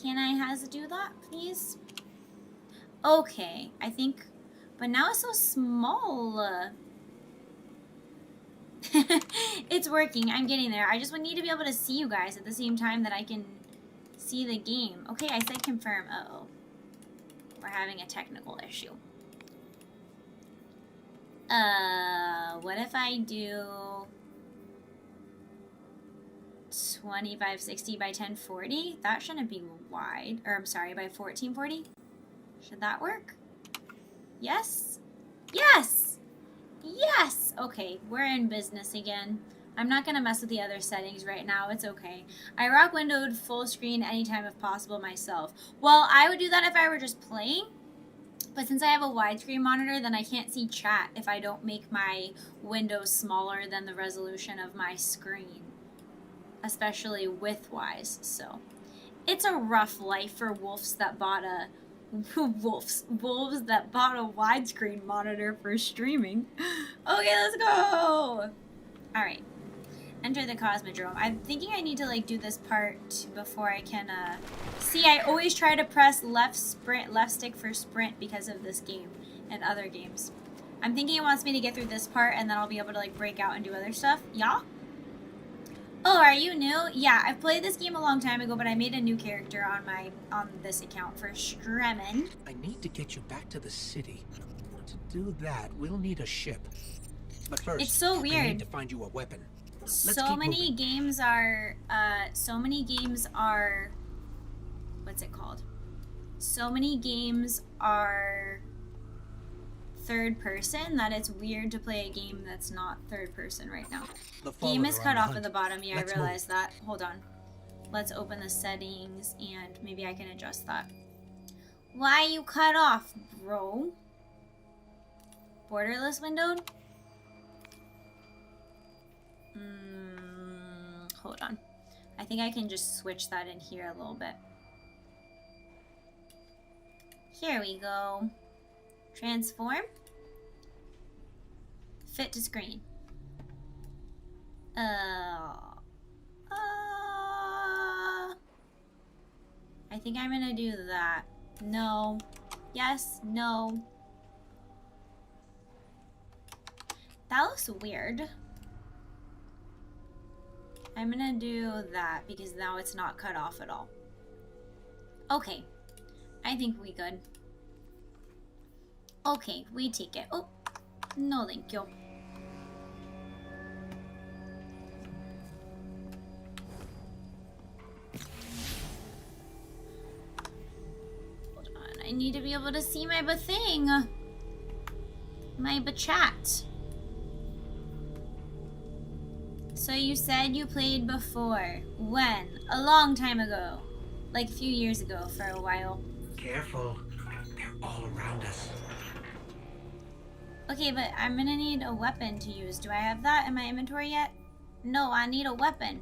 Can I do that, please? Okay, I think, but now it's so small. It's working, I'm getting there. I just would need to be able to see you guys at the same time that I can see the game. Okay, I said confirm. Uh-oh. We're having a technical issue. What if I do 2560 by 1040? That shouldn't be wide. Or, I'm sorry, by 1440? Should that work? Yes? Yes! Yes! Okay, we're in business again. I'm not gonna mess with the other settings right now. It's okay. I rock windowed full screen anytime if possible myself. Well, I would do that if I were just playing. But since I have a widescreen monitor, then I can't see chat if I don't make my windows smaller than the resolution of my screen. Especially width-wise, so. It's a rough life for wolves that bought a... wolves that bought a widescreen monitor for streaming. Okay, let's go! Alright. Enter the Cosmodrome. I'm thinking I need to like do this part before I can see. I always try to press left stick for sprint because of this game and other games. I'm thinking it wants me to get through this part and then I'll be able to like break out and do other stuff. Yeah? Oh, are you new? Yeah, I've played this game a long time ago, but I made a new character on this account for Stremin. I need to get you back to the city. To do that, we'll need a ship. But first, It's so I weird. need to find you a weapon. So many games are, what's it called? So many games are third person that it's weird to play a game that's not third person right now. Game is cut off at the bottom. Yeah, I realized that. Hold on. Let's open the settings and maybe I can adjust that. Why you cut off, bro? Borderless windowed? Hold on. I think I can just switch that in here a little bit. Here we go. Transform. Fit to screen. I think I'm gonna do that. No. Yes. No. That looks weird. I'm gonna do that because now it's not cut off at all. Okay. I think we good. Okay, we take it. Oh, no thank you. Hold on, I need to be able to see my thing. My chat. So you said you played before. When? A long time ago. Like a few years ago for a while. Careful. They're all around us. Okay, but I'm gonna need a weapon to use. Do I have that in my inventory yet? No, I need a weapon.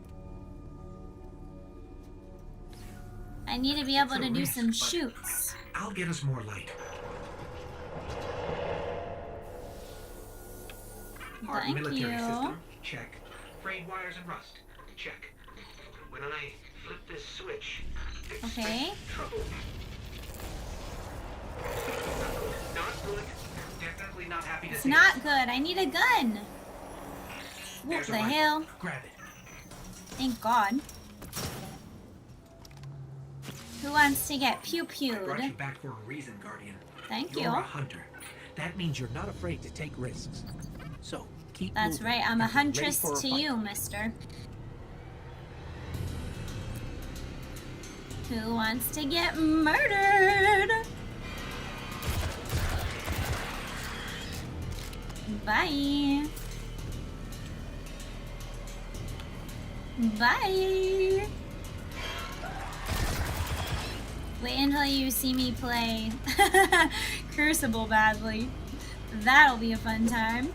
I need to be able to do some shoots. I'll get us more light. Our military system, check. Frayed wires and rust, check. When I flip this switch, okay. Trouble. Not good. Definitely not happy to see. It's not good. I need a gun. What the hell? Grab it. Thank God. Who wants to get pew-pewed? I brought you back for a reason, Guardian. Thank You're you. a hunter. That means you're not afraid to take risks. So, keep That's moving. right. I'm a huntress for a to fight. you, mister. Who wants to get murdered? Bye. Bye. Wait until you see me play Crucible badly. That'll be a fun time.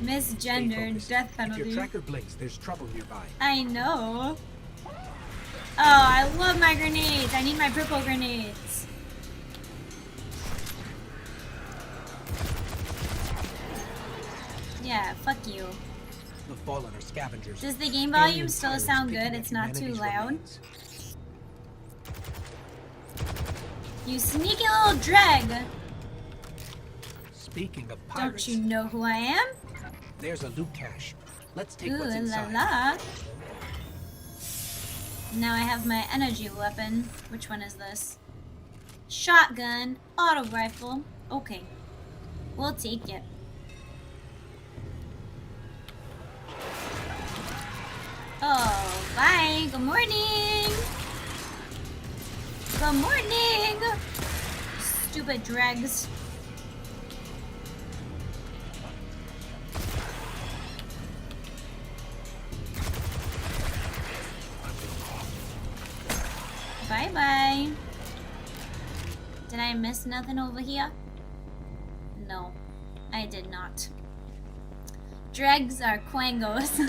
Misgendered, death If penalty. your tracker blinks, there's trouble nearby. I know. Oh, I love my grenades. I need my purple grenades. Yeah, fuck you. The fallen are scavengers. Does the game volume Alien still pirates sound picking good? at It's not too humanity's loud. remains. You sneaky little dreg. Speaking of Don't pirates, you know who I am? there's a loot cache. Let's take Ooh what's la inside. la. Now I have my energy weapon. Which one is this? Shotgun, auto rifle. Okay. We'll take it. Oh, bye. Good morning. Good morning. Stupid dregs. Bye-bye. Did I miss nothing over here? No, I did not. Dregs are quangos.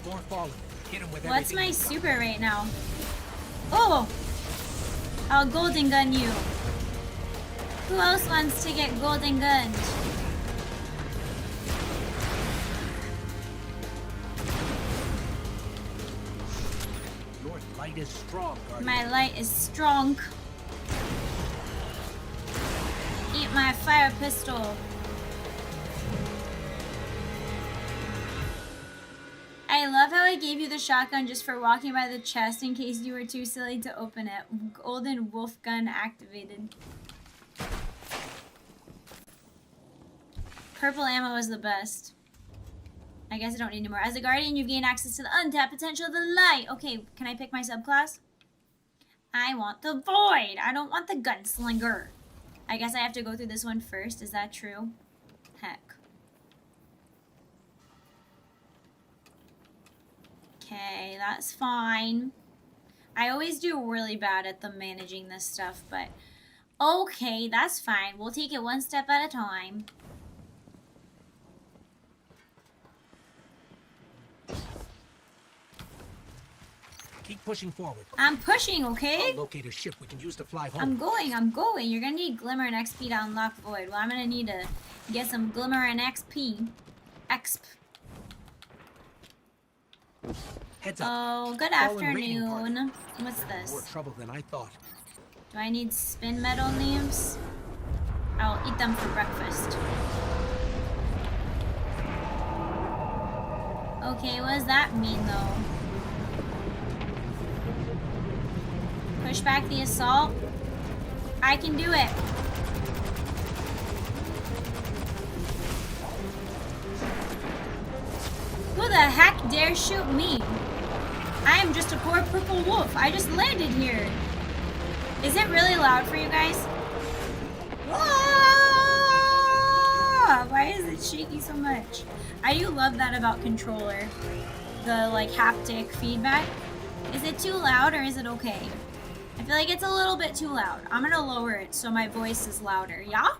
More fallen. Hit 'em with What's everything my you've got. super right now? Oh! I'll golden gun you. Who else wants to get golden gunned? Your light is strong, Guardian. My light is strong. Eat my fire pistol. I love how I gave you the shotgun just for walking by the chest in case you were too silly to open it. Golden wolf gun activated. Purple ammo is the best. I guess I don't need any more. As a guardian, you gain access to the untapped potential of the light. Okay, can I pick my subclass? I want the void. I don't want the gunslinger. I guess I have to go through this one first. Is that true? Heck. Okay, that's fine. I always do really bad at the managing this stuff, but okay, that's fine. We'll take it one step at a time. Keep pushing forward. I'm pushing, okay? I'll locate a ship we can use to fly home. I'm going. You're gonna need Glimmer and XP to unlock Void. Well, I'm gonna need to get some Glimmer and XP. Exp. Heads up. Oh, good Fallen raiding party. afternoon. What's this? More trouble than I thought. Do I need spin metal leaves? I'll eat them for breakfast. Okay, what does that mean though? Push back the assault. I can do it. Who the heck dare shoot me? I am just a poor purple wolf. I just landed here. Is it really loud for you guys? Ah! Why is it shaky so much? I do love that about controller. The like haptic feedback. Is it too loud or is it okay? I feel like it's a little bit too loud. I'm gonna lower it so my voice is louder. Yeah?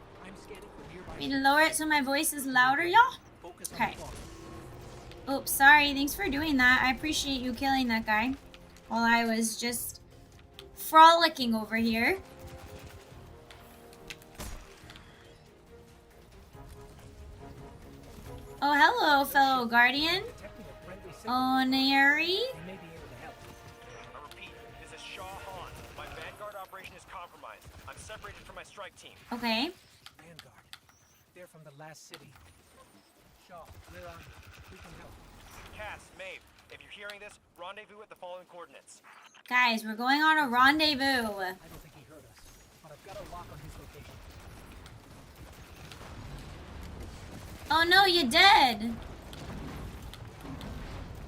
Me to lower it so my voice is louder, y'all? Okay. Oops, sorry. Thanks for doing that. I appreciate you killing that guy while I was just frolicking over here. Oh, hello, fellow guardian. Onary. Separated from my strike team. Okay. Vanguard. They're from the last city. Shaw, we're on. We can help. Cass, Maeve, if you're hearing this, rendezvous at the following coordinates. Guys, we're going on a rendezvous. I don't think he heard us, but I've got a lock on his location. Oh no, you're dead.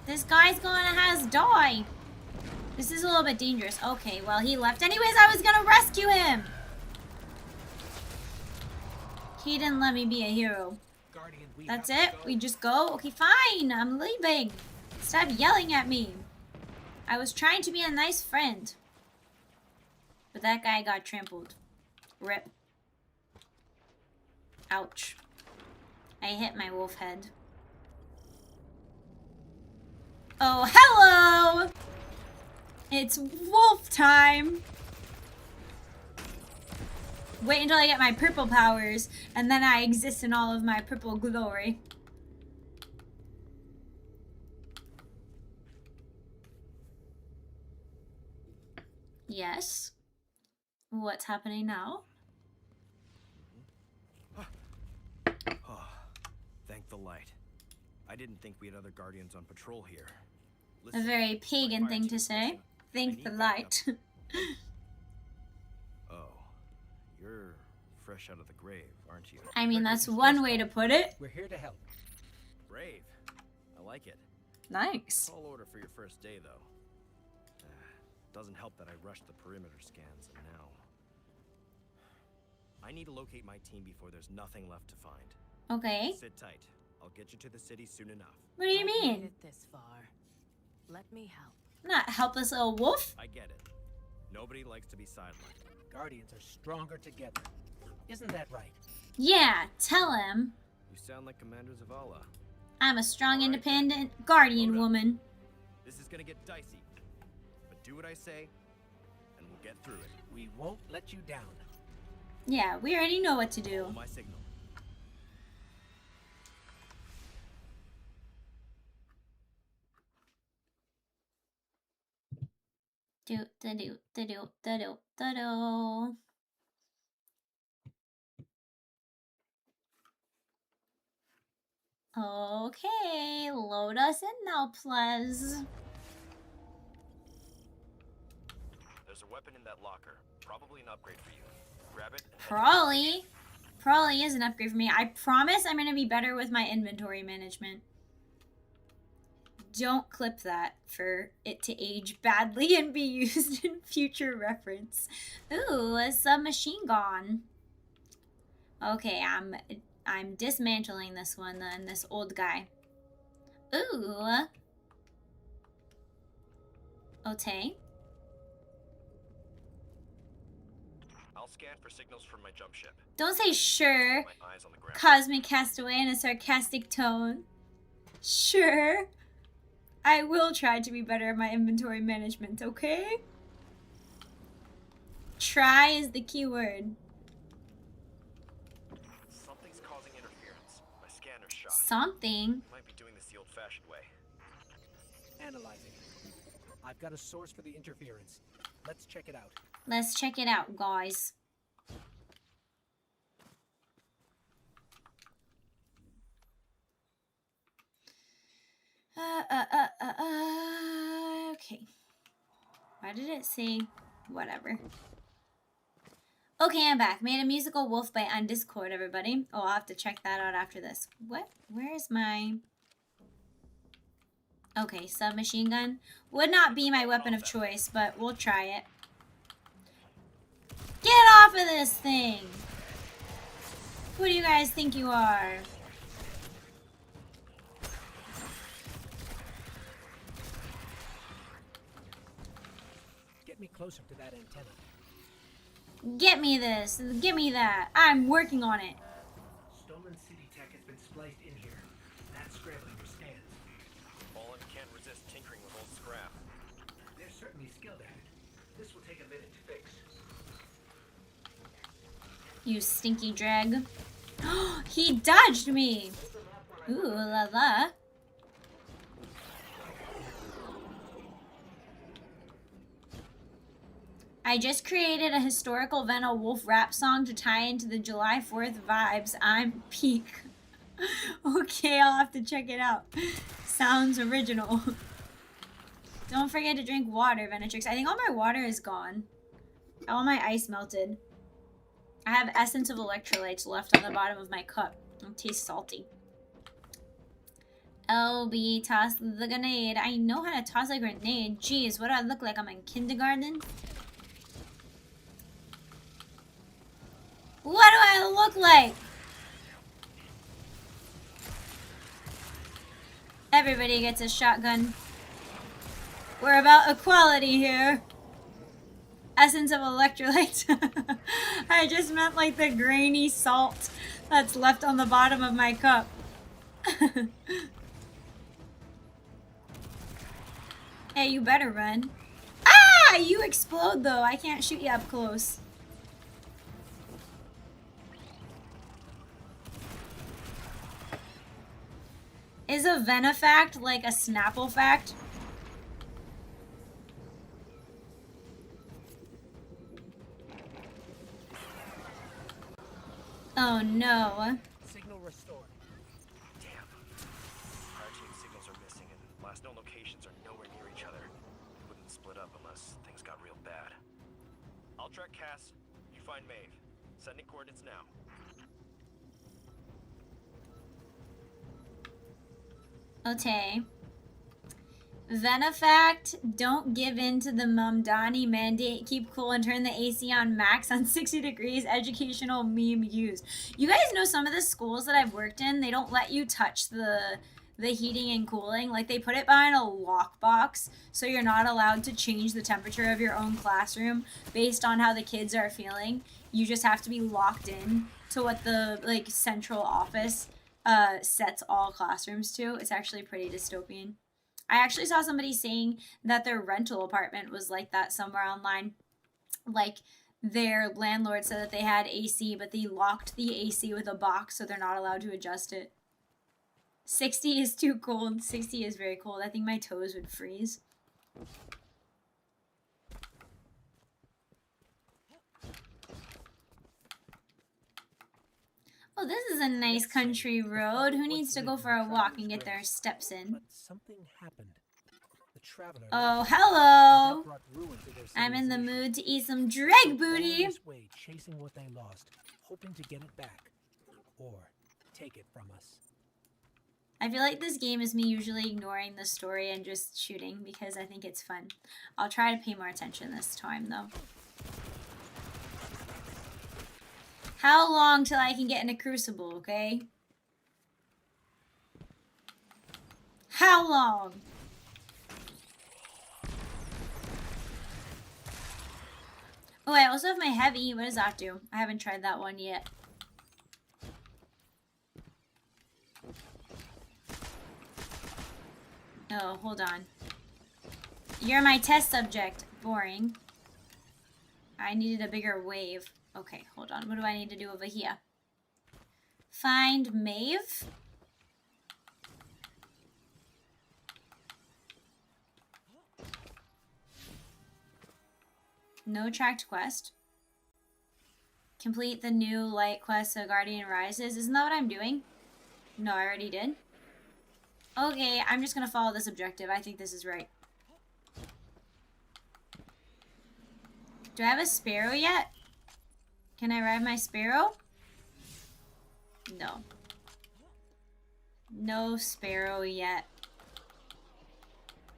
This guy's gonna have us die. This is a little bit dangerous. Okay, well, he left. Anyways, I was gonna rescue him. He didn't let me be a hero. Guardian, That's it? We just go? Okay, fine. I'm leaving. Stop yelling at me. I was trying to be a nice friend. But that guy got trampled. Rip. Ouch. I hit my wolf head. Oh, hello! It's wolf time! Wait until I get my purple powers, and then I exist in all of my purple glory. Yes. What's happening now? Oh, thank the light. I didn't think we had other guardians on patrol here. A very pagan thing to say. Thank the light. Oh, you're fresh out of the grave, aren't you? I mean, that's one way to put it. We're here to help. Brave. I like it. Nice. Tall order for your first day, though. Doesn't help that I rushed the perimeter scans, and now I need to locate my team before there's nothing left to find. Okay. Sit tight. I'll get you to the city soon enough. What do you mean? Made it this far. Let me help. Not a helpless little wolf. I get it. Nobody likes to be sidelined. Guardians are stronger together. Isn't that right? Yeah, tell him. You sound like Commander Zevelyon. I'm a strong, independent guardian woman. This is gonna get dicey. But do what I say, and we'll get through it. We won't let you down. Yeah, we already know what to do. Follow my signal. Do. Okay, load us in now, please. There's a weapon in that locker. Probably an upgrade for you. Grab it. Probably. Probably is an upgrade for me. I promise I'm going to be better with my inventory management. Don't clip that for it to age badly and be used in future reference. Ooh, a submachine gun. Okay, I'm dismantling this one then, this old guy. Ooh. Okay. I'll scan for signals from my jump ship. Don't say sure. My eyes on the ground. Cosmic Castaway in a sarcastic tone. Sure. I will try to be better at my inventory management, okay? Try is the key word. Something's causing interference. My scanner's shot. Something? Might be doing this the old-fashioned way. Analyzing. I've got a source for the interference. Let's check it out. Let's check it out, guys. Okay. Why did it say whatever? Okay, I'm back. Made a musical wolf bite on Discord, everybody. Oh, I'll have to check that out after this. What? Where's my... Okay, submachine gun. Would not be my weapon of choice, but we'll try it. Get off of this thing! Who do you guys think you are? Get me closer to that antenna. Get me this. Give me that. I'm working on it. Stolen city tech has been spliced in here. That scrambling stands. Fallen can't resist tinkering with old scrap. They're certainly skilled at it. This will take a minute to fix. You stinky drag. He dodged me. Ooh la la. I just created a historical Vena Wolf rap song to tie into the July 4th vibes. I'm peak. Okay, I'll have to check it out. Sounds original. Don't forget to drink water, Venatrix. I think all my water is gone. All my ice melted. I have essence of electrolytes left on the bottom of my cup. It tastes salty. LB, toss the grenade. I know how to toss a grenade. Jeez, what do I look like? I'm in kindergarten? What do I look like? Everybody gets a shotgun. We're about equality here. Essence of electrolytes. I just meant like the grainy salt that's left on the bottom of my cup. Hey, you better run. Ah! You explode though. I can't shoot you up close. Is a Venafact like a Snapple fact? Oh no. Signal restored. Damn. Our team signals are missing and last known locations are nowhere near each other. Wouldn't split up unless things got real bad. I'll track Cass. You find Maeve. Sending coordinates now. Okay. Venafact, don't give in to the Mamdani mandate. Keep cool and turn the AC on max on 60 degrees. Educational meme used. You guys know some of the schools that I've worked in, they don't let you touch the heating and cooling. Like, they put it behind a lockbox, so you're not allowed to change the temperature of your own classroom based on how the kids are feeling. You just have to be locked in to what the, like, central office sets all classrooms to. It's actually pretty dystopian. I actually saw somebody saying that their rental apartment was like that somewhere online. Like, their landlord said that they had AC, but they locked the AC with a box, so they're not allowed to adjust it. 60 is too cold. 60 is very cold. I think my toes would freeze. Oh, this is a nice country road. Who needs to go for a walk and get their steps in? But something happened. The traveler. Oh, hello! I'm in the mood to eat some dreg booty. Chasing what they lost, hoping to get it back, or take it from us. I feel like this game is me usually ignoring the story and just shooting because I think it's fun. I'll try to pay more attention this time, though. How long till I can get in a crucible, okay? How long? Oh, I also have my heavy. What does that do? I haven't tried that one yet. Oh, hold on. You're my test subject. Boring. I needed a bigger wave. Okay, hold on. What do I need to do over here? Find Maeve? No tracked quest. Complete the new light quest so Guardian Rises. Isn't that what I'm doing? No, I already did. Okay, I'm just gonna follow this objective. I think this is right. Do I have a sparrow yet? Can I ride my sparrow? No. No sparrow yet.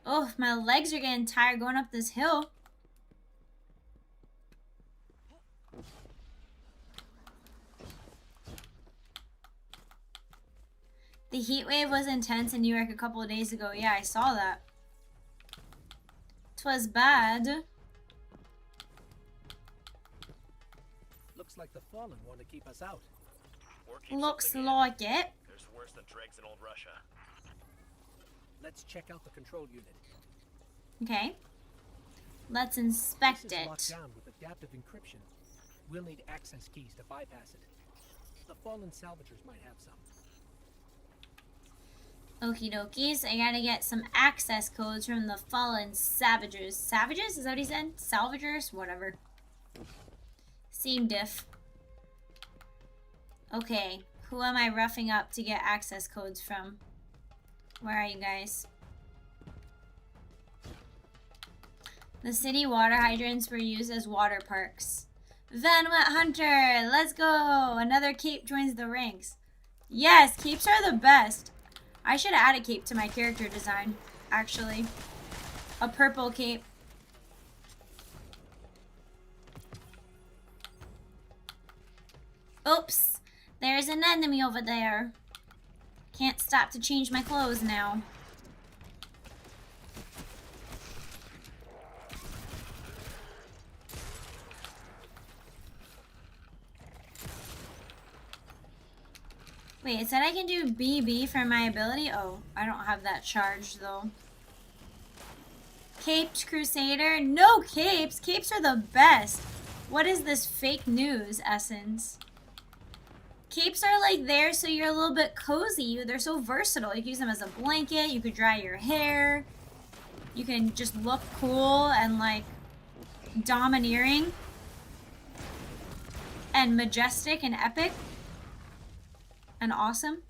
Oh, my legs are getting tired going up this hill. The heat wave was intense in New York a couple of days ago. Yeah, I saw that. 'Twas bad. Looks like the Fallen want to keep us out. Looks like it. There's worse than dregs in old Russia. Let's check out the control unit. Okay. Let's inspect This is locked it. down with adaptive encryption. We'll need access keys to bypass it. The Fallen salvagers might have some. Okie dokie, so I gotta get some access codes from the fallen salvagers. Savages? Is that what he said? Salvagers? Whatever. Same diff. Okay, who am I roughing up to get access codes from? Where are you guys? The city water hydrants were used as water parks. Van Wet Hunter, let's go! Another cape joins the ranks. Yes, capes are the best. I should add a cape to my character design, actually. A purple cape. Oops, there's an enemy over there. Can't stop to change my clothes now. Wait, it said I can do BB for my ability? Oh, I don't have that charged though. Caped Crusader? No capes! Capes are the best! What is this fake news, Essence? Capes are like there so you're a little bit cozy. They're so versatile. You can use them as a blanket, you could dry your hair. You can just look cool and like domineering. And majestic and epic. And awesome.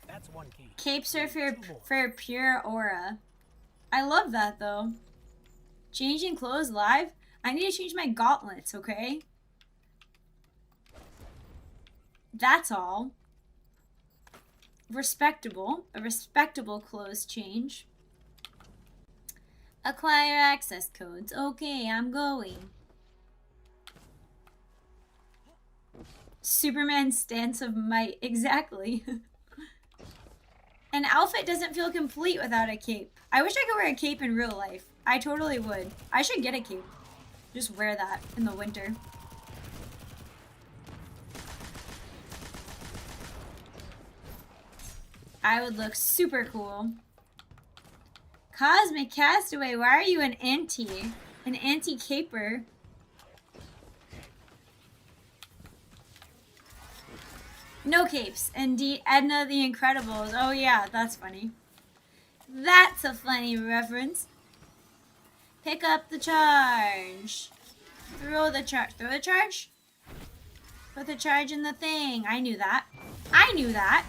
That's one key. Capes are for pure aura. I love that though. Changing clothes live? I need to change my gauntlets, okay? That's all. Respectable. A respectable clothes change. Acquire access codes. Okay, I'm going. Superman's stance of might. Exactly. An outfit doesn't feel complete without a cape. I wish I could wear a cape in real life. I totally would. I should get a cape. Just wear that in the winter. I would look super cool. Cosmic Castaway, why are you an anti? An anti-caper? No capes. Indeed, Edna the Incredibles. Oh yeah, that's funny. That's a funny reference. Pick up the charge. Throw the charge. Throw the charge? Put the charge in the thing. I knew that. I knew that.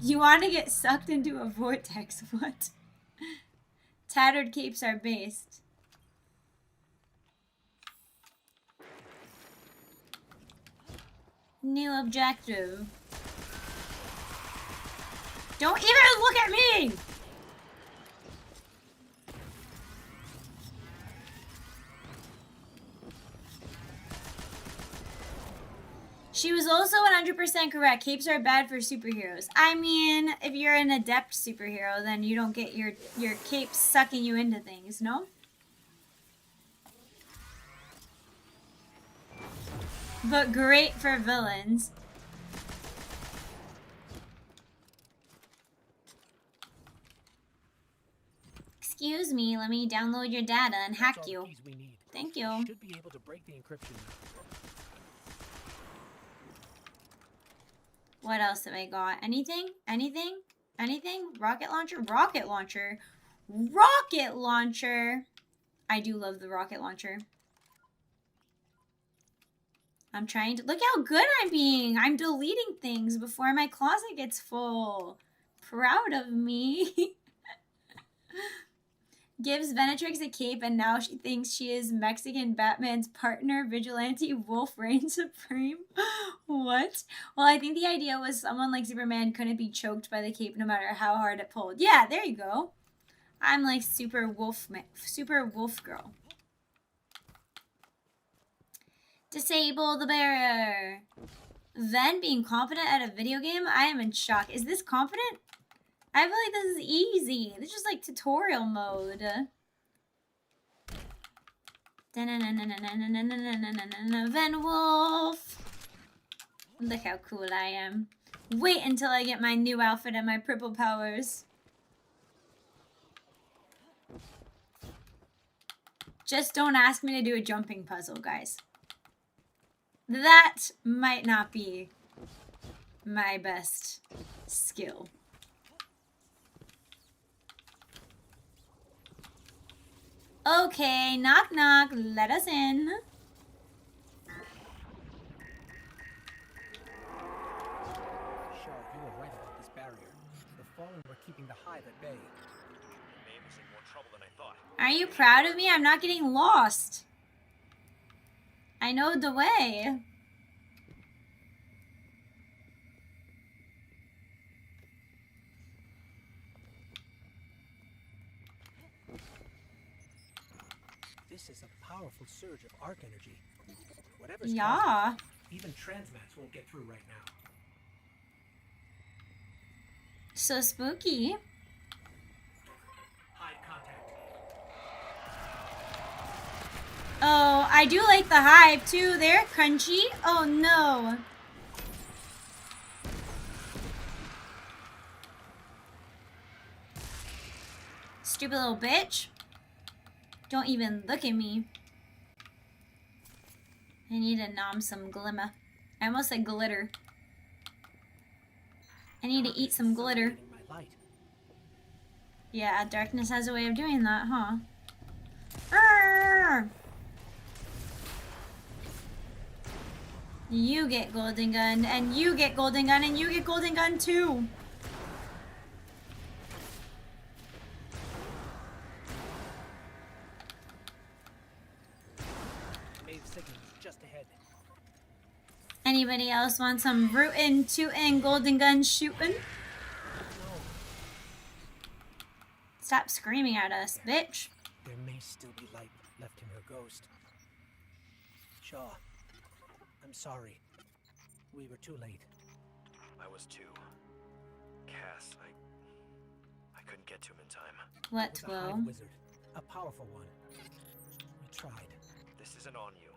You want to get sucked into a vortex. What? Tattered capes are based. New objective. Don't even look at me! She was also 100% correct. Capes are bad for superheroes. I mean, if you're an adept superhero, then you don't get your cape sucking you into things, no? But great for villains. Excuse me, let me download your data and hack you. Thank you. Should be able to break the encryption. What else have I got? Anything? Anything? Anything? Rocket launcher? Rocket launcher. Rocket launcher. I do love the rocket launcher. I'm trying to... Look how good I'm being. I'm deleting things before my closet gets full. Proud of me. Gives Venatrix a cape and now she thinks she is Mexican Batman's partner, vigilante Wolf Reign Supreme. What? Well, I think the idea was someone like Superman couldn't be choked by the cape no matter how hard it pulled. Yeah, there you go. I'm like super wolf girl. Disable the barrier. Then being competent at a video game? I am in shock. Is this competent? I feel like this is easy. This is just like tutorial mode. Ven Wolf. Look how cool I am. Wait until I get my new outfit and my purple powers. Just don't ask me to do a jumping puzzle, guys. That might not be my best skill. Okay, knock knock, let us in. Shaw, you were right about this barrier. The Fallen were keeping the Hive at bay. Maeve is in more trouble than I thought. Are you proud of me? I'm not getting lost. I know the way. This is a powerful surge of arc energy. Whatever's Yeah. causing it, even transmats won't get through right now. So spooky. Hive contact. Oh, I do like the hive too. They're crunchy. Oh no. Stupid little bitch. Don't even look at me. I need to nom some glimmer. I almost said glitter. I need to eat some glitter. Yeah, darkness has a way of doing that, huh? Arrgh! You get golden gun, and you get golden gun, and you get golden gun too. Anybody else want some rootin', tootin', golden gun shootin'? Stop screaming at us, bitch. There may still be light left in her ghost. Shaw, I'm sorry. We were too late. I was too. Cass, I couldn't get to him in time. What, It was a Will? Hive wizard, a powerful one. We tried. This isn't on you.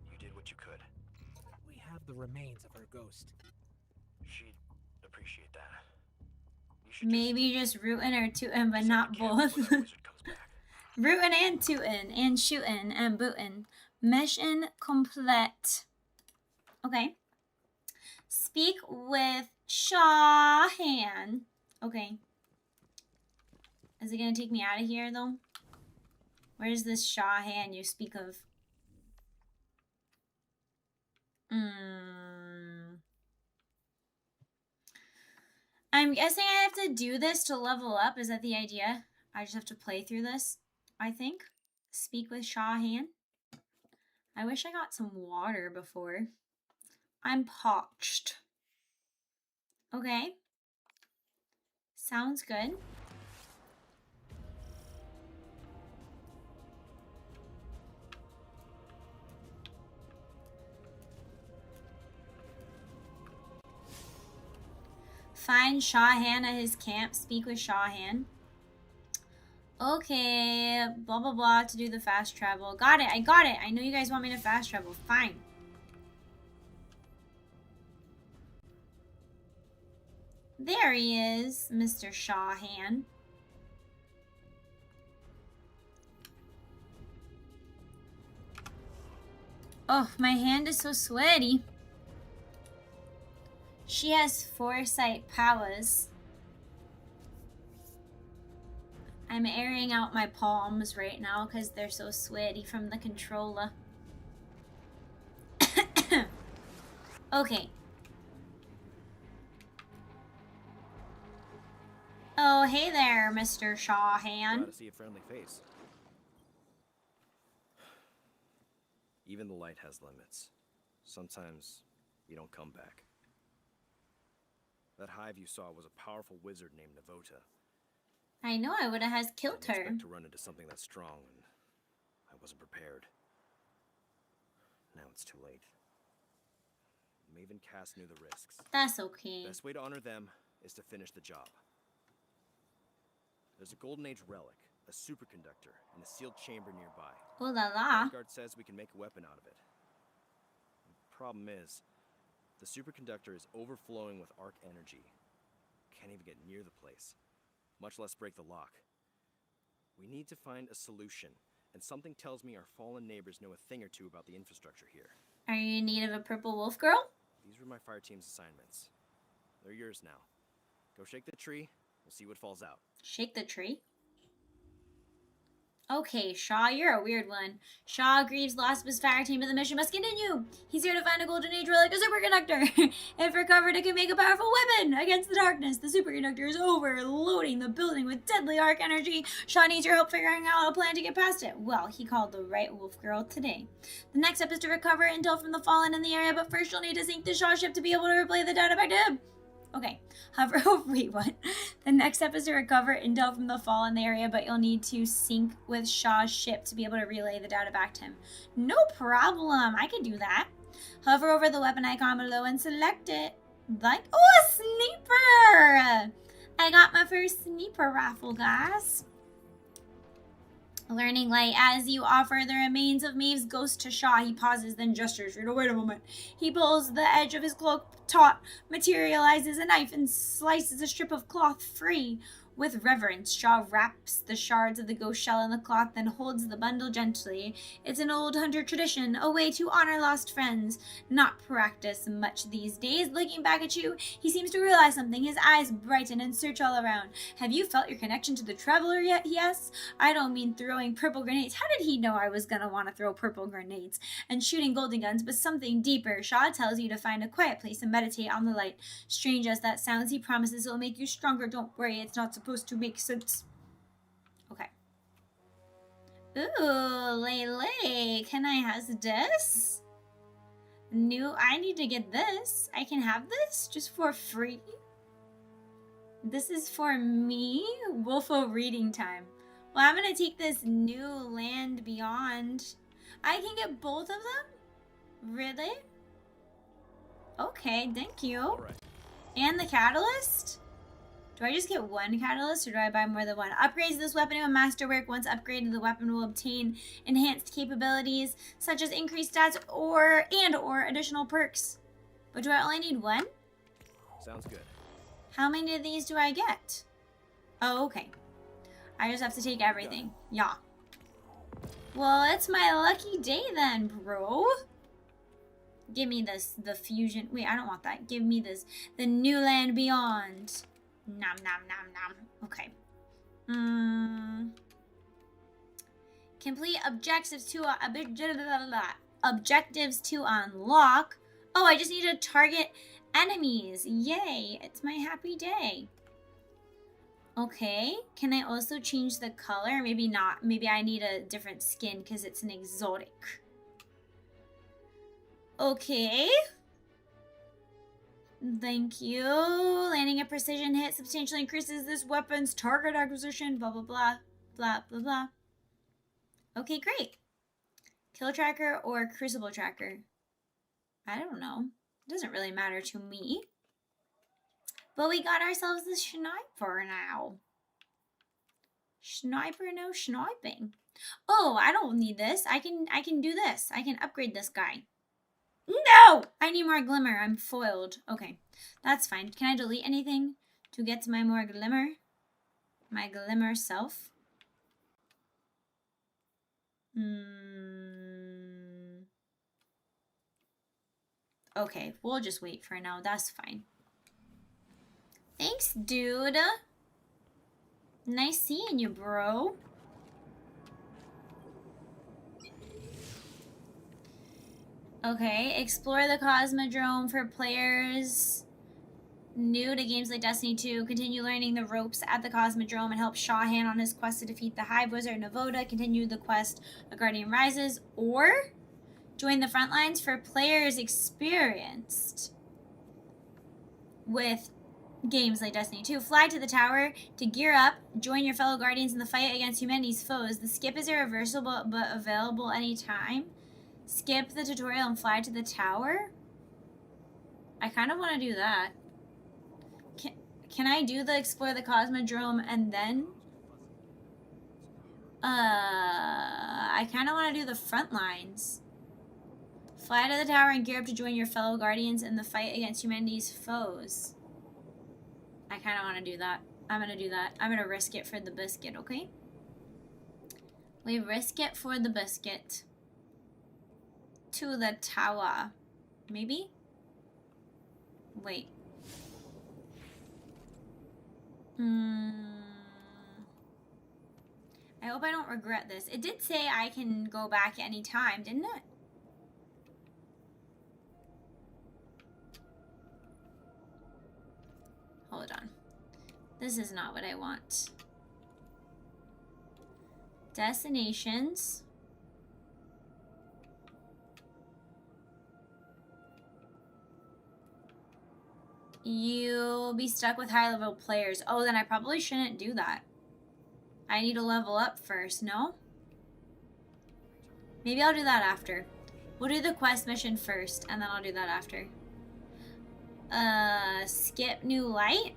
You did what you could. We have the remains of her ghost. She'd appreciate that. You should Maybe just rootin' or tootin', but not both. Rootin' and tootin', and shootin' and bootin'. Mission complete. Okay. Speak with Shahan. Okay. Is it gonna take me out of here though? Where's this Shahan you speak of? I'm guessing I have to do this to level up. Is that the idea? I just have to play through this, I think. Speak with Shahhan. I wish I got some water before. I'm parched. Okay. Sounds good. Find Shahhan at his camp. Speak with Shahhan. Okay, blah, blah, blah, to do the fast travel. Got it, I got it. I know you guys want me to fast travel. Fine. There he is, Mr. Shahhan. Oh, my hand is so sweaty. She has foresight powers. I'm airing out my palms right now because they're so sweaty from the controller. Okay. Oh, hey there, Mr. Shahhan. Glad to see a friendly face. Even the light has limits. Sometimes you don't come back. That hive you saw was a powerful wizard named Navota. I know, I would have killed her. I didn't expect to run into something that strong, and I wasn't prepared. Now it's too late. Maven Cass knew the risks. That's okay. The best way to honor them is to finish the job. There's a Golden Age relic, a superconductor, in a sealed chamber nearby. Oh la la. Vanguard says we can make a weapon out of it. The problem is, the superconductor is overflowing with arc energy. Can't even get near the place, much less break the lock. We need to find a solution, and something tells me our fallen neighbors know a thing or two about the infrastructure here. Are you in need of a purple wolf girl? These were my fire team's assignments. They're yours now. Go shake the tree, we'll see what falls out. Shake the tree? Okay, Shaw, you're a weird one. Shaw grieves loss of his fire team, but the mission must continue. He's here to find a Golden Age relic, a superconductor. If recovered, it can make a powerful weapon against the darkness. The superconductor is overloading the building with deadly arc energy. Shaw needs your help figuring out a plan to get past it. Well, he called the right wolf girl today. The next step is to recover intel from the Fallen in the area, but first you'll need to sink the Shaw ship to be able to replay the data back to him. Okay, hover, oh, wait, what? The next step is to recover intel from the Fallen in the area, but you'll need to sync with Shaw's ship to be able to relay the data back to him. No problem, I can do that. Hover over the weapon icon below and select it. Like, oh, a sniper! I got my first sniper rifle, guys. Learning light. As you offer the remains of Maeve's ghost to Shaw, he pauses, then gestures. Wait a moment. He pulls the edge of his cloak taut, materializes a knife, and slices a strip of cloth free. With reverence, Shaw wraps the shards of the ghost shell in the cloth, then holds the bundle gently. It's an old hunter tradition, a way to honor lost friends. Not practiced much these days. Looking back at you, he seems to realize something. His eyes brighten and search all around. Have you felt your connection to the traveler yet? He asks. I don't mean throwing purple grenades. How did he know I was gonna want to throw purple grenades? And shooting golden guns, but something deeper. Shaw tells you to find a quiet place and meditate on the light. Strange as that sounds, he promises it'll make you stronger. Don't worry, it's not supposed to make sense. Okay. Ooh, Lele, can I have this? No, I need to get this. I can have this just for free. This is for me. Wolfo reading time. Well, I'm gonna take this new Land Beyond. I can get both of them? Really? Okay, thank you. All right. And the catalyst? Do I just get one catalyst or do I buy more than one? Upgrades this weapon to a masterwork. Once upgraded, the weapon will obtain enhanced capabilities such as increased stats or additional perks. But do I only need one? Sounds good. How many of these do I get? Oh, okay. I just have to take everything. Yeah. Well, it's my lucky day then, bro. Give me this, the fusion. Wait, I don't want that. Give me this, the New Land Beyond. Nom nom nom nom. Okay. Complete objectives to unlock. Oh, I just need to target enemies. Yay! It's my happy day. Okay, can I also change the color? Maybe not. Maybe I need a different skin because it's an exotic. Okay. Thank you. Landing a precision hit substantially increases this weapon's target acquisition. Blah, blah, blah. Blah, blah, blah. Okay, great. Kill tracker or crucible tracker? I don't know. It doesn't really matter to me. But we got ourselves the sniper now. Sniper, no sniping. Oh, I don't need this. I can do this. I can upgrade this guy. No! I need more glimmer. I'm foiled. Okay, that's fine. Can I delete anything to get to my more glimmer? My glimmer self? Okay, we'll just wait for now. That's fine. Thanks, dude. Nice seeing you, bro. Okay, explore the Cosmodrome for players new to games like Destiny 2. Continue learning the ropes at the Cosmodrome and help Shawhan on his quest to defeat the Hive Wizard Navoda. Continue the quest A Guardian Rises, or join the front lines for players experienced with games like Destiny 2. Fly to the tower to gear up. Join your fellow Guardians in the fight against humanity's foes. The skip is irreversible but available anytime. Skip the tutorial and fly to the tower? I kind of want to do that. Can I do the explore the Cosmodrome and then? I kind of want to do the front lines. Fly to the tower and gear up to join your fellow Guardians in the fight against humanity's foes. I kind of want to do that. I'm going to do that. I'm going to risk it for the biscuit, okay? We risk it for the biscuit. To the tower. Maybe? Wait. I hope I don't regret this. It did say I can go back any time, didn't it? Hold on. This is not what I want. Destinations. You'll be stuck with high-level players. Oh, then I probably shouldn't do that. I need to level up first, no? Maybe I'll do that after. We'll do the quest mission first, and then I'll do that after. Skip new light?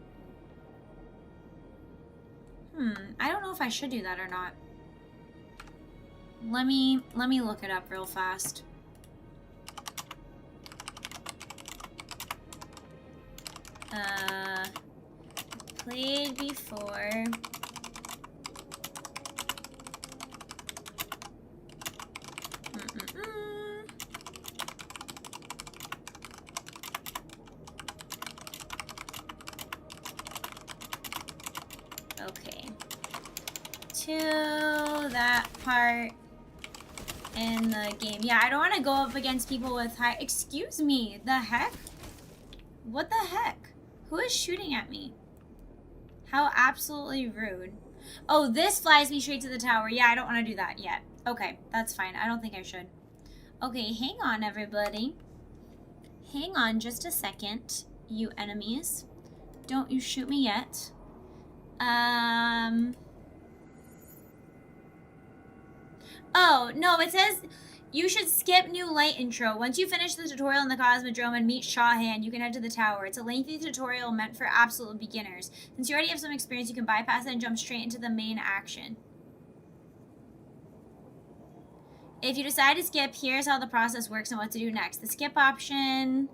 I don't know if I should do that or not. Let me look it up real fast. Played before. Okay. To that part in the game. Yeah, I don't want to go up against people with high... Excuse me, the heck? What the heck? Who is shooting at me? How absolutely rude. Oh, this flies me straight to the tower. Yeah, I don't want to do that yet. Okay, that's fine. I don't think I should. Okay, hang on, everybody. Hang on just a second, you enemies. Don't you shoot me yet. Oh, no, it says... You should skip new light intro. Once you finish the tutorial in the Cosmodrome and meet Shawhan, you can head to the tower. It's a lengthy tutorial meant for absolute beginners. Since you already have some experience, you can bypass it and jump straight into the main action. If you decide to skip, here's how the process works and what to do next. The skip option,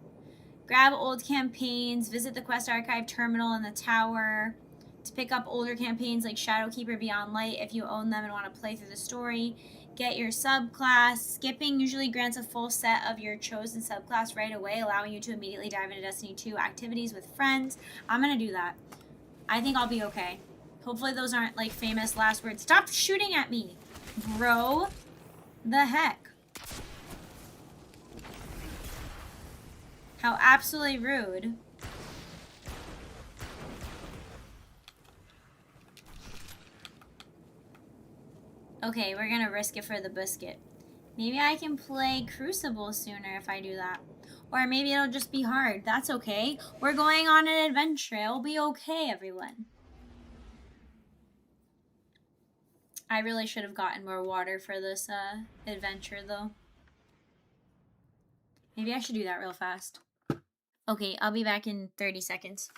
grab old campaigns, visit the quest archive terminal in the tower to pick up older campaigns like Shadowkeeper Beyond Light if you own them and want to play through the story. Get your subclass. Skipping usually grants a full set of your chosen subclass right away, allowing you to immediately dive into Destiny 2 activities with friends. I'm going to do that. I think I'll be okay. Hopefully those aren't like famous last words. Stop shooting at me, bro. The heck? How absolutely rude. Okay, we're gonna risk it for the biscuit. Maybe I can play Crucible sooner if I do that. Or maybe it'll just be hard. That's okay. We're going on an adventure. It'll be okay, everyone. I really should have gotten more water for this adventure, though. Maybe I should do that real fast. Okay, I'll be back in 30 seconds.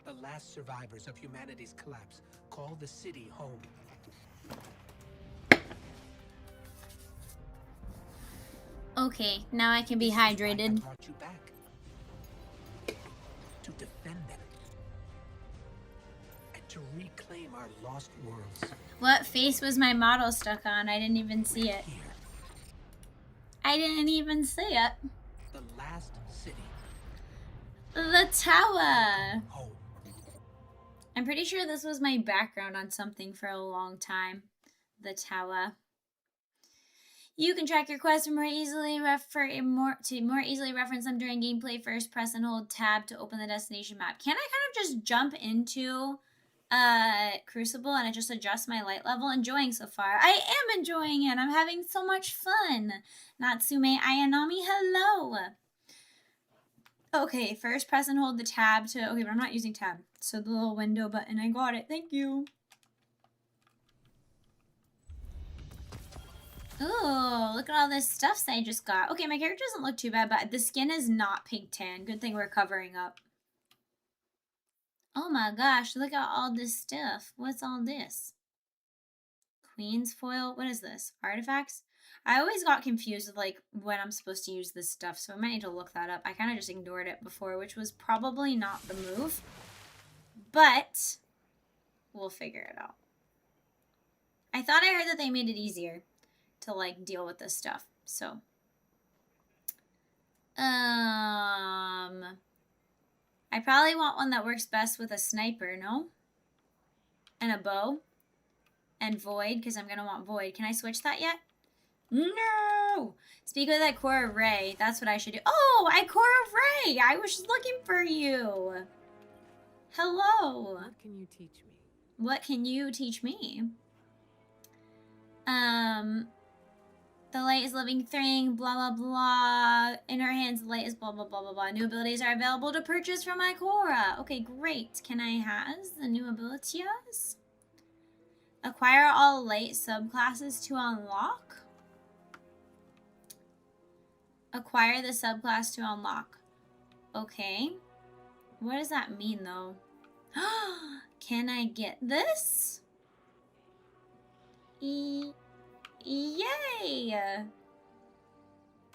The last survivors of humanity's collapse call the city home. Okay, now I can be hydrated. I brought you back to defend them and to reclaim our lost worlds. What face was my model stuck on? I didn't even see it. I didn't even see it. The last city. The tower. I'm pretty sure this was my background on something for a long time. The tower. You can track your quests to more easily reference them during gameplay. First, press and hold tab to open the destination map. Can I kind of just jump into Crucible and I just adjust my light level? Enjoying so far. I am enjoying it. I'm having so much fun. Natsume Ayanami, hello. Okay, first press and hold the tab to... Okay, but I'm not using tab. So the little window button, I got it. Thank you. Ooh, look at all this stuff I just got. Okay, my character doesn't look too bad, but the skin is not pink tan. Good thing we're covering up. Oh my gosh, look at all this stuff. What's all this? Queen's foil? What is this? Artifacts? I always got confused with like when I'm supposed to use this stuff, so I might need to look that up. I kind of just ignored it before, which was probably not the move. But we'll figure it out. I thought I heard that they made it easier to like deal with this stuff. So I probably want one that works best with a sniper, no? And a bow. And void, because I'm gonna want void. Can I switch that yet? No! Speak with Ikora Ray. That's what I should do. Oh, Ikora Ray! I was looking for you. Hello. What can you teach me? What can you teach me? The light is living thing, blah, blah, blah. In her hands, the light is blah, blah, blah, blah, blah. New abilities are available to purchase from Ikora. Okay, great. Can I has the new abilities? Acquire all light subclasses to unlock. Acquire the subclass to unlock. Okay. What does that mean, though? Can I get this? Yay!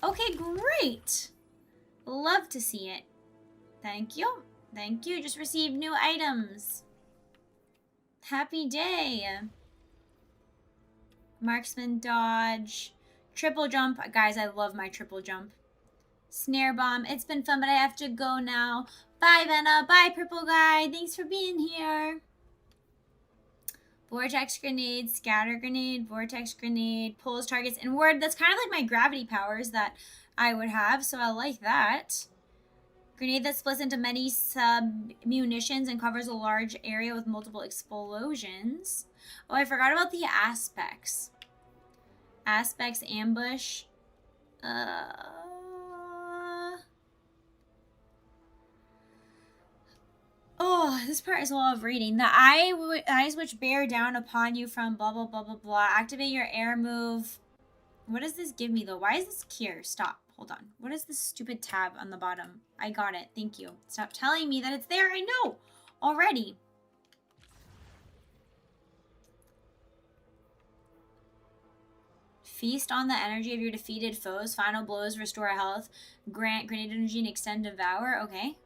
Okay, great. Love to see it. Thank you. Thank you. Just received new items. Happy day. Marksman dodge. Triple jump. Guys, I love my triple jump. Snare bomb. It's been fun, but I have to go now. Bye, Venna. Bye, Purple Guy. Thanks for being here. Vortex grenade, scatter grenade, vortex grenade, pulls targets inward. That's kind of like my gravity powers that I would have, so I like that. Grenade that splits into many sub-munitions and covers a large area with multiple explosions. Oh, I forgot about the aspects. Aspects ambush. Oh, this part is a lot of reading. The eyes which bear down upon you from blah, blah, blah, blah, blah. Activate your air move. What does this give me, though? Why is this here? Stop. Hold on. What is this stupid tab on the bottom? I got it. Thank you. Stop telling me that it's there. I know already. Feast on the energy of your defeated foes. Final blows restore health. Grant grenade energy and extend devour. Okay.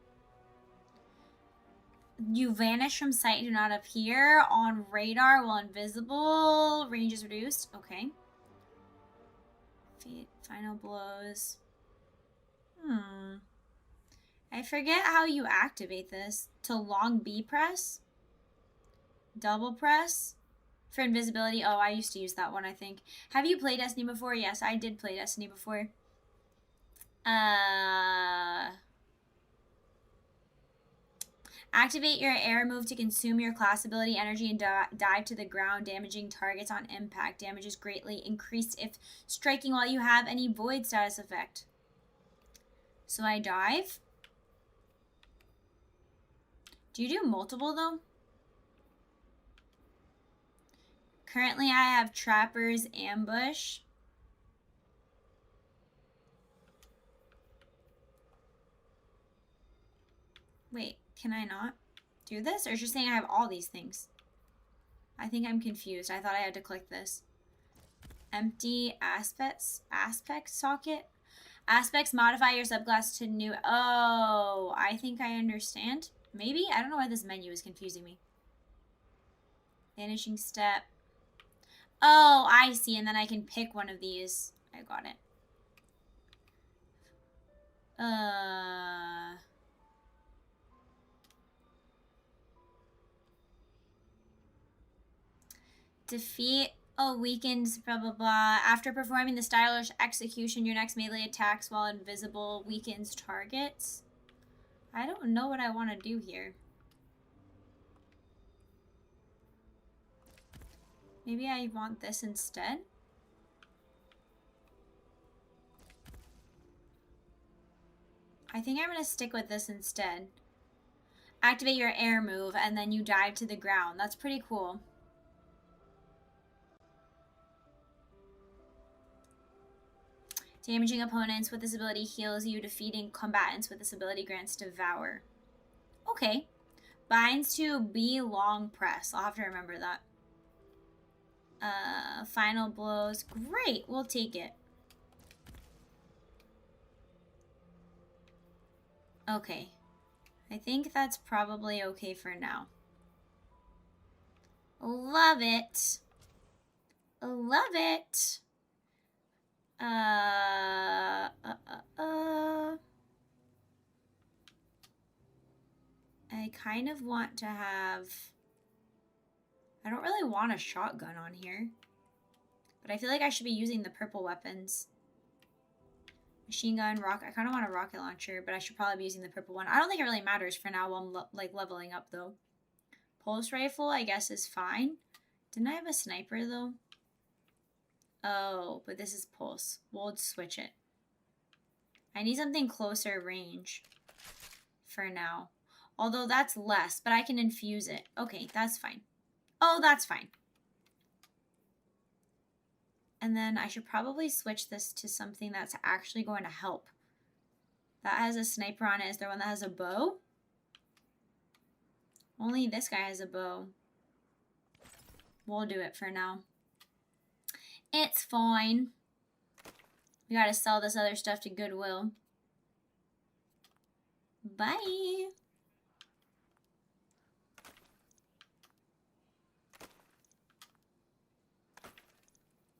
You vanish from sight and do not appear on radar while invisible. Range is reduced. Okay. Final blows. I forget how you activate this. To long B press? Double press? For invisibility. Oh, I used to use that one, I think. Have you played Destiny before? Yes, I did play Destiny before. Activate your air move to consume your class ability energy and dive to the ground, damaging targets on impact. Damage is greatly increased if striking while you have any void status effect. So I dive. Do you do multiple though? Currently I have Trapper's Ambush. Wait, can I not do this? Or is it just saying I have all these things? I think I'm confused. I thought I had to click this. Empty aspect socket. Aspects modify your subclass to new. Oh, I think I understand. Maybe? I don't know why this menu is confusing me. Vanishing step. Oh, I see. And then I can pick one of these. I got it. Defeat a weakened blah blah blah. After performing the stylish execution, your next melee attacks while invisible weakens targets. I don't know what I want to do here. Maybe I want this instead. I think I'm going to stick with this instead. Activate your air move and then you dive to the ground. That's pretty cool. Damaging opponents with this ability heals you. Defeating combatants with this ability grants Devour. Okay. Binds to B long press. I'll have to remember that. Final blows. Great. We'll take it. Okay. I think that's probably okay for now. Love it. Love it. I kind of want to have... I don't really want a shotgun on here. But I feel like I should be using the purple weapons. Machine gun, rocket. I kind of want a rocket launcher, but I should probably be using the purple one. I don't think it really matters for now while I'm like leveling up though. Pulse rifle, I guess, is fine. Didn't I have a sniper though? Oh, but this is pulse. We'll switch it. I need something closer range for now. Although that's less, but I can infuse it. Okay, that's fine. Oh, that's fine. And then I should probably switch this to something that's actually going to help. That has a sniper on it. Is there one that has a bow? Only this guy has a bow. We'll do it for now. It's fine. We gotta sell this other stuff to Goodwill. Bye.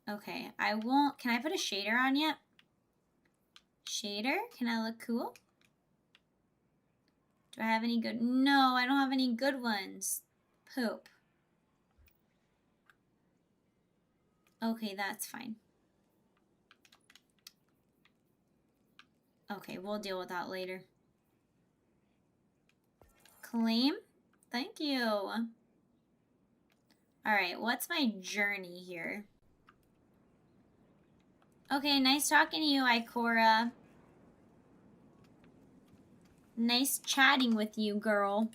Okay, I won't... Can I put a shader on yet? Shader? Can I look cool? Do I have any good... No, I don't have any good ones. Poop. Okay, that's fine. Okay, we'll deal with that later. Claim? Thank you. Alright, what's my journey here? Okay, nice talking to you, Ikora. Nice chatting with you, girl.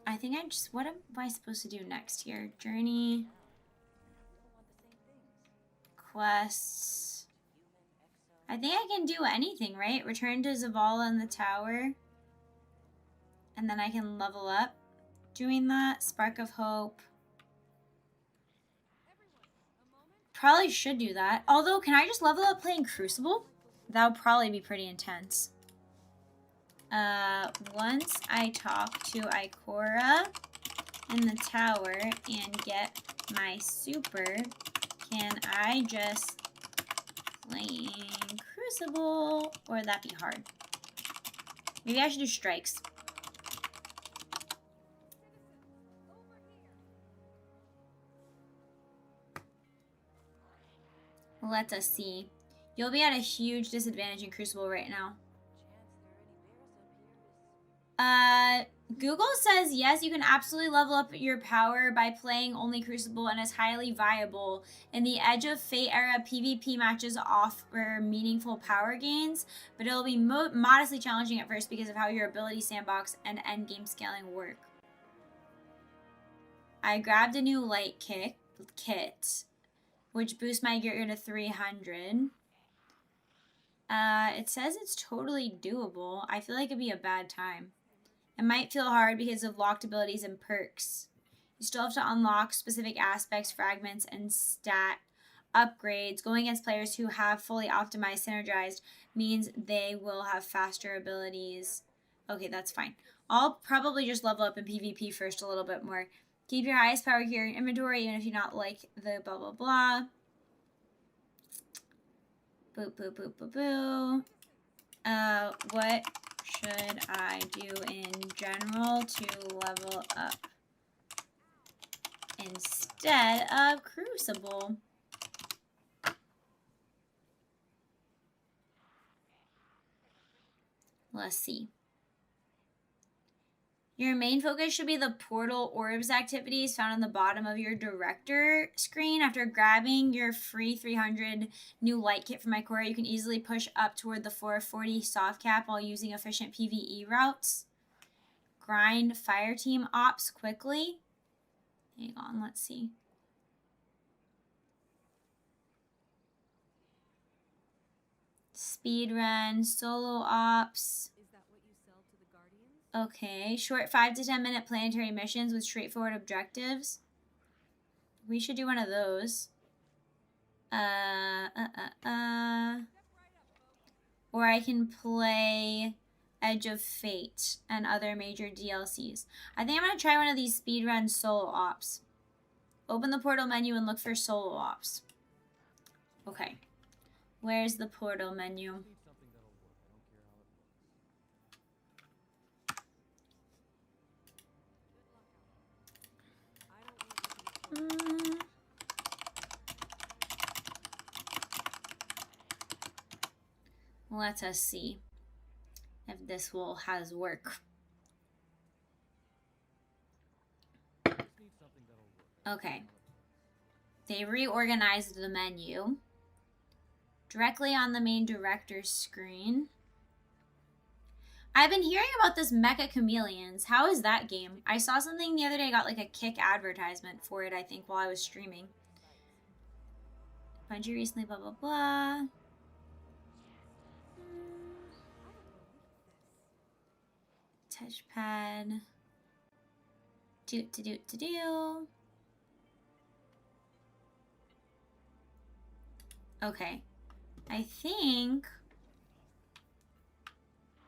I think I just... What am I supposed to do next here? Journey. Quests. I think I can do anything, right? Return to Zevelyon in the tower. And then I can level up doing that. Spark of Hope. Probably should do that. Although, can I just level up playing Crucible? That would probably be pretty intense. Once I talk to Ikora in the tower and get my super, can I just play Crucible? Or would that be hard? Maybe I should do strikes. Let us see. You'll be at a huge disadvantage in Crucible right now. Google says yes, you can absolutely level up your power by playing only Crucible and is highly viable. In the Edge of Fate era, PvP matches offer meaningful power gains, but it'll be modestly challenging at first because of how your ability sandbox and endgame scaling work. I grabbed a new light kit, which boosts my gear to 300. It says it's totally doable. I feel like it'd be a bad time. It might feel hard because of locked abilities and perks. You still have to unlock specific aspects, fragments, and stat upgrades. Going against players who have fully optimized synergized means they will have faster abilities. Okay, that's fine. I'll probably just level up in PvP first a little bit more. Keep your highest power here in inventory, even if you not like the blah blah blah. Boop boop boop boop boo. What should I do in general to level up instead of Crucible? Let's see. Your main focus should be the portal orbs activities found on the bottom of your director screen. After grabbing your free 300 new light kit from my core, you can easily push up toward the 440 soft cap while using efficient PvE routes. Grind fire team ops quickly. Hang on, let's see. Speedrun, solo ops. Okay, short 5 to 10 minute planetary missions with straightforward objectives. We should do one of those. Or I can play Edge of Fate and other major DLCs. I think I'm going to try one of these speedrun solo ops. Open the portal menu and look for solo ops. Okay. Where's the portal menu? Let us see if this has work. Okay. They reorganized the menu directly on the main director's screen. I've been hearing about this Mecha Chameleons. How is that game? I saw something the other day, got like a Kick advertisement for it, I think, while I was streaming. Bungie recently, blah, blah, blah. Touchpad. Do. Okay. I think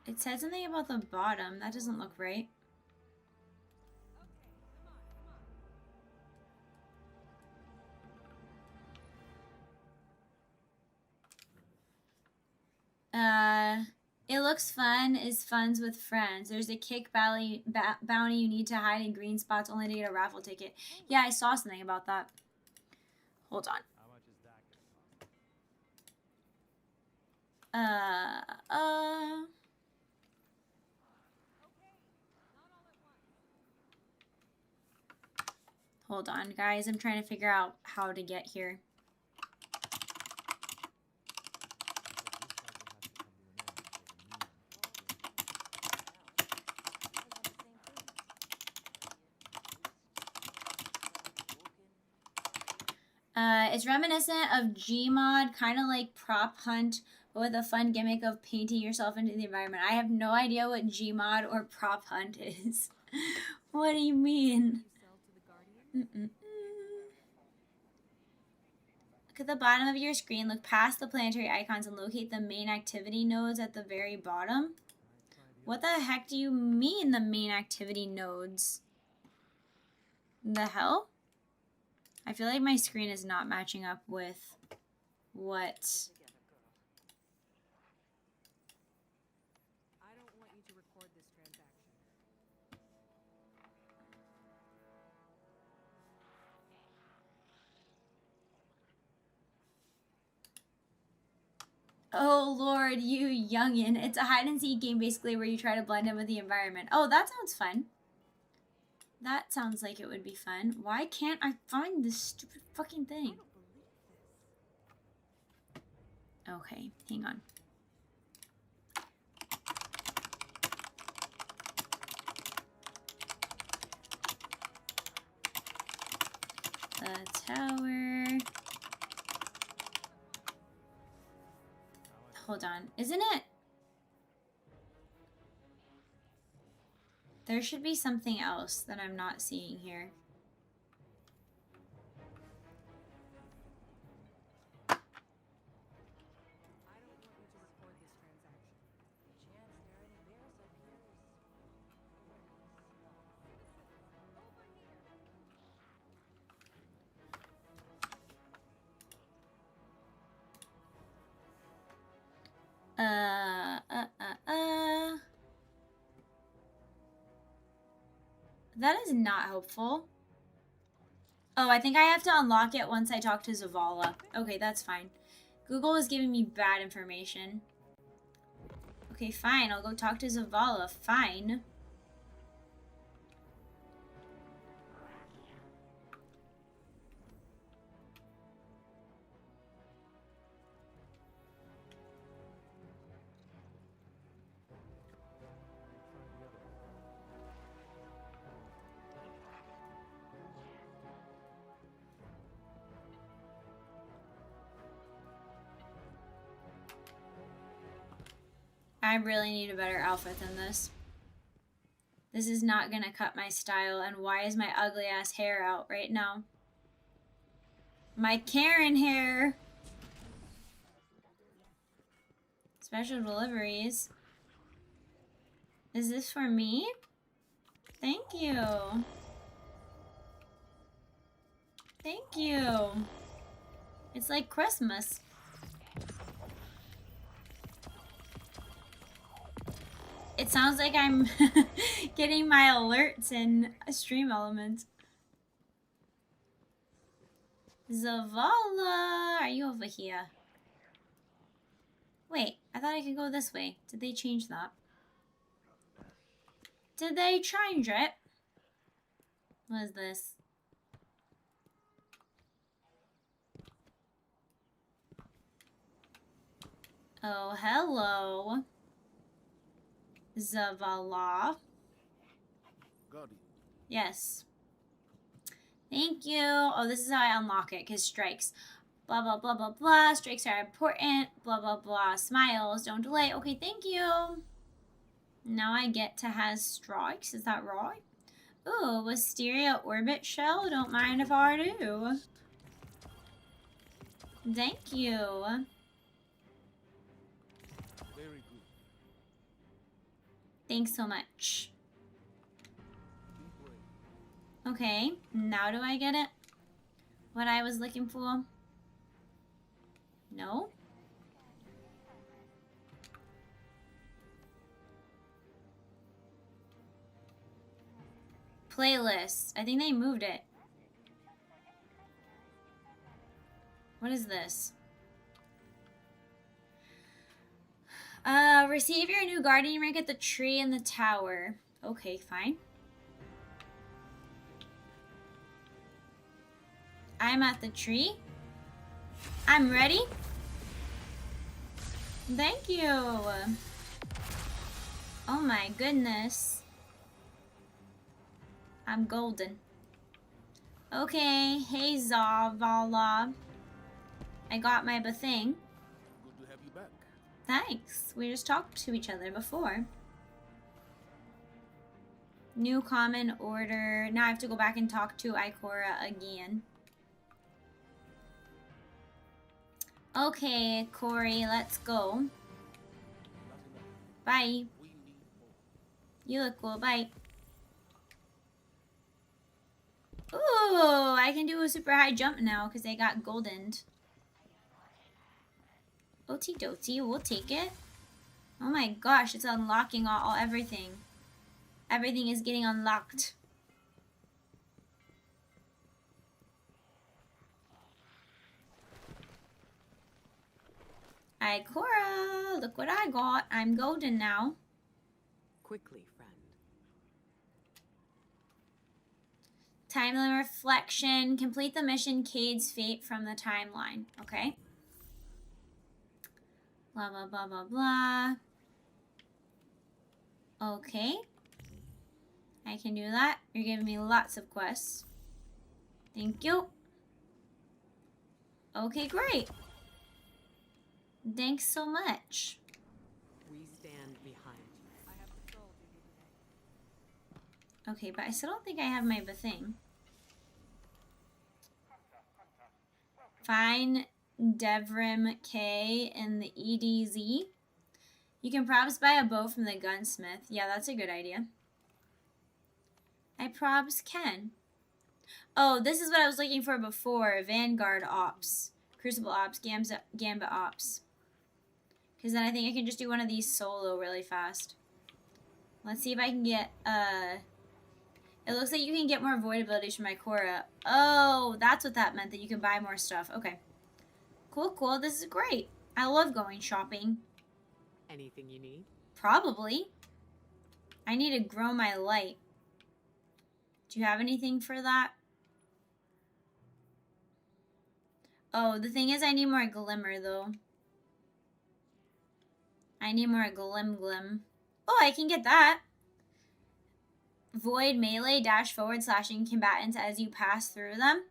it said something about the bottom. That doesn't look right. It looks fun is funds with friends. There's a kick bounty you need to hide in green spots only to get a raffle ticket. Yeah, I saw something about that. Hold on. Hold on, guys. I'm trying to figure out how to get here. It's reminiscent of Gmod, kind of like Prop Hunt, but with a fun gimmick of painting yourself into the environment. I have no idea what Gmod or Prop Hunt is. What do you mean? Look at the bottom of your screen. Look past the planetary icons and locate the main activity nodes at the very bottom. What the heck do you mean, the main activity nodes? The hell? I feel like my screen is not matching up with what... Oh lord, you youngin'. It's a hide and seek game basically where you try to blend in with the environment. Oh, that sounds fun. That sounds like it would be fun. Why can't I find this stupid fucking thing? Okay, hang on. The tower. Hold on. Isn't it? There should be something else that I'm not seeing here. That is not helpful. Oh, I think I have to unlock it once I talk to Zevelyon. Okay, that's fine. Google is giving me bad information. Okay, fine. I'll go talk to Zevelyon. Fine. I really need a better outfit than this. This is not gonna cut my style, and why is my ugly ass hair out right now? My Karen hair! Special deliveries. Is this for me? Thank you. Thank you. It's like Christmas. It sounds like I'm getting my alerts in a stream element. Zevelyon, are you over here? Wait, I thought I could go this way. Did they change that? Did they change it? What is this? Oh, hello. Zevelyon. Yes. Thank you. Oh, this is how I unlock it, because strikes. Blah, blah, blah, blah, blah. Strikes are important. Blah, blah, blah. Smiles. Don't delay. Okay, thank you. Now I get to have strikes. Is that right? Ooh, Wisteria Orbit Shell. Don't mind if I do. Thank you. Thanks so much. Okay, now do I get it? What I was looking for? No? Playlist. I think they moved it. What is this? Receive your new guardian rank at the tree in the tower. Okay, fine. I'm at the tree. I'm ready. Thank you. Oh my goodness. I'm golden. Okay, hey Zevelyon. I got my thing. Good to have you back. Thanks. We just talked to each other before. New common order. Now I have to go back and talk to Ikora again. Okay, Corey, let's go. Bye. You look cool. Bye. Ooh, I can do a super high jump now because I got goldened. Otie dotie, we'll take it. Oh my gosh, it's unlocking all everything. Everything is getting unlocked. Ikora. look what I got. I'm golden now. Quickly, friend. Timeline reflection. Complete the mission Cade's fate from the timeline. Okay. Blah, blah, blah, blah, blah. Okay. I can do that. You're giving me lots of quests. Thank you. Okay, great. Thanks so much. We stand behind you. I have patrol duty today. Okay, but I still don't think I have my thing. Find Devrim K in the EDZ. You can probs buy a bow from the gunsmith. Yeah, that's a good idea. I probs can. Oh, this is what I was looking for before. Vanguard Ops. Crucible Ops. Gambit Ops. Because then I think I can just do one of these solo really fast. Let's see if I can get, it looks like you can get more void abilities from my Cora. Oh, that's what that meant, that you can buy more stuff. Okay. Cool, cool. This is great. I love going shopping. Anything you need? Probably. I need to grow my light. Do you have anything for that? Oh, the thing is I need more glimmer, though. I need more glim. Oh, I can get that. Void melee dash forward slashing combatants as you pass through them.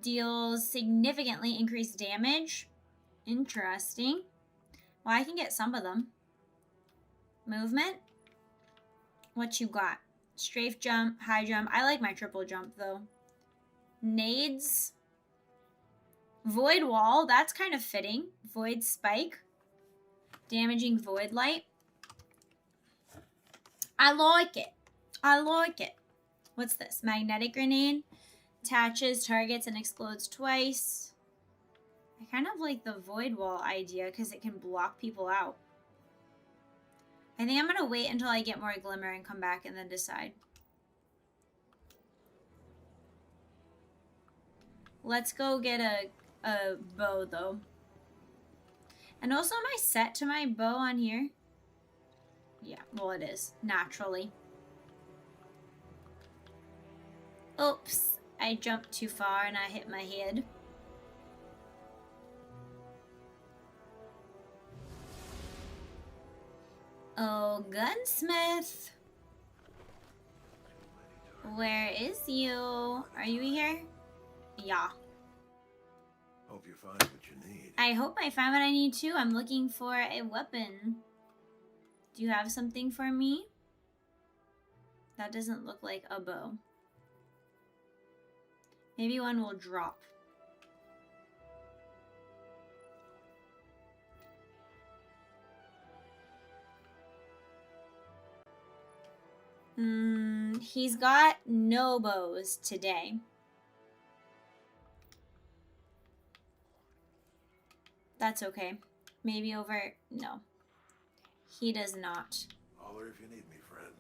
Deals significantly increased damage. Interesting. Well, I can get some of them. Movement. What you got? Strafe jump, high jump. I like my triple jump, though. Nades. Void wall. That's kind of fitting. Void spike. Damaging void light. I like it. I like it. What's this? Magnetic grenade. Attaches targets and explodes twice. I kind of like the void wall idea because it can block people out. I think I'm going to wait until I get more glimmer and come back and then decide. Let's go get a bow, though. And also, am I set to my bow on here? Yeah, well, it is. Naturally. Oops. I jumped too far and I hit my head. Oh, gunsmith. Where is you? Are you here? Yeah. Hope you find what you need. I hope I find what I need too. I'm looking for a weapon. Do you have something for me? That doesn't look like a bow. Maybe one will drop. He's got no bows today. That's okay. Maybe over... No. He does not. Holler if you need me, friend.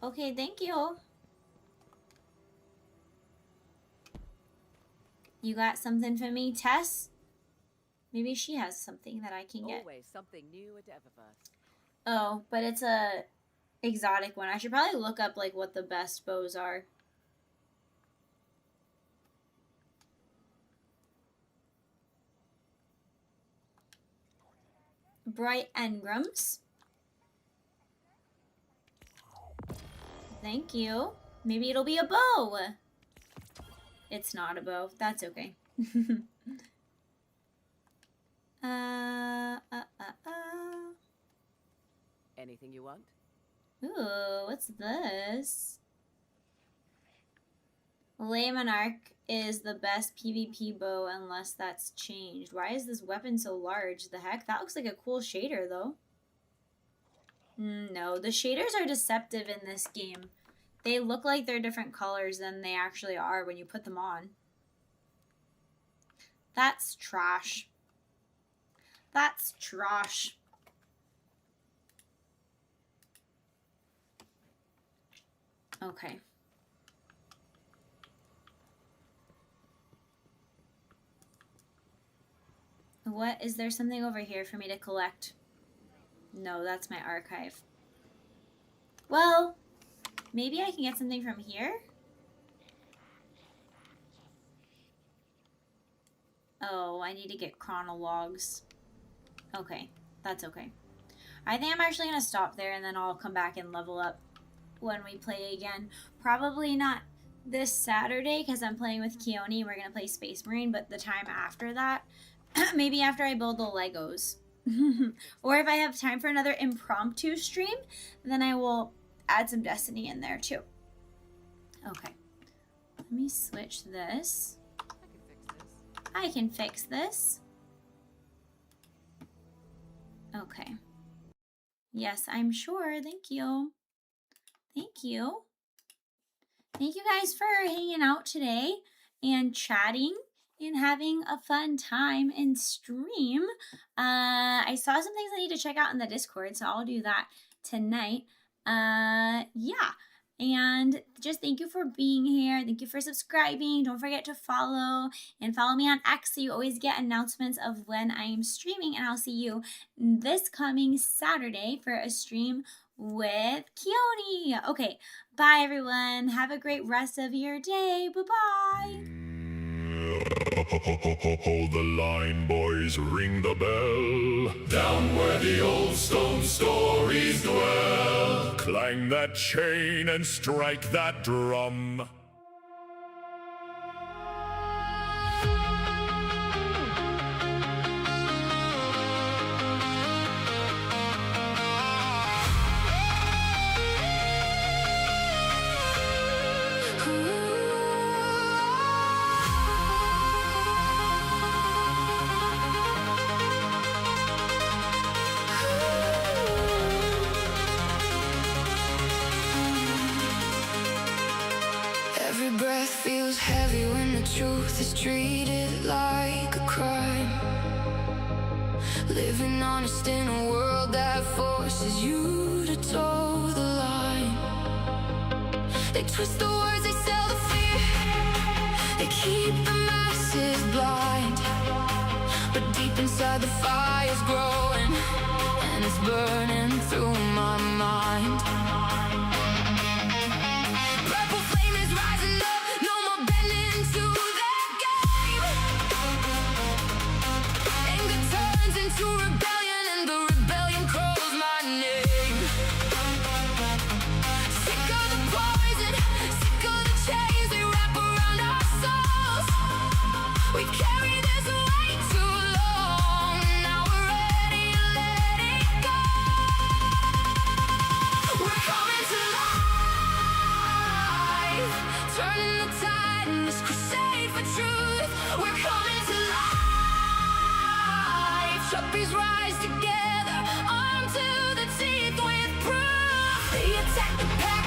Okay, thank you. You got something for me, Tess? Maybe she has something that I can get. Always something new at Eververse. Oh, but it's a exotic one. I should probably look up like what the best bows are. Bright engrams. Thank you. Maybe it'll be a bow. It's not a bow. That's okay. Anything you want? Ooh, what's this? Lay Monarch is the best PvP bow unless that's changed. Why is this weapon so large? The heck? That looks like a cool shader, though. No, the shaders are deceptive in this game. They look like they're different colors than they actually are when you put them on. That's trash. That's trash. Okay. What? Is there something over here for me to collect? No, that's my archive. Well, maybe I can get something from here? Oh, I need to get chronologs. Okay, that's okay. I think I'm actually going to stop there and then I'll come back and level up when we play again. Probably not this Saturday because I'm playing with Keone. We're going to play Space Marine, but the time after that, maybe after I build the Legos. Or if I have time for another impromptu stream, then I will add some Destiny in there too. Okay. Let me switch this. I can fix this. Okay. Yes, I'm sure. Thank you. Thank you. Thank you guys for hanging out today and chatting and having a fun time in stream. I saw some things I need to check out in the Discord, so I'll do that tonight. Yeah. And just thank you for being here. Thank you for subscribing. Don't forget to follow and follow me on X so you always get announcements of when I am streaming. And I'll see you this coming Saturday for a stream with Keone. Okay, bye everyone. Have a great rest of your day. Bye-bye. Hold the line, boys, ring the bell. Down where the old stone stories dwell. Clang that chain and strike that drum. Every breath feels heavy when the truth is treated like a crime. Living honest in a world that forces you to toe the line. They twist the words, they sell the fear. They keep the masses blind. But deep inside the fire's growing, and it's burning through my mind. Purple flame is rising up, no more bending to that game. Anger turns into rebellion, and the rebellion calls my name. Sick of the poison, sick of the chains they wrap around our souls. We've carried this weight too long, now we're ready to let it go. We're coming to life, turning the tide in this crusade for truth. We're coming to life, Chuppies rise together, armed to the teeth with proof. They attack the pack